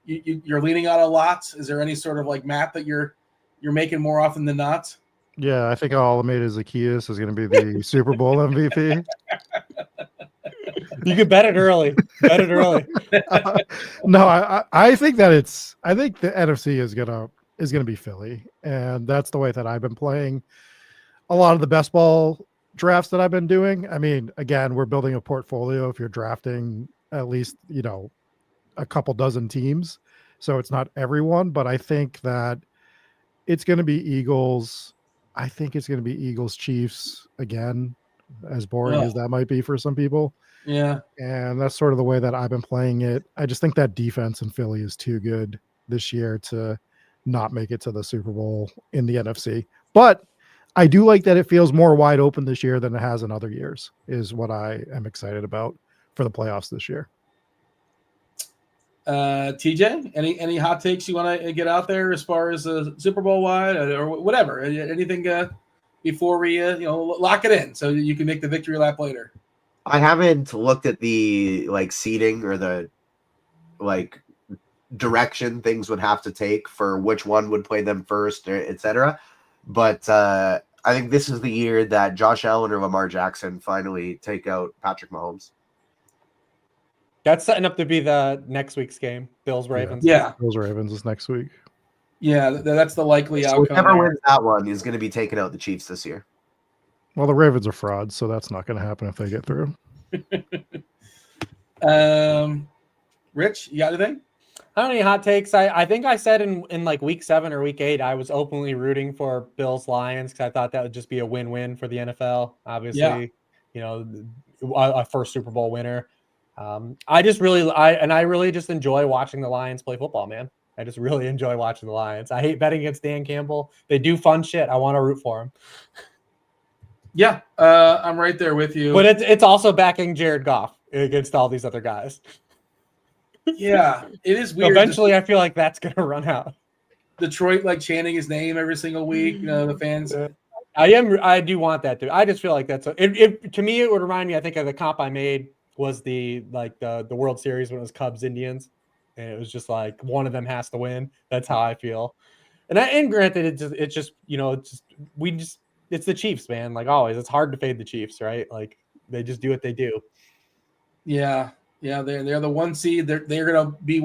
[SPEAKER 1] you're leaning on a lot? Is there any sort of like map that you're making more often than not?
[SPEAKER 3] Yeah, I think Alameda Zacchaeus is going to be the Super Bowl MVP.
[SPEAKER 2] You could bet it early.
[SPEAKER 3] No, I think that I think the NFC is gonna be Philly, and that's the way that I've been playing a lot of the best ball drafts that I've been doing. I mean, again, we're building a portfolio if you're drafting at least, a couple dozen teams. So it's not everyone, but I think that it's going to be Eagles. I think it's going to be Eagles Chiefs again, as boring as that might be for some people.
[SPEAKER 1] Yeah.
[SPEAKER 3] And that's sort of the way that I've been playing it. I just think that defense in Philly is too good this year to not make it to the Super Bowl in the NFC. But I do like that it feels more wide open this year than it has in other years, is what I am excited about for the playoffs this year.
[SPEAKER 1] TJ, any hot takes you want to get out there as far as Super Bowl wide or whatever? Anything before we lock it in so you can make the victory lap later?
[SPEAKER 4] I haven't looked at the seating or the direction things would have to take for which one would play them first, etc. But I think this is the year that Josh Allen or Lamar Jackson finally take out Patrick Mahomes.
[SPEAKER 2] That's setting up to be the next week's game. Bills-Ravens.
[SPEAKER 1] Yeah.
[SPEAKER 3] Bills-Ravens is next week.
[SPEAKER 1] Yeah, that's the likely outcome.
[SPEAKER 4] Whoever wins that one is going to be taking out the Chiefs this year.
[SPEAKER 3] Well, the Ravens are frauds, so that's not going to happen if they get through.
[SPEAKER 1] Rich, you got anything?
[SPEAKER 2] I don't have any hot takes. I think I said in like week 7 or week 8, I was openly rooting for Bills Lions because I thought that would just be a win-win for the NFL. Obviously, a first Super Bowl winner. I really just enjoy watching the Lions play football, man. I just really enjoy watching the Lions. I hate betting against Dan Campbell. They do fun shit. I want to root for him.
[SPEAKER 1] Yeah, I'm right there with you.
[SPEAKER 2] But it's also backing Jared Goff against all these other guys.
[SPEAKER 1] Yeah, it is weird.
[SPEAKER 2] Eventually, I feel like that's going to run out.
[SPEAKER 1] Detroit chanting his name every single week. The fans.
[SPEAKER 2] I do want that too. I just feel like that's to me. It would remind me. I think of the comp I made was the World Series when it was Cubs Indians, and it was just like one of them has to win. That's how I feel. And granted, it's the Chiefs, man. Like always, it's hard to fade the Chiefs, right? Like they just do what they do.
[SPEAKER 1] Yeah. They're the 1 seed. They're gonna be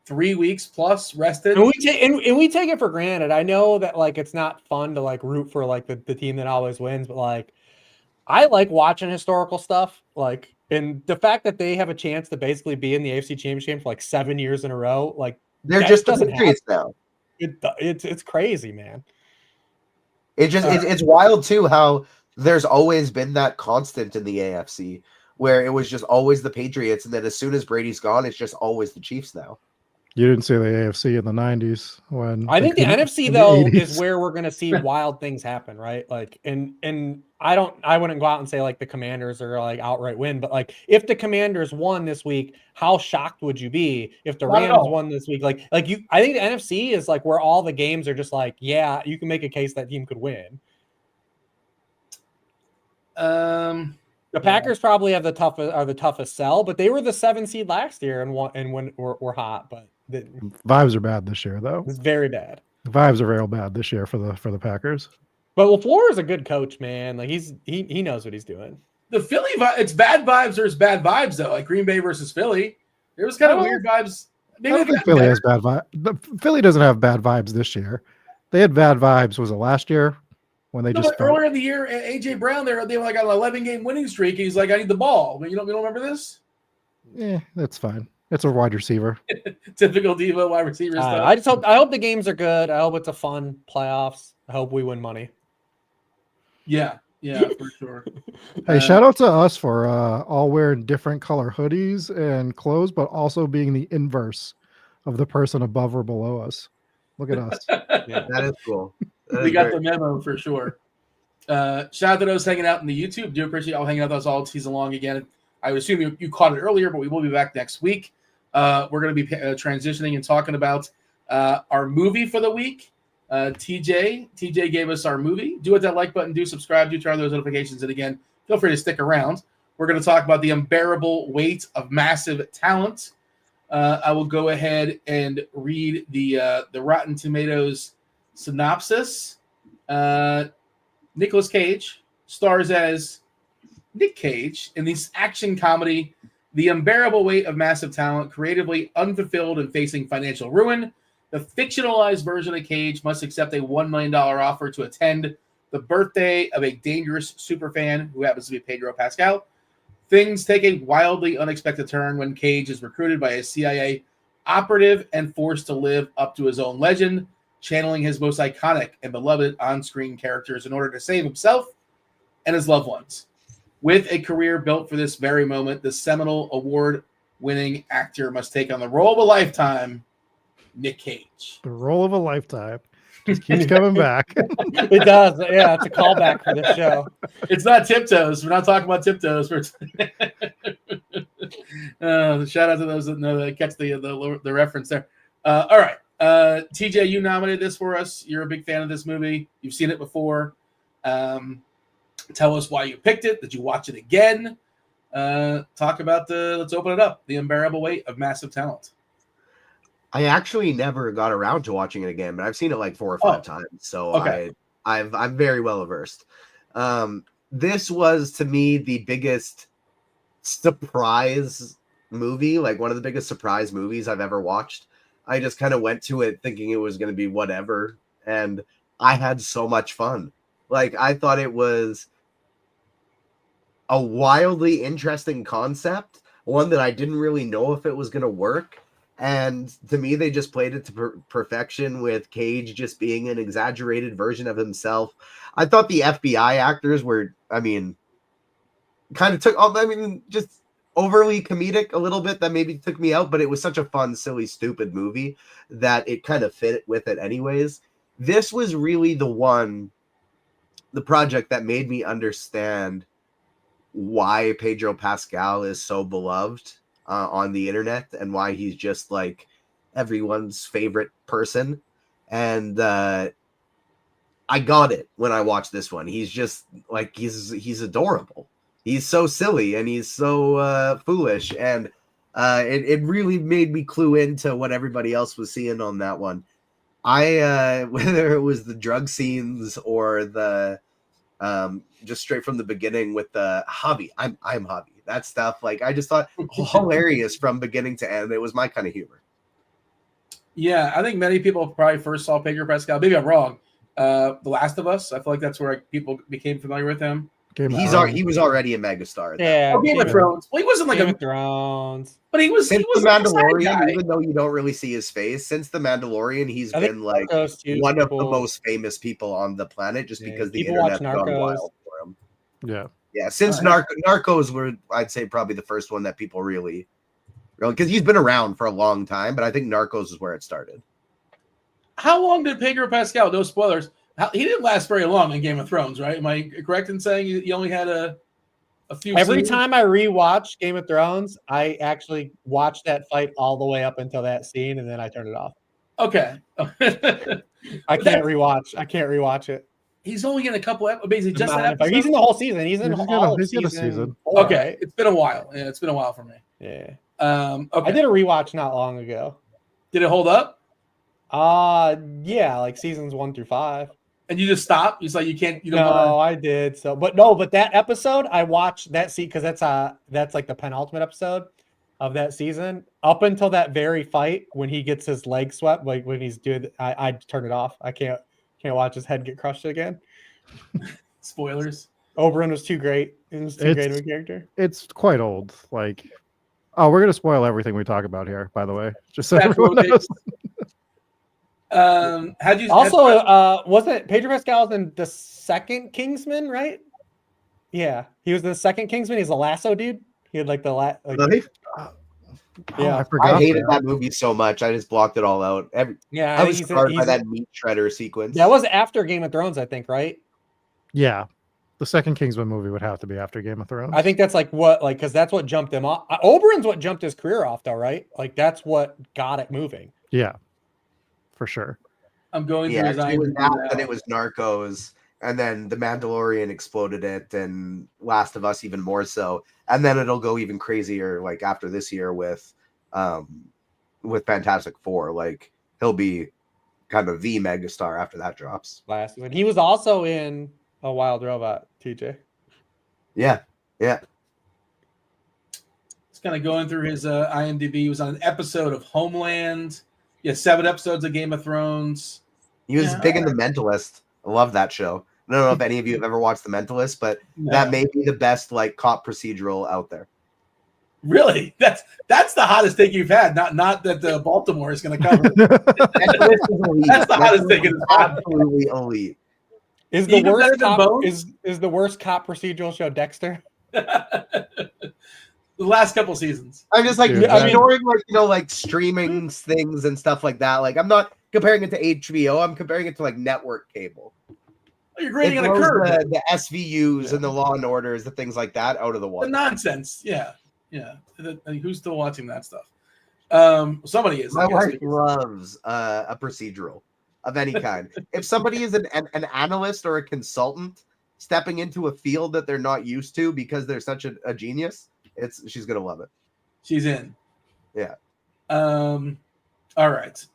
[SPEAKER 1] 3 weeks plus rested.
[SPEAKER 2] And we take it for granted. I know that it's not fun to root for the team that always wins, but I like watching historical stuff. And the fact that they have a chance to basically be in the AFC Championship for 7 years in a row,
[SPEAKER 4] they're just the Patriots now.
[SPEAKER 2] It's crazy, man.
[SPEAKER 4] It's wild too how there's always been that constant in the AFC where it was just always the Patriots, and then as soon as Brady's gone, it's just always the Chiefs now.
[SPEAKER 3] You didn't see the AFC in the 90s when
[SPEAKER 2] I think the NFC though is where we're going to see wild things happen, right? And I wouldn't go out and say the Commanders are outright win, but if the Commanders won this week, how shocked would you be if the Rams won this week? I think the NFC is where all the games are just yeah, you can make a case that team could win. The Packers probably have the toughest sell, but they were the 7 seed last year and were hot, but
[SPEAKER 3] vibes are bad this year though.
[SPEAKER 2] It's very bad.
[SPEAKER 3] The vibes are real bad this year for the Packers.
[SPEAKER 2] But LaFleur is a good coach, man. He knows what he's doing.
[SPEAKER 1] The Philly, it's bad vibes. There's bad vibes though, Green Bay versus Philly. There was kind of weird vibes.
[SPEAKER 3] Maybe I don't think Philly has bad vibes. Philly doesn't have bad vibes this year. They had bad vibes. Was it last year? When they
[SPEAKER 1] earlier in the year, AJ Brown, they were on an 11-game winning streak, and he's I need the ball. But you don't remember this?
[SPEAKER 3] Yeah, that's fine. It's a wide receiver.
[SPEAKER 1] Typical Devo wide receiver stuff.
[SPEAKER 2] I hope the games are good. I hope it's a fun playoffs. I hope we win money.
[SPEAKER 1] Yeah, for sure.
[SPEAKER 3] Hey, shout out to us for all wearing different color hoodies and clothes, but also being the inverse of the person above or below us. Look at us.
[SPEAKER 4] Yeah, that is cool.
[SPEAKER 1] We got the memo for sure. Shout out to those hanging out in the YouTube. Do appreciate y'all hanging out with us all season long again. I would assume you caught it earlier, but we will be back next week. We're going to be transitioning and talking about our movie for the week. TJ gave us our movie. Do hit that like button. Do subscribe. Do turn on those notifications. And again, feel free to stick around. We're going to talk about the unbearable weight of massive talent. I will go ahead and read the Rotten Tomatoes synopsis. Nicolas Cage stars as Nick Cage in this action comedy, The Unbearable Weight of Massive Talent, creatively unfulfilled and facing financial ruin. The fictionalized version of Cage must accept a $1 million offer to attend the birthday of a dangerous superfan who happens to be Pedro Pascal. Things take a wildly unexpected turn when Cage is recruited by a CIA operative and forced to live up to his own legend, channeling his most iconic and beloved on-screen characters in order to save himself and his loved ones. With a career built for this very moment, the seminal award-winning actor must take on the role of a lifetime, Nick Cage.
[SPEAKER 3] The role of a lifetime. Just keeps coming back.
[SPEAKER 2] It does. Yeah, it's a callback for this show.
[SPEAKER 1] It's not Tiptoes. We're not talking about Tiptoes. Shout out to those that know that catch the reference there. All right. TJ, you nominated this for us. You're a big fan of this movie. You've seen it before. Tell us why you picked it. Did you watch it again? Talk about let's open it up. The Unbearable Weight of Massive Talent.
[SPEAKER 4] I actually never got around to watching it again, but I've seen it 4 or 5 times. So okay. I'm very well versed. This was to me the biggest surprise movie, one of the biggest surprise movies I've ever watched. I just kind of went to it thinking it was going to be whatever, and I had so much fun. I thought it was a wildly interesting concept. one that I didn't really know if it was going to work. And to me, they just played it to perfection with Cage just being an exaggerated version of himself. I thought the FBI actors were, kind of just overly comedic a little bit. That maybe took me out, but it was such a fun, silly, stupid movie that it kind of fit with it anyways. This was really the project that made me understand why Pedro Pascal is so beloved on the internet and why he's just like everyone's favorite person. And I got it when I watched this one. He's just like, he's adorable. He's so silly and he's so foolish. And it really made me clue into what everybody else was seeing on that one. Whether it was the drug scenes or the just straight from the beginning with the Javi, I'm Javi, that stuff, like I just thought hilarious from beginning to end. It was my kind of humor.
[SPEAKER 1] Yeah, I think many people probably first saw Pedro Pascal. Maybe I'm wrong. The Last of Us. I feel like that's where people became familiar with him.
[SPEAKER 4] He was already a megastar.
[SPEAKER 2] Yeah,
[SPEAKER 1] Game of Thrones. Well, he wasn't like
[SPEAKER 2] Game of Thrones,
[SPEAKER 1] but he was.
[SPEAKER 4] Since
[SPEAKER 1] He was
[SPEAKER 4] the
[SPEAKER 1] like a side
[SPEAKER 4] Mandalorian,
[SPEAKER 1] guy.
[SPEAKER 4] even though you don't really see his face, since the Mandalorian, he's
[SPEAKER 2] I think
[SPEAKER 4] been like
[SPEAKER 2] Narcos too,
[SPEAKER 4] one of the most famous people on the planet, just because the
[SPEAKER 2] people watch
[SPEAKER 4] internet's gone
[SPEAKER 2] Narcos.
[SPEAKER 4] wild for him.
[SPEAKER 3] Yeah.
[SPEAKER 4] Since Narcos were, I'd say, probably the first one that people really, because he's been around for a long time, but I think Narcos is where it started.
[SPEAKER 1] How long did Pedro Pascal? No spoilers. He didn't last very long in Game of Thrones, right? Am I correct in saying you only had a few?
[SPEAKER 2] Every
[SPEAKER 1] scenes?
[SPEAKER 2] time I rewatch Game of Thrones, I actually watch that fight all the way up until that scene, and then I turn it off.
[SPEAKER 1] Okay.
[SPEAKER 2] I can't rewatch it.
[SPEAKER 1] He's only in a couple episodes. Just that episode?
[SPEAKER 2] He's in the whole season. He's in all of season. 4,
[SPEAKER 1] okay,
[SPEAKER 2] right?
[SPEAKER 1] it's been a while. Yeah, it's been a while for me.
[SPEAKER 2] Yeah.
[SPEAKER 1] Okay.
[SPEAKER 2] I did a rewatch not long ago.
[SPEAKER 1] Did it hold up?
[SPEAKER 2] Yeah, like seasons 1 through 5.
[SPEAKER 1] And you just stopped? It's like you can't. You don't
[SPEAKER 2] No, I did. So, but that episode I watched that scene because that's like the penultimate episode of that season. Up until that very fight when he gets his leg swept, like when he's doing, I turn it off. I can't watch his head get crushed again.
[SPEAKER 1] Spoilers.
[SPEAKER 2] Oberyn was too great. It was too great of a character.
[SPEAKER 3] It's quite old. Like, we're gonna spoil everything we talk about here. By the way, just so everyone knows.
[SPEAKER 2] Wasn't Pedro Pascal in the second Kingsman, right? Yeah, he was the second Kingsman. He's a lasso dude. He had like the
[SPEAKER 4] Really?
[SPEAKER 3] Yeah,
[SPEAKER 4] I
[SPEAKER 3] forgot
[SPEAKER 4] hated that movie so much. I just blocked it all out. I was scarred by that meat shredder sequence.
[SPEAKER 2] That was after Game of Thrones, I think, right?
[SPEAKER 3] Yeah, the second Kingsman movie would have to be after Game of Thrones.
[SPEAKER 2] I think that's because that's what jumped him off. Oberyn's what jumped his career off, though, right? Like that's what got it moving.
[SPEAKER 3] Yeah, for sure.
[SPEAKER 1] I'm going through his
[SPEAKER 4] it was that, then it was Narcos, and then The Mandalorian exploded it, and Last of Us even more so. And then it'll go even crazier, like after this year with Fantastic Four. Like he'll be kind of the megastar after that drops.
[SPEAKER 2] Last one. He was also in A Wild Robot, TJ.
[SPEAKER 4] Yeah.
[SPEAKER 1] It's kind of going through his IMDb. He was on an episode of Homeland. Yeah, 7 episodes of Game of Thrones.
[SPEAKER 4] He was big in The Mentalist. I love that show. I don't know if any of you have ever watched The Mentalist, but that may be the best like cop procedural out there.
[SPEAKER 1] Really? That's the hottest take you've had. Not that Baltimore is going to cover.
[SPEAKER 4] That's
[SPEAKER 1] the hottest take.
[SPEAKER 4] Absolutely elite.
[SPEAKER 2] Is the worst cop is the worst cop procedural show Dexter?
[SPEAKER 1] The last couple seasons.
[SPEAKER 4] I'm just like ignoring like streaming things and stuff like that. Like I'm not comparing it to HBO. I'm comparing it to like network cable.
[SPEAKER 1] You're grading on a curve.
[SPEAKER 4] The SVUs and the Law and Orders, the things like that, out of the water.
[SPEAKER 1] The nonsense. Yeah. Who's still watching that stuff? Somebody is.
[SPEAKER 4] My wife loves a procedural of any kind. If somebody is an analyst or a consultant stepping into a field that they're not used to because they're such a genius, she's gonna love it.
[SPEAKER 1] She's in.
[SPEAKER 4] Yeah.
[SPEAKER 1] All right.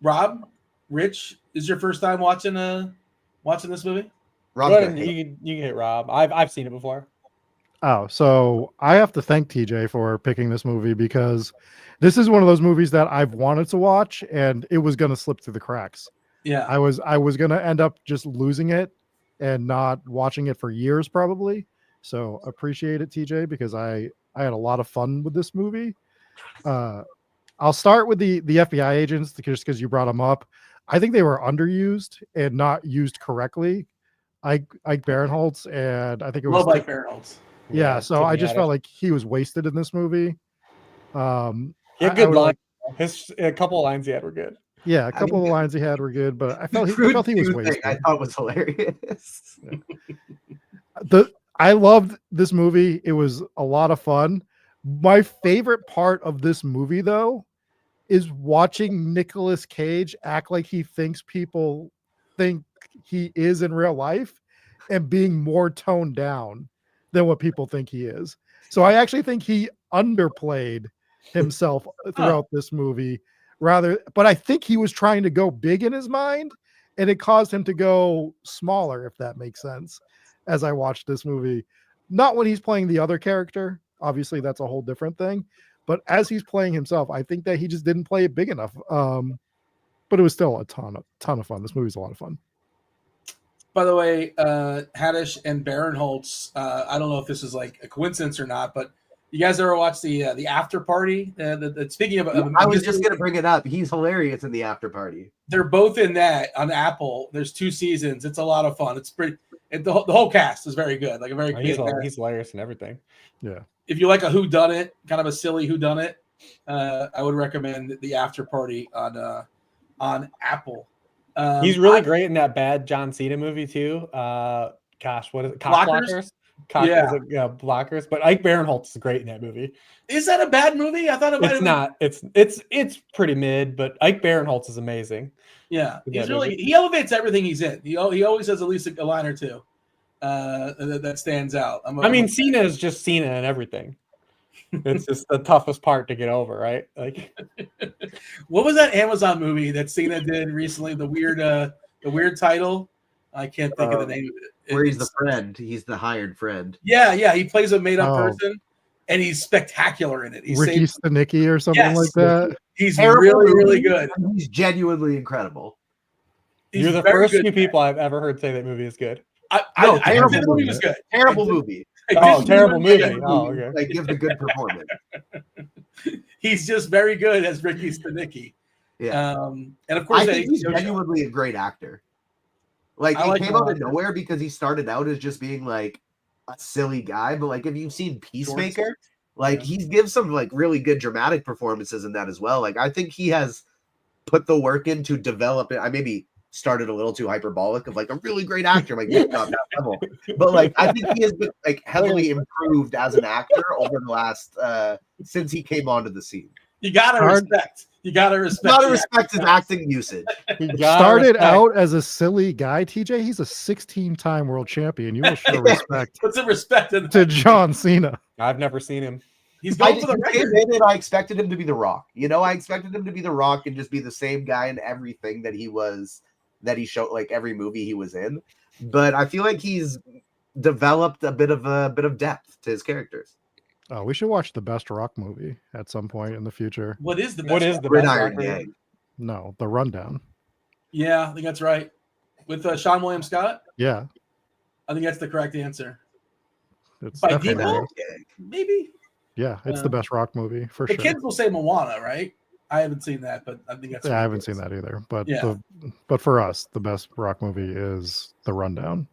[SPEAKER 1] Rob, Rich, is your first time watching this movie?
[SPEAKER 2] Rob, you can hit Rob. I've seen it before.
[SPEAKER 3] Oh, so I have to thank TJ for picking this movie because this is one of those movies that I've wanted to watch and it was going to slip through the cracks.
[SPEAKER 1] Yeah.
[SPEAKER 3] I was going to end up just losing it and not watching it for years probably. So appreciate it, TJ, because I I had a lot of fun with this movie. I'll start with the FBI agents just because you brought them up. I think they were underused and not used correctly. Ike Barinholtz, and I think it was
[SPEAKER 1] Love Ike Barinholtz.
[SPEAKER 3] Yeah, so
[SPEAKER 2] Tiffany
[SPEAKER 3] I just
[SPEAKER 2] Haddish.
[SPEAKER 3] felt like he was wasted in this movie.
[SPEAKER 2] He had
[SPEAKER 3] I
[SPEAKER 2] good
[SPEAKER 3] would
[SPEAKER 2] lines. A couple of lines he had were good.
[SPEAKER 3] Yeah, a couple of the lines he had were good, but I felt he was wasted.
[SPEAKER 4] I thought was hilarious.
[SPEAKER 3] I loved this movie. It was a lot of fun. My favorite part of this movie, though, is watching Nicolas Cage act like he thinks people think he is in real life and being more toned down than what people think he is. So I actually think he underplayed himself throughout this movie but I think he was trying to go big in his mind, and it caused him to go smaller, if that makes sense, as I watched this movie. Not when he's playing the other character. Obviously, that's a whole different thing. But as he's playing himself, I think that he just didn't play it big enough. But it was still a ton of fun. This movie's a lot of fun.
[SPEAKER 1] By the way, Haddish and Barinholtz, I don't know if this is like a coincidence or not, but you guys ever watch the After Party? Speaking of,
[SPEAKER 4] I was just gonna bring it up. He's hilarious in the After Party.
[SPEAKER 1] They're both in that on Apple. There's 2 seasons. It's a lot of fun. It's pretty. The whole cast is very good. Like a very good.
[SPEAKER 2] He's hilarious and everything.
[SPEAKER 3] Yeah.
[SPEAKER 1] If you like a whodunit, kind of a silly whodunit, I would recommend the After Party on Apple.
[SPEAKER 2] He's really great in that bad John Cena movie too. Gosh, what is it? Cock Blockers? Blockers. But Ike Barinholtz is great in that movie.
[SPEAKER 1] Is that a bad movie? I thought
[SPEAKER 2] it's not. It's pretty mid, but Ike Barinholtz is amazing.
[SPEAKER 1] Yeah, he elevates everything he's in. He always has at least a line or two that stands out.
[SPEAKER 2] Cena is just Cena and everything. It's just the toughest part to get over, right? Like,
[SPEAKER 1] what was that Amazon movie that Cena did recently? The weird title. I can't think of the name of it.
[SPEAKER 4] Where he's the friend. He's the hired friend.
[SPEAKER 1] Yeah. He plays a made-up person, and he's spectacular in it. He's
[SPEAKER 3] Ricky Stenicki or something like that.
[SPEAKER 1] He's really good.
[SPEAKER 4] He's genuinely incredible.
[SPEAKER 2] You're the first few people I've ever heard say that movie is good.
[SPEAKER 1] I said the movie was good.
[SPEAKER 4] Terrible movie.
[SPEAKER 2] Terrible movie. Oh, okay.
[SPEAKER 4] Like, gives a good performance.
[SPEAKER 1] He's just very good as Ricky Stenicki.
[SPEAKER 4] Yeah.
[SPEAKER 1] And of course,
[SPEAKER 4] I think he's genuinely a great actor. Like, it came out of nowhere because he started out as just being like a silly guy. But like, if you've seen Peacemaker, like he gives some like really good dramatic performances in that as well. Like, I think he has put the work in to develop it. I maybe started a little too hyperbolic of like a really great actor, like not that level. But like, I think he has been like heavily improved as an actor over the last since he came onto the scene.
[SPEAKER 1] You gotta respect
[SPEAKER 4] his acting usage.
[SPEAKER 3] He started out as a silly guy, TJ. He's a 16-time world champion. You will show respect.
[SPEAKER 1] Put some respect
[SPEAKER 3] to John Cena.
[SPEAKER 2] I've never seen him.
[SPEAKER 1] He's going for the record.
[SPEAKER 4] I expected him to be The Rock. I expected him to be The Rock and just be the same guy in everything that he showed, like every movie he was in. But I feel like he's developed a bit of depth to his characers.
[SPEAKER 3] Oh, we should watch the best Rock movie at some point in the future.
[SPEAKER 1] What is the best?
[SPEAKER 4] Gridiron Gang?
[SPEAKER 3] No, The Rundown.
[SPEAKER 1] Yeah, I think that's right. With Sean William Scott?
[SPEAKER 3] Yeah.
[SPEAKER 1] I think that's the correct answer.
[SPEAKER 3] It's
[SPEAKER 1] by default? Maybe?
[SPEAKER 3] Yeah, it's the best Rock movie for sure.
[SPEAKER 1] The kids will say Moana, right? I haven't seen that, but I think that's
[SPEAKER 3] I haven't seen that either. But
[SPEAKER 1] but
[SPEAKER 3] for us, the best Rock movie is The Rundown.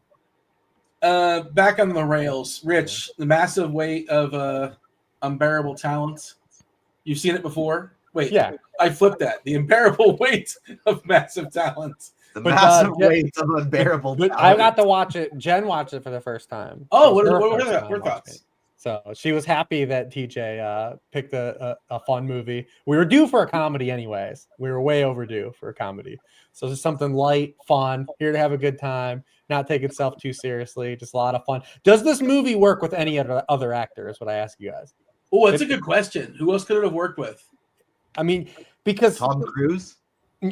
[SPEAKER 1] Back on the rails, Rich, the massive weight of unbearable talent. You've seen it before? Wait,
[SPEAKER 2] yeah.
[SPEAKER 1] I flipped that. The unbearable weight of massive talent.
[SPEAKER 4] The massive weight of unbearable talent.
[SPEAKER 2] I got to watch it. Jen watched it for the first time.
[SPEAKER 1] Oh, what are her thoughts?
[SPEAKER 2] So she was happy that TJ picked a fun movie. We were due for a comedy anyways. We were way overdue for a comedy. So it's something light, fun, here to have a good time, not take itself too seriously, just a lot of fun. Does this movie work with any other actor is what I ask you guys.
[SPEAKER 1] Oh, that's a good question. Who else could it have worked with?
[SPEAKER 2] I mean, because
[SPEAKER 4] Tom Cruise?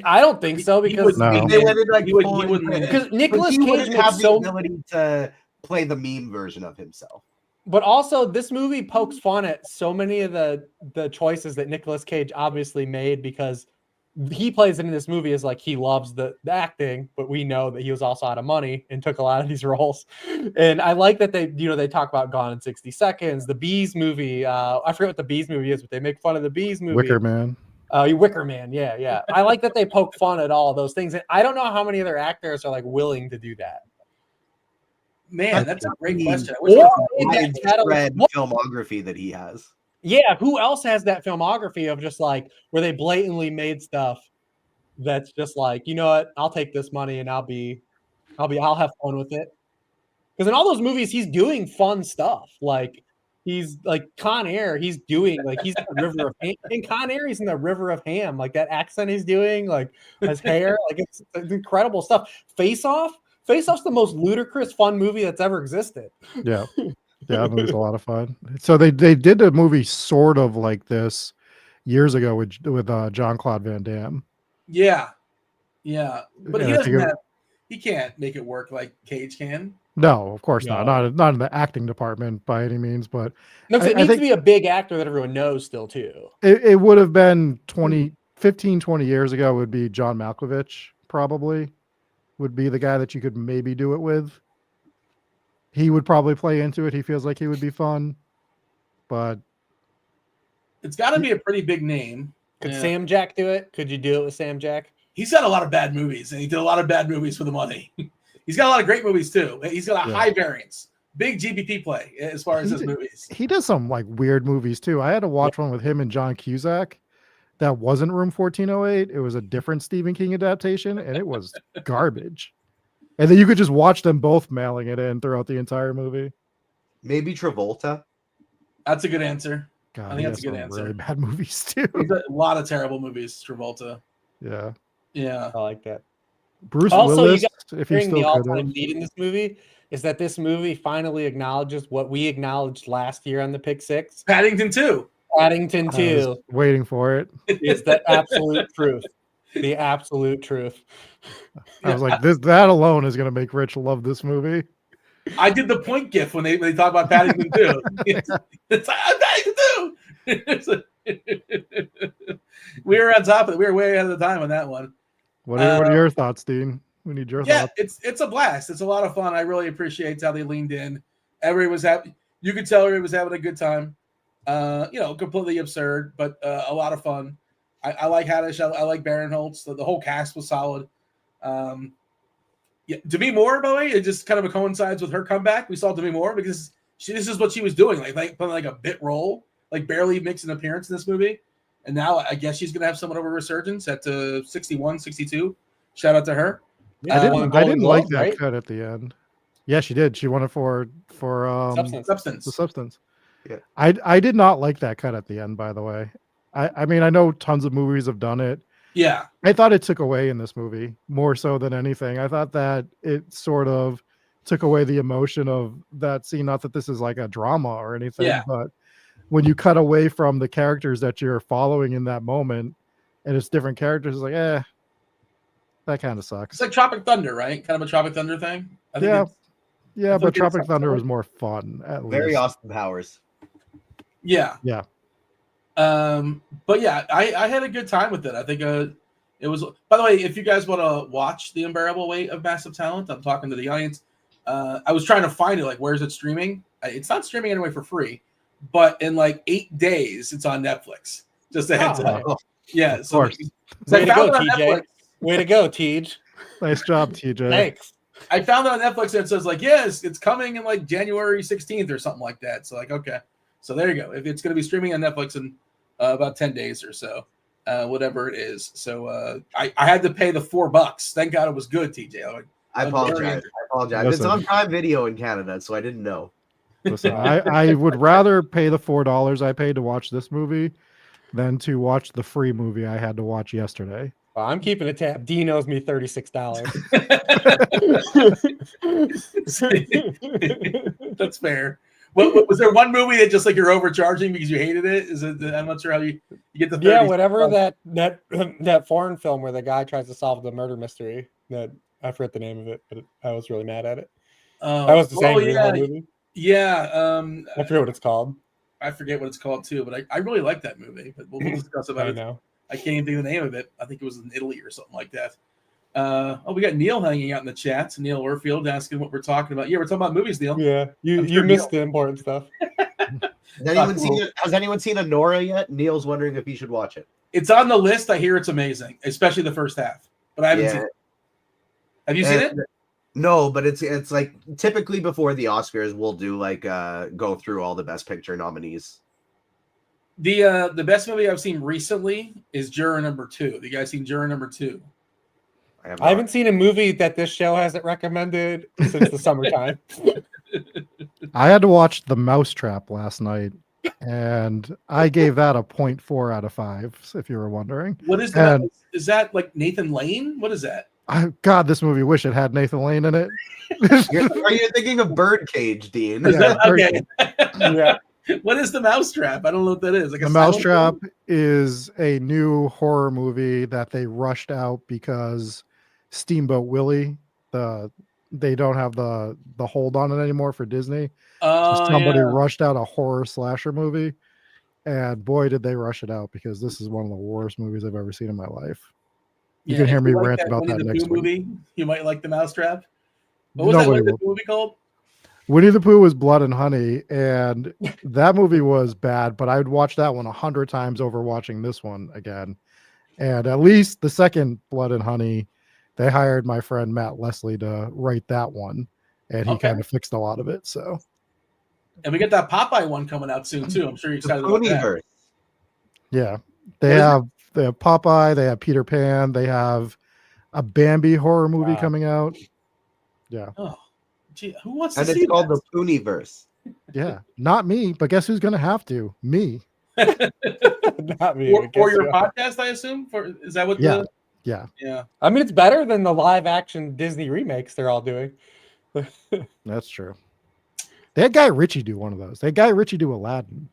[SPEAKER 2] I don't think so, because
[SPEAKER 1] because
[SPEAKER 2] Nicolas Cage
[SPEAKER 4] have the ability to play the meme version of himself.
[SPEAKER 2] But also, this movie pokes fun at so many of the choices that Nicolas Cage obviously made because he plays in this movie as like he loves the acting, but we know that he was also out of money and took a lot of these roles. And I like that they talk about Gone in 60 Seconds, the Bees movie. I forget what the Bees movie is, but they make fun of the Bees movie.
[SPEAKER 3] Wicker Man.
[SPEAKER 2] Wicker Man, yeah. I like that they poke fun at all of those things. And I don't know how many other actors are like willing to do that.
[SPEAKER 1] Man, that's a great question.
[SPEAKER 4] Widespread filmography that he has.
[SPEAKER 2] Yeah, who else has that filmography of just like where they blatantly made stuff that's just like, you know what, I'll take this money and I'll have fun with it. Because in all those movies, he's doing fun stuff. Like he's like Con Air, he's doing like he's in the River of Ham. In Con Air, he's in the River of Ham. Like that accent he's doing, like his hair, like it's incredible stuff. Face Off's the most ludicrous fun movie that's ever existed.
[SPEAKER 3] Yeah. Yeah, that movie's a lot of fun. So they did a movie sort of like this years ago with Jean-Claude Van Damme.
[SPEAKER 1] Yeah, but he can't make it work like Cage can.
[SPEAKER 3] No, of course not. Not in the acting department by any means, but
[SPEAKER 2] no, it needs to be a big actor that everyone knows still too.
[SPEAKER 3] It would have been 15, 20 years ago. Would be John Malkovich probably would be the guy that you could maybe do it with. He would probably play into it. He feels like he would be fun, but
[SPEAKER 1] it's got to be a pretty big name.
[SPEAKER 2] Could Sam Jack do it? Could you do it with Sam Jack?
[SPEAKER 1] He's got a lot of bad movies, and he did a lot of bad movies for the money. He's got a lot of great movies too. He's got a high variance, big GBP play as far as his movies.
[SPEAKER 3] He does some like weird movies too. I had to watch one with him and John Cusack. That wasn't Room 1408. It was a different Stephen King adaptation, and it was garbage. And then you could just watch them both mailing it in throughout the entire movie.
[SPEAKER 4] Maybe Travolta.
[SPEAKER 1] That's a good answer.
[SPEAKER 3] God,
[SPEAKER 1] I think that's a good answer.
[SPEAKER 3] Really bad movies too.
[SPEAKER 1] A lot of terrible movies, Travolta.
[SPEAKER 3] Yeah.
[SPEAKER 2] I like that.
[SPEAKER 3] Bruce
[SPEAKER 2] also,
[SPEAKER 3] Willis,
[SPEAKER 2] if you're the all-time lead in this movie, is that this movie finally acknowledges what we acknowledged last year on the Pick Six.
[SPEAKER 1] Paddington 2.
[SPEAKER 2] Paddington 2.
[SPEAKER 3] Waiting for it.
[SPEAKER 2] It's the absolute truth. The absolute truth.
[SPEAKER 3] I was like, that alone is going to make Rich love this movie.
[SPEAKER 1] I did the point gif when they talk about Paddington 2. It's like, Paddington 2! We were on top of it. We were way ahead of the time on that one.
[SPEAKER 3] What are your thoughts, Dean? We need your thoughts.
[SPEAKER 1] Yeah, it's a blast. It's a lot of fun. I really appreciate how they leaned in. Everybody was happy. You could tell everybody was having a good time. Completely absurd, but a lot of fun. I like Haddish. I like Barinholtz. The whole cast was solid. Demi Moore, by the way, it just kind of coincides with her comeback. We saw Demi Moore because this is what she was doing, like playing like a bit role, like barely makes an appearance in this movie. And now I guess she's going to have somewhat of a resurgence at 61, 62. Shout out to her.
[SPEAKER 3] Yeah, I didn't like that cut at the end. Yeah, she did. She won it for
[SPEAKER 1] Substance.
[SPEAKER 3] The Substance.
[SPEAKER 4] Yeah.
[SPEAKER 3] I did not like that cut at the end, by the way. I mean, I know tons of movies have done it.
[SPEAKER 1] Yeah.
[SPEAKER 3] I thought it took away in this movie more so than anything. I thought that it sort of took away the emotion of that scene. Not that this is like a drama or anything, but when you cut away from the characters that you're following in that moment and it's different characters, it's like, that kind of sucks.
[SPEAKER 1] It's like Tropic Thunder, right? Kind of a Tropic Thunder thing.
[SPEAKER 3] Yeah, but Tropic Thunder was more fun. At least.
[SPEAKER 4] Very Austin Powers.
[SPEAKER 1] Yeah.
[SPEAKER 3] Yeah.
[SPEAKER 1] But yeah, I had a good time with it. I think it was. By the way, if you guys want to watch The Unbearable Weight of Massive Talent, I'm talking to the audience. I was trying to find it. Like, where's it streaming? It's not streaming anyway for free, but in like 8 days, it's on Netflix. Just a heads up. Yeah.
[SPEAKER 3] Of course.
[SPEAKER 2] Way to go, TJ. Way to go, TJ.
[SPEAKER 3] Nice job, TJ.
[SPEAKER 2] Thanks.
[SPEAKER 1] I found it on Netflix and it says like, yes, it's coming in like January 16th or something like that. So like, okay. So there you go. If it's going to be streaming on Netflix in about 10 days or so, whatever it is. So I had to pay the $4. Thank God it was good, TJ.
[SPEAKER 4] I apologize.
[SPEAKER 3] Listen,
[SPEAKER 4] it's on Prime Video in Canada, so I didn't know.
[SPEAKER 3] Listen, I would rather pay the $4 I paid to watch this movie than to watch the free movie I had to watch yesterday.
[SPEAKER 2] Well, I'm keeping a tab. D owes me $36.
[SPEAKER 1] That's fair. Was there one movie that just like you're overcharging because you hated it? Is it? I'm not sure how you get the 30.
[SPEAKER 2] Yeah, whatever that foreign film where the guy tries to solve the murder mystery. That I forget the name of it, but I was really mad at it. I was just angry the whole movie.
[SPEAKER 1] Yeah,
[SPEAKER 2] I forget what it's called.
[SPEAKER 1] I forget what it's called too, but I really like that movie. But we'll discuss about it. I can't even think of the name of it. I think it was in Italy or something like that. We got Neil hanging out in the chat. Neil Orfield asking what we're talking about. Yeah, we're talking about movies, Neil.
[SPEAKER 2] Yeah, you missed the important stuff.
[SPEAKER 4] Has anyone seen Anora yet? Neil's wondering if he should watch it.
[SPEAKER 1] It's on the list. I hear it's amazing, especially the first half. But I haven't seen it. Have you seen it?
[SPEAKER 4] No, but it's like typically before the Oscars, we'll do like go through all the Best Picture nominees.
[SPEAKER 1] The best movie I've seen recently is Juror Number 2. Have you guys seen Juror Number 2?
[SPEAKER 2] I haven't seen a movie that this show hasn't recommended since the summertime.
[SPEAKER 3] I had to watch The Mousetrap last night, and I gave that a 0.4 out of 5, if you were wondering.
[SPEAKER 1] What is that? Is that like Nathan Lane? What is that?
[SPEAKER 3] God, this movie, wish it had Nathan Lane in it.
[SPEAKER 4] Are you thinking of Birdcage, Dean?
[SPEAKER 1] Okay.
[SPEAKER 2] Yeah.
[SPEAKER 1] What is The Mousetrap? I don't know what that is. Like
[SPEAKER 3] The Mousetrap is a new horror movie that they rushed out because Steamboat Willie, they don't have the hold on it anymore for Disney. So somebody rushed out a horror slasher movie, and boy, did they rush it out, because this is one of the worst movies I've ever seen in my life. You can hear me rant about that next week.
[SPEAKER 1] You might like The Mousetrap. What was that movie called?
[SPEAKER 3] Winnie the Pooh was Blood and Honey, and that movie was bad, but I would watch that one 100 times over watching this one again. And at least the second Blood and Honey, they hired my friend Matt Leslie to write that one, and he kind of fixed a lot of it. So,
[SPEAKER 1] and we get that Popeye one coming out soon too. I'm sure you're excited about that.
[SPEAKER 3] Yeah, they have Popeye, they have Peter Pan, they have a Bambi horror movie coming out. Yeah.
[SPEAKER 1] Oh, gee, who wants to see that?
[SPEAKER 4] And it's called the Pooniverse.
[SPEAKER 3] Yeah, not me, but guess who's going to have to? Me.
[SPEAKER 2] Not me.
[SPEAKER 1] For your podcast, I assume. Is that what?
[SPEAKER 3] Yeah.
[SPEAKER 2] I mean, it's better than the live action Disney remakes they're all doing.
[SPEAKER 3] That's true. They had Guy Ritchie do one of those. They had Guy Ritchie do Aladdin.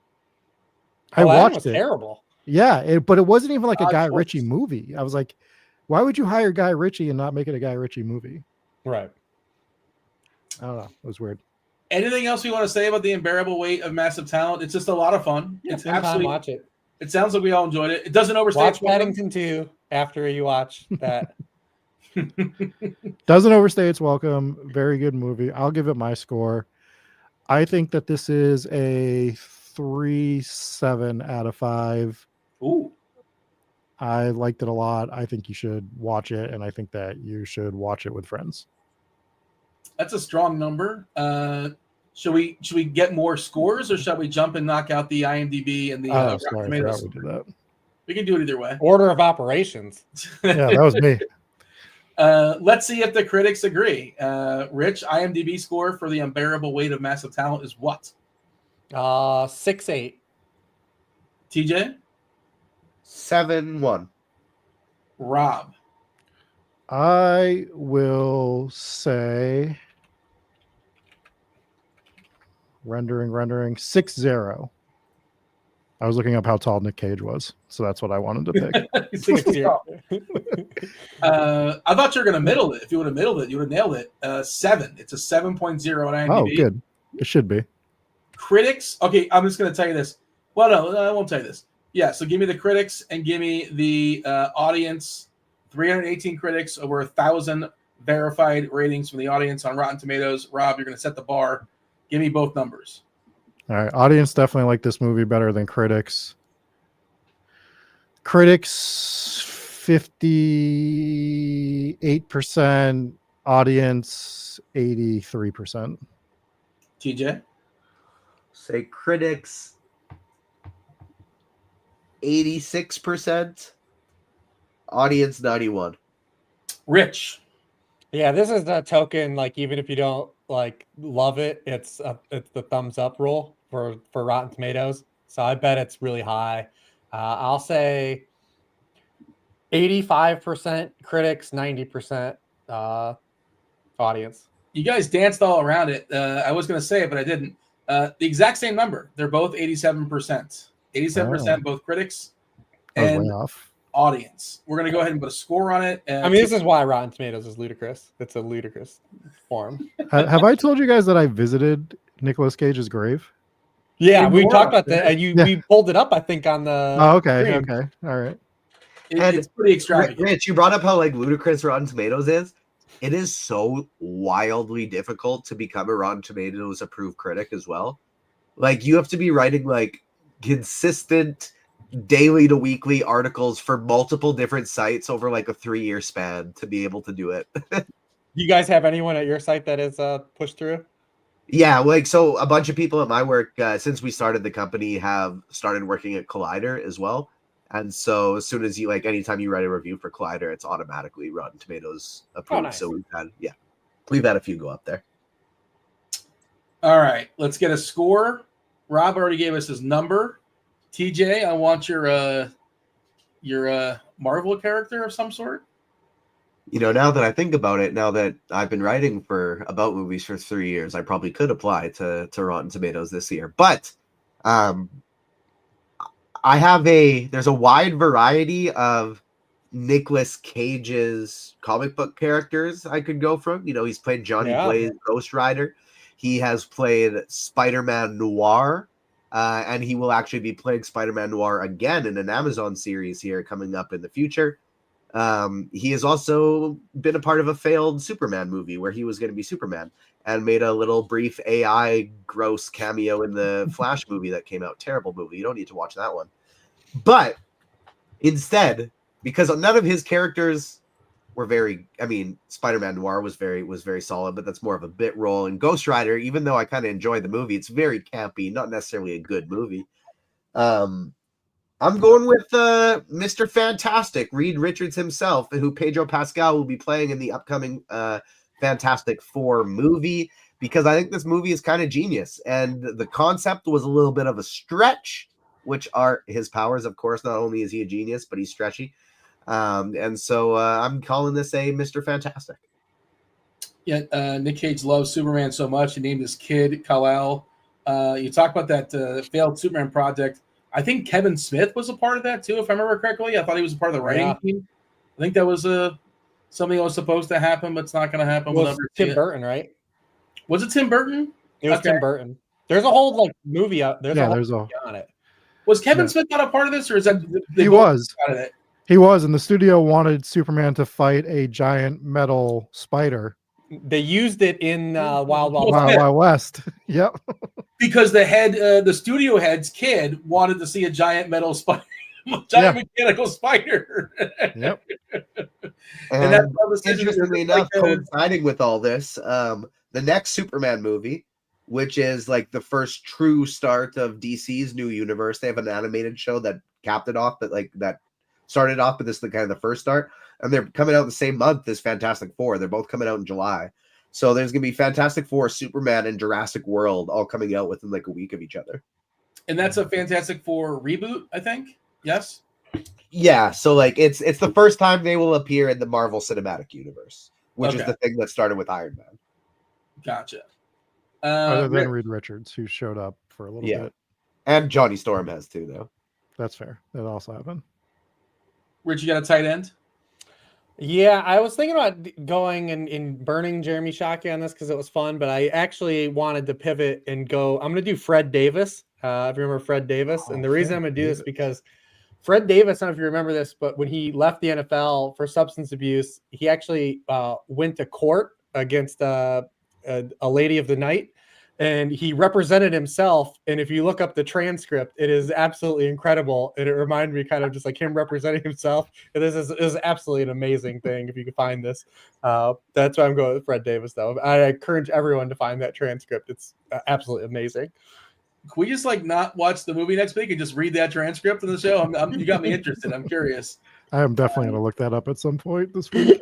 [SPEAKER 3] I watched it.
[SPEAKER 2] Terrible.
[SPEAKER 3] Yeah, but it wasn't even like a Guy Ritchie movie. I was like, why would you hire Guy Ritchie and not make it a Guy Ritchie movie?
[SPEAKER 2] Right.
[SPEAKER 3] I don't know. It was weird.
[SPEAKER 1] Anything else you want to say about The Unbearable Weight of Massive Talent? It's just a lot of fun.
[SPEAKER 2] Yeah,
[SPEAKER 1] it's absolutely.
[SPEAKER 2] Watch it.
[SPEAKER 1] It sounds like we all enjoyed it. It doesn't overstay.
[SPEAKER 2] Watch Paddington 2 after you watch that.
[SPEAKER 3] Doesn't overstay its welcome. Very good movie. I'll give it my score. I think that this is a 3.7 out of 5.
[SPEAKER 1] Ooh.
[SPEAKER 3] I liked it a lot. I think you should watch it, and I think that you should watch it with friends.
[SPEAKER 1] That's a strong number. Should we get more scores, or shall we jump and knock out the IMDb and the Rotten Tomatoes?
[SPEAKER 3] We do that.
[SPEAKER 1] We can do it either way.
[SPEAKER 2] Order of operations.
[SPEAKER 3] Yeah, that was me.
[SPEAKER 1] Let's see if the critics agree. Rich, IMDb score for The Unbearable Weight of Massive Talent is what?
[SPEAKER 2] 6.8.
[SPEAKER 1] TJ?
[SPEAKER 4] 7.1.
[SPEAKER 1] Rob?
[SPEAKER 3] I will say rendering 6.0. I was looking up how tall Nick Cage was, so that's what I wanted to pick.
[SPEAKER 1] I thought you were going to middle it. If you would have middled it, you would have nailed it. 7. It's a 7.0 on IMDb.
[SPEAKER 3] Oh, good. It should be.
[SPEAKER 1] Critics. Okay, I'm just going to tell you this. Well, no, I won't tell you this. Yeah, so give me the critics and give me the audience. 318 critics, over 1,000 verified ratings from the audience on Rotten Tomatoes. Rob, you're going to set the bar. Give me both numbers.
[SPEAKER 3] All right. Audience definitely like this movie better than critics. Critics, 58%. Audience, 83%.
[SPEAKER 1] TJ?
[SPEAKER 4] Say critics, 86%. Audience, 91%.
[SPEAKER 1] Rich?
[SPEAKER 2] Yeah, this is a token, like, even if you don't love it, it's the thumbs up rule for Rotten Tomatoes. So I bet it's really high. I'll say 85% critics, 90% audience.
[SPEAKER 1] You guys danced all around it. I was going to say it, but I didn't. The exact same number. They're both 87%. 87% both critics and
[SPEAKER 3] way off.
[SPEAKER 1] Audience. We're going to go ahead and put a score on it.
[SPEAKER 2] I mean, this is why Rotten Tomatoes is ludicrous. It's a ludicrous form.
[SPEAKER 3] Have I told you guys that I visited Nicolas Cage's grave?
[SPEAKER 2] Yeah, we talked about that. And we pulled it up, I think, on the.
[SPEAKER 3] Oh, okay.
[SPEAKER 2] stream.
[SPEAKER 3] Okay. All right.
[SPEAKER 1] It's pretty extravagant.
[SPEAKER 4] Rich, you brought up how like ludicrous Rotten Tomatoes is. It is so wildly difficult to become a Rotten Tomatoes approved critic as well. Like you have to be writing like consistent daily to weekly articles for multiple different sites over like a 3-year span to be able to do it.
[SPEAKER 2] You guys have anyone at your site that is pushed through?
[SPEAKER 4] Yeah, like so a bunch of people at my work since we started the company have started working at Collider as well. And so as soon as you like anytime you write a review for Collider, it's automatically Rotten Tomatoes approved.
[SPEAKER 2] Nice.
[SPEAKER 4] So we've had a few go up there.
[SPEAKER 1] All right, let's get a score. Rob already gave us his number. TJ, I want your Marvel character of some sort.
[SPEAKER 4] You know, now that I think about it, now that I've been writing about movies for 3 years, I probably could apply to Rotten Tomatoes this year. But there's a wide variety of Nicolas Cage's comic book characters I could go from. You know, he's played Johnny Blaze, Ghost Rider. He has played Spider-Man Noir, and he will actually be playing Spider-Man Noir again in an Amazon series here coming up in the future. He has also been a part of a failed Superman movie where he was going to be Superman and made a little brief AI gross cameo in the Flash movie that came out. Terrible movie. You don't need to watch that one. But instead, because none of his characters were Spider-Man Noir was very solid, but that's more of a bit role. And Ghost Rider, even though I kind of enjoyed the movie, it's very campy, not necessarily a good movie. I'm going with Mr. Fantastic, Reed Richards himself, who Pedro Pascal will be playing in the upcoming Fantastic Four movie, because I think this movie is kind of genius. And the concept was a little bit of a stretch, which are his powers, of course. Not only is he a genius, but he's stretchy. And so I'm calling this a Mr. Fantastic.
[SPEAKER 1] Yeah, Nick Cage loves Superman so much. He named his kid Kal-El. You talk about that failed Superman project. I think Kevin Smith was a part of that too, if I remember correctly. I thought he was a part of the writing team. I think that was something that was supposed to happen, but it's not going to happen.
[SPEAKER 2] Well, it's Tim Burton, right?
[SPEAKER 1] Was it Tim Burton?
[SPEAKER 2] It was Tim Burton. There's a whole movie out. There's a movie on it.
[SPEAKER 1] Was Kevin Smith not a part of this, or is that
[SPEAKER 3] he was? He was, and the studio wanted Superman to fight a giant metal spider.
[SPEAKER 2] They used it in Wild
[SPEAKER 3] West. Yep.
[SPEAKER 1] Because the studio head's kid wanted to see a giant metal spider, mechanical spider.
[SPEAKER 4] Yep. And that's interestingly enough, coinciding with all this, the next Superman movie, which is like the first true start of DC's new universe, they have an animated show that capped it off, that started off, but this is the kind of the first start. And they're coming out the same month as Fantastic Four. They're both coming out in July. So there's going to be Fantastic Four, Superman, and Jurassic World all coming out within like a week of each other.
[SPEAKER 1] And that's a Fantastic Four reboot, I think. Yes?
[SPEAKER 4] Yeah. So like it's the first time they will appear in the Marvel Cinematic Universe, which is the thing that started with Iron Man.
[SPEAKER 1] Gotcha.
[SPEAKER 3] Other than Reed Richards, who showed up for a little bit.
[SPEAKER 4] And Johnny Storm has too, though.
[SPEAKER 3] That's fair. That also happened.
[SPEAKER 1] Rich, you got a tight end?
[SPEAKER 2] Yeah, I was thinking about going and burning Jeremy Shockey on this because it was fun, but I actually wanted to pivot and go. I'm going to do Fred Davis. If you remember Fred Davis. And the reason I'm going to do this because Fred Davis, I don't know if you remember this, but when he left the NFL for substance abuse, he actually went to court against a lady of the night. And he represented himself. And if you look up the transcript, it is absolutely incredible. And it reminded me kind of just like him representing himself. And this is absolutely an amazing thing if you can find this. That's why I'm going with Fred Davis, though. I encourage everyone to find that transcript. It's absolutely amazing.
[SPEAKER 1] Can we just like not watch the movie next week and just read that transcript in the show? You got me interested. I'm curious.
[SPEAKER 3] I am definitely going to look that up at some point this week.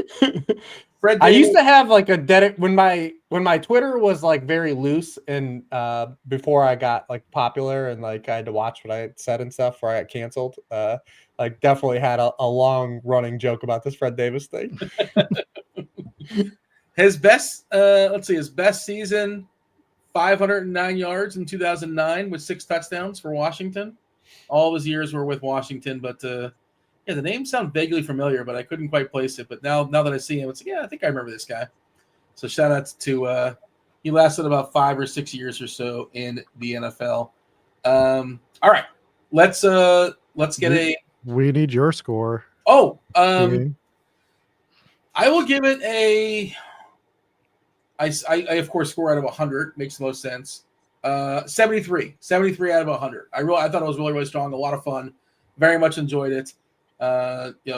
[SPEAKER 2] Fred I used to have like a when my Twitter was like very loose and before I got like popular and like I had to watch what I had said and stuff before I got canceled. Like definitely had a long running joke about this Fred Davis thing.
[SPEAKER 1] His best season, 509 yards in 2009 with 6 touchdowns for Washington. All of his years were with Washington, but the names sound vaguely familiar, but I couldn't quite place it. But now that I see him, it's like, I think I remember this guy. So shout out to he lasted about 5 or 6 years or so in the NFL. All right, let's get
[SPEAKER 3] We need your score.
[SPEAKER 1] Oh,
[SPEAKER 3] Mhm.
[SPEAKER 1] I will give it a. I of course score out of 100 makes the most sense. 73 out of 100. I thought it was really, really strong. A lot of fun. Very much enjoyed it.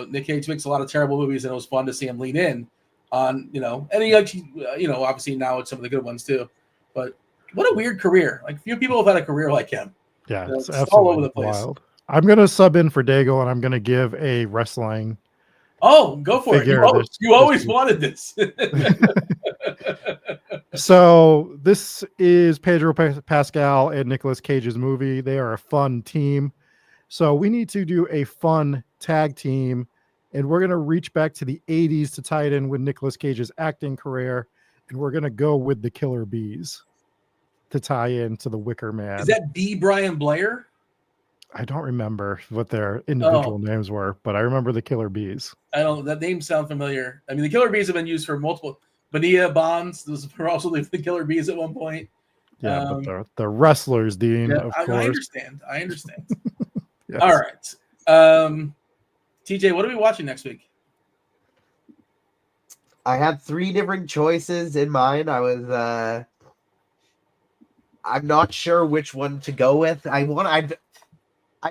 [SPEAKER 1] Nick Cage makes a lot of terrible movies, and it was fun to see him lean in on, and he actually, obviously now it's some of the good ones too. But what a weird career. Like, few people have had a career like him.
[SPEAKER 3] Yeah, it's
[SPEAKER 1] It's all over
[SPEAKER 3] absolutely
[SPEAKER 1] the place.
[SPEAKER 3] wild. I'm gonna sub in for Daigle, and I'm gonna give a wrestling.
[SPEAKER 1] Oh, go for it.
[SPEAKER 3] Figure
[SPEAKER 1] You always
[SPEAKER 3] this-
[SPEAKER 1] wanted this.
[SPEAKER 3] So this is Pedro Pascal and Nicolas Cage's movie. They are a fun team. So we need to do a fun tag team, and we're going to reach back to the 80s to tie it in with Nicolas Cage's acting career, and we're going to go with the Killer Bees to tie into the Wicker Man.
[SPEAKER 1] Is that B. Brian Blair?
[SPEAKER 3] I don't remember what their individual names were, but I remember the Killer Bees.
[SPEAKER 1] That name sounds familiar. I mean, the Killer Bees have been used for multiple. Bonilla Bonds, those were also the Killer Bees at one point.
[SPEAKER 3] Yeah, but the wrestlers, Dean, of course.
[SPEAKER 1] I understand.
[SPEAKER 3] Yes.
[SPEAKER 1] All right. TJ, what are we watching next week?
[SPEAKER 4] I had 3 different choices in mind. I'm not sure which one to go with. I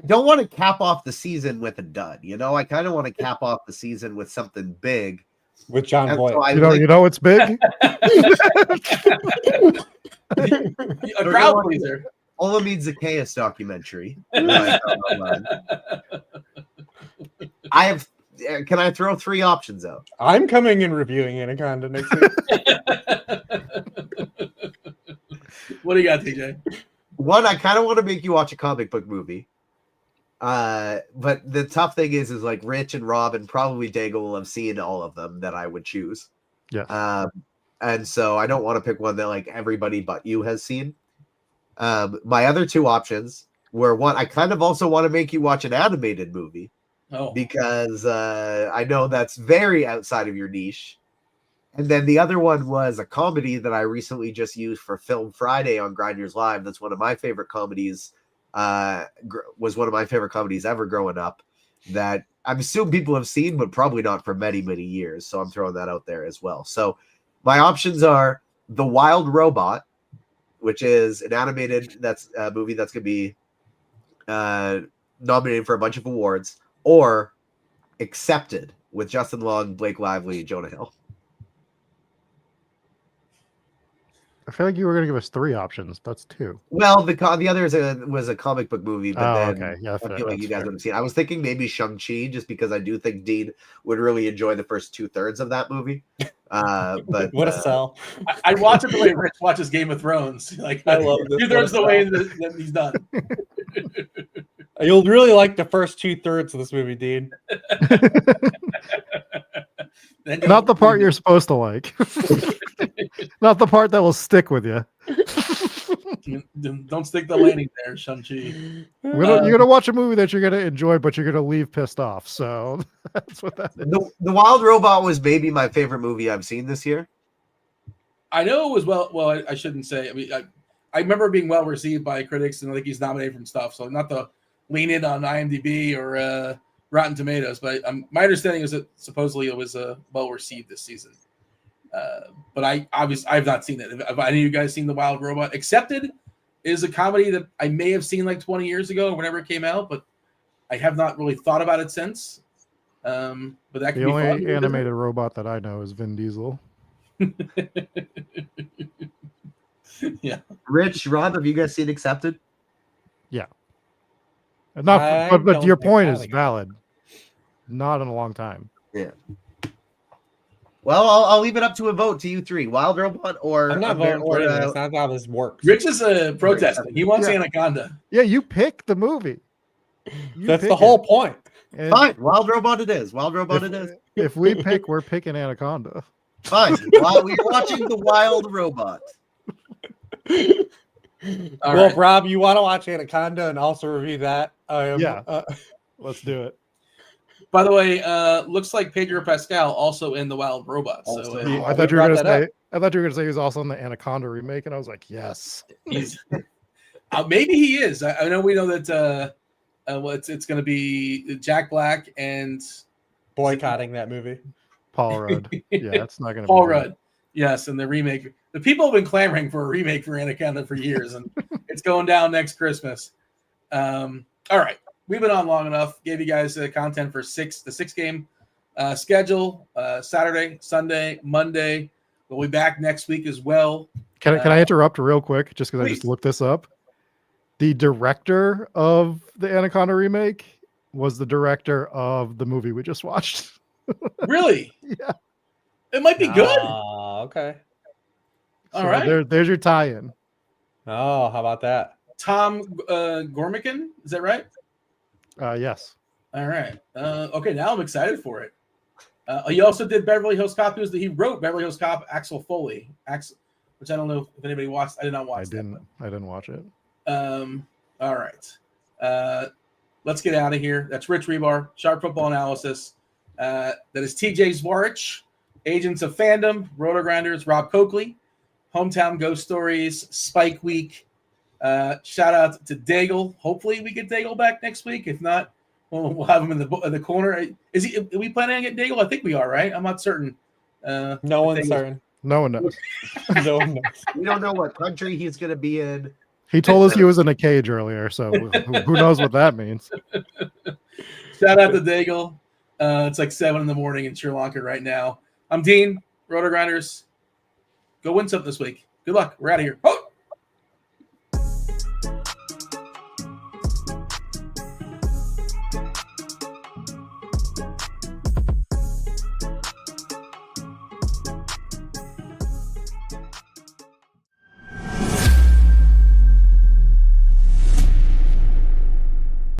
[SPEAKER 4] don't want to cap off the season with a dud. I kind of want to cap off the season with something big.
[SPEAKER 2] With John
[SPEAKER 4] And
[SPEAKER 2] Boyd.
[SPEAKER 4] so
[SPEAKER 3] You know what's big?
[SPEAKER 1] A crowd pleaser.
[SPEAKER 4] Olamide Zacchaeus documentary. I have. Can I throw 3 options out?
[SPEAKER 2] I'm coming and reviewing Anaconda next week.
[SPEAKER 1] What do you got, TJ?
[SPEAKER 4] One, I kind of want to make you watch a comic book movie. But the tough thing is like Rich and Rob and probably Daigle will have seen all of them that I would choose.
[SPEAKER 3] Yeah.
[SPEAKER 4] And so I don't want to pick one that like everybody but you has seen. My other 2 options were, one, I kind of also want to make you watch an animated movie.
[SPEAKER 1] Oh,
[SPEAKER 4] Because I know that's very outside of your niche. And then the other one was a comedy that I recently just used for Film Friday on Grinders Live. That's one of my favorite comedies. Was one of my favorite comedies ever growing up that I'm assuming people have seen, but probably not for many, many years. So I'm throwing that out there as well. So my options are The Wild Robot, which is an animated movie that's going to be nominated for a bunch of awards, or Accepted with Justin Long, Blake Lively, and Jonah Hill.
[SPEAKER 3] I feel like you were going to give us 3 options. That's 2.
[SPEAKER 4] Well, the other was a comic book movie, but then
[SPEAKER 3] okay. Yeah,
[SPEAKER 4] I feel like you guys would have seen. I was thinking maybe Shang-Chi, just because I do think Dean would really enjoy the first 2/3 of that movie. But
[SPEAKER 2] What a sell.
[SPEAKER 1] I watch it the way Rich watches Game of Thrones. Like,
[SPEAKER 2] I love this.
[SPEAKER 1] 2/3 the way that he's done.
[SPEAKER 2] You'll really like the first 2/3 of this movie, Dean.
[SPEAKER 3] Not the part you're supposed to like. Not the part that will stick with you.
[SPEAKER 1] Don't stick the landing there, Shang-Chi.
[SPEAKER 3] You're going to watch a movie that you're going to enjoy, but you're going to leave pissed off. So that's what that is.
[SPEAKER 4] The Wild Robot was maybe my favorite movie I've seen this year.
[SPEAKER 1] I know it was well. I shouldn't say. I mean, I remember being well received by critics, and I think he's nominated from stuff. So not to lean in on IMDb or Rotten Tomatoes, but my understanding is that supposedly it was well received this season. But I've not seen it. Have any of you guys seen The Wild Robot? Accepted is a comedy that I may have seen like 20 years ago or whenever it came out, but I have not really thought about it since. But that could
[SPEAKER 3] The
[SPEAKER 1] be
[SPEAKER 3] only
[SPEAKER 1] fun.
[SPEAKER 3] animated robot that I know is Vin Diesel.
[SPEAKER 1] Yeah.
[SPEAKER 4] Rich, Rob, have you guys seen Accepted?
[SPEAKER 3] Not, but
[SPEAKER 2] don't
[SPEAKER 3] your
[SPEAKER 2] think
[SPEAKER 3] point
[SPEAKER 2] I
[SPEAKER 3] is
[SPEAKER 2] like it.
[SPEAKER 3] valid. Not in a long time.
[SPEAKER 4] Yeah. Well, I'll leave it up to a vote to you 3. Wild Robot or
[SPEAKER 2] I'm not voting for it. That's not how this works.
[SPEAKER 1] Rich is protesting. He wants
[SPEAKER 3] Yeah.
[SPEAKER 1] Anaconda.
[SPEAKER 3] Yeah, you pick the movie. You
[SPEAKER 2] That's
[SPEAKER 3] pick
[SPEAKER 2] the whole
[SPEAKER 3] it.
[SPEAKER 2] point.
[SPEAKER 3] And
[SPEAKER 4] Fine. Wild Robot it is. Wild Robot it is.
[SPEAKER 3] if we pick, we're picking Anaconda.
[SPEAKER 4] Fine. We're watching The Wild Robot.
[SPEAKER 1] All
[SPEAKER 2] Well,
[SPEAKER 1] right.
[SPEAKER 2] Rob, you want to watch Anaconda and also review that?
[SPEAKER 3] Yeah. Let's do it.
[SPEAKER 1] By the way, looks like Pedro Pascal also in The Wild Robot. So
[SPEAKER 4] Also.
[SPEAKER 3] I thought you were
[SPEAKER 2] brought
[SPEAKER 3] going to
[SPEAKER 2] that
[SPEAKER 3] say.
[SPEAKER 2] up.
[SPEAKER 3] I thought you were going to say he was also in the Anaconda remake, and I was like, yes.
[SPEAKER 1] he's maybe he is. I know we know that. Well, it's going to be Jack Black and
[SPEAKER 2] Boycotting that movie.
[SPEAKER 3] Paul Rudd. Yeah, it's not going to.
[SPEAKER 1] Paul Rudd. Yes, and the remake. The people have been clamoring for a remake for Anaconda for years, and it's going down next Christmas. All right, we've been on long enough. Gave you guys content for the 6-game schedule. Saturday, Sunday, Monday. We'll be back next week as well.
[SPEAKER 3] Can I interrupt real quick, just because I
[SPEAKER 1] please.
[SPEAKER 3] just looked this up? The director of the Anaconda remake was the director of the movie we just watched.
[SPEAKER 1] Really?
[SPEAKER 3] Yeah.
[SPEAKER 1] It might be good.
[SPEAKER 2] Okay.
[SPEAKER 1] All right.
[SPEAKER 3] There's your tie-in.
[SPEAKER 2] Oh, how about that?
[SPEAKER 1] Tom Gormican, is that right?
[SPEAKER 3] Yes.
[SPEAKER 1] All right. Okay, now I'm excited for it. He also did Beverly Hills Cop. He wrote Beverly Hills Cop. Axel Foley, which I don't know if anybody watched. I did not watch.
[SPEAKER 3] I didn't watch it.
[SPEAKER 1] All right. Let's get out of here. That's Rich Hribar, Sharp Football Analysis. That is TJ Zwarich, Agents of Fandom, RotoGrinders, Rob Coakley, Hometown Ghost Stories, Spike Week. Shout out to Daigle. Hopefully we get Daigle back next week. If not, we'll have him in the corner. Are we planning on getting Daigle? I think we are, right? I'm not certain.
[SPEAKER 2] No one's certain.
[SPEAKER 3] No one knows.
[SPEAKER 2] No one knows.
[SPEAKER 4] We don't know what country he's going to be in.
[SPEAKER 3] He told us he was in a cage earlier, so who knows what that means.
[SPEAKER 1] Shout out to Daigle. It's like 7 a.m. in Sri Lanka right now. I'm Dean, RotoGrinders. Go win something this week. Good luck. We're out of here. Oh!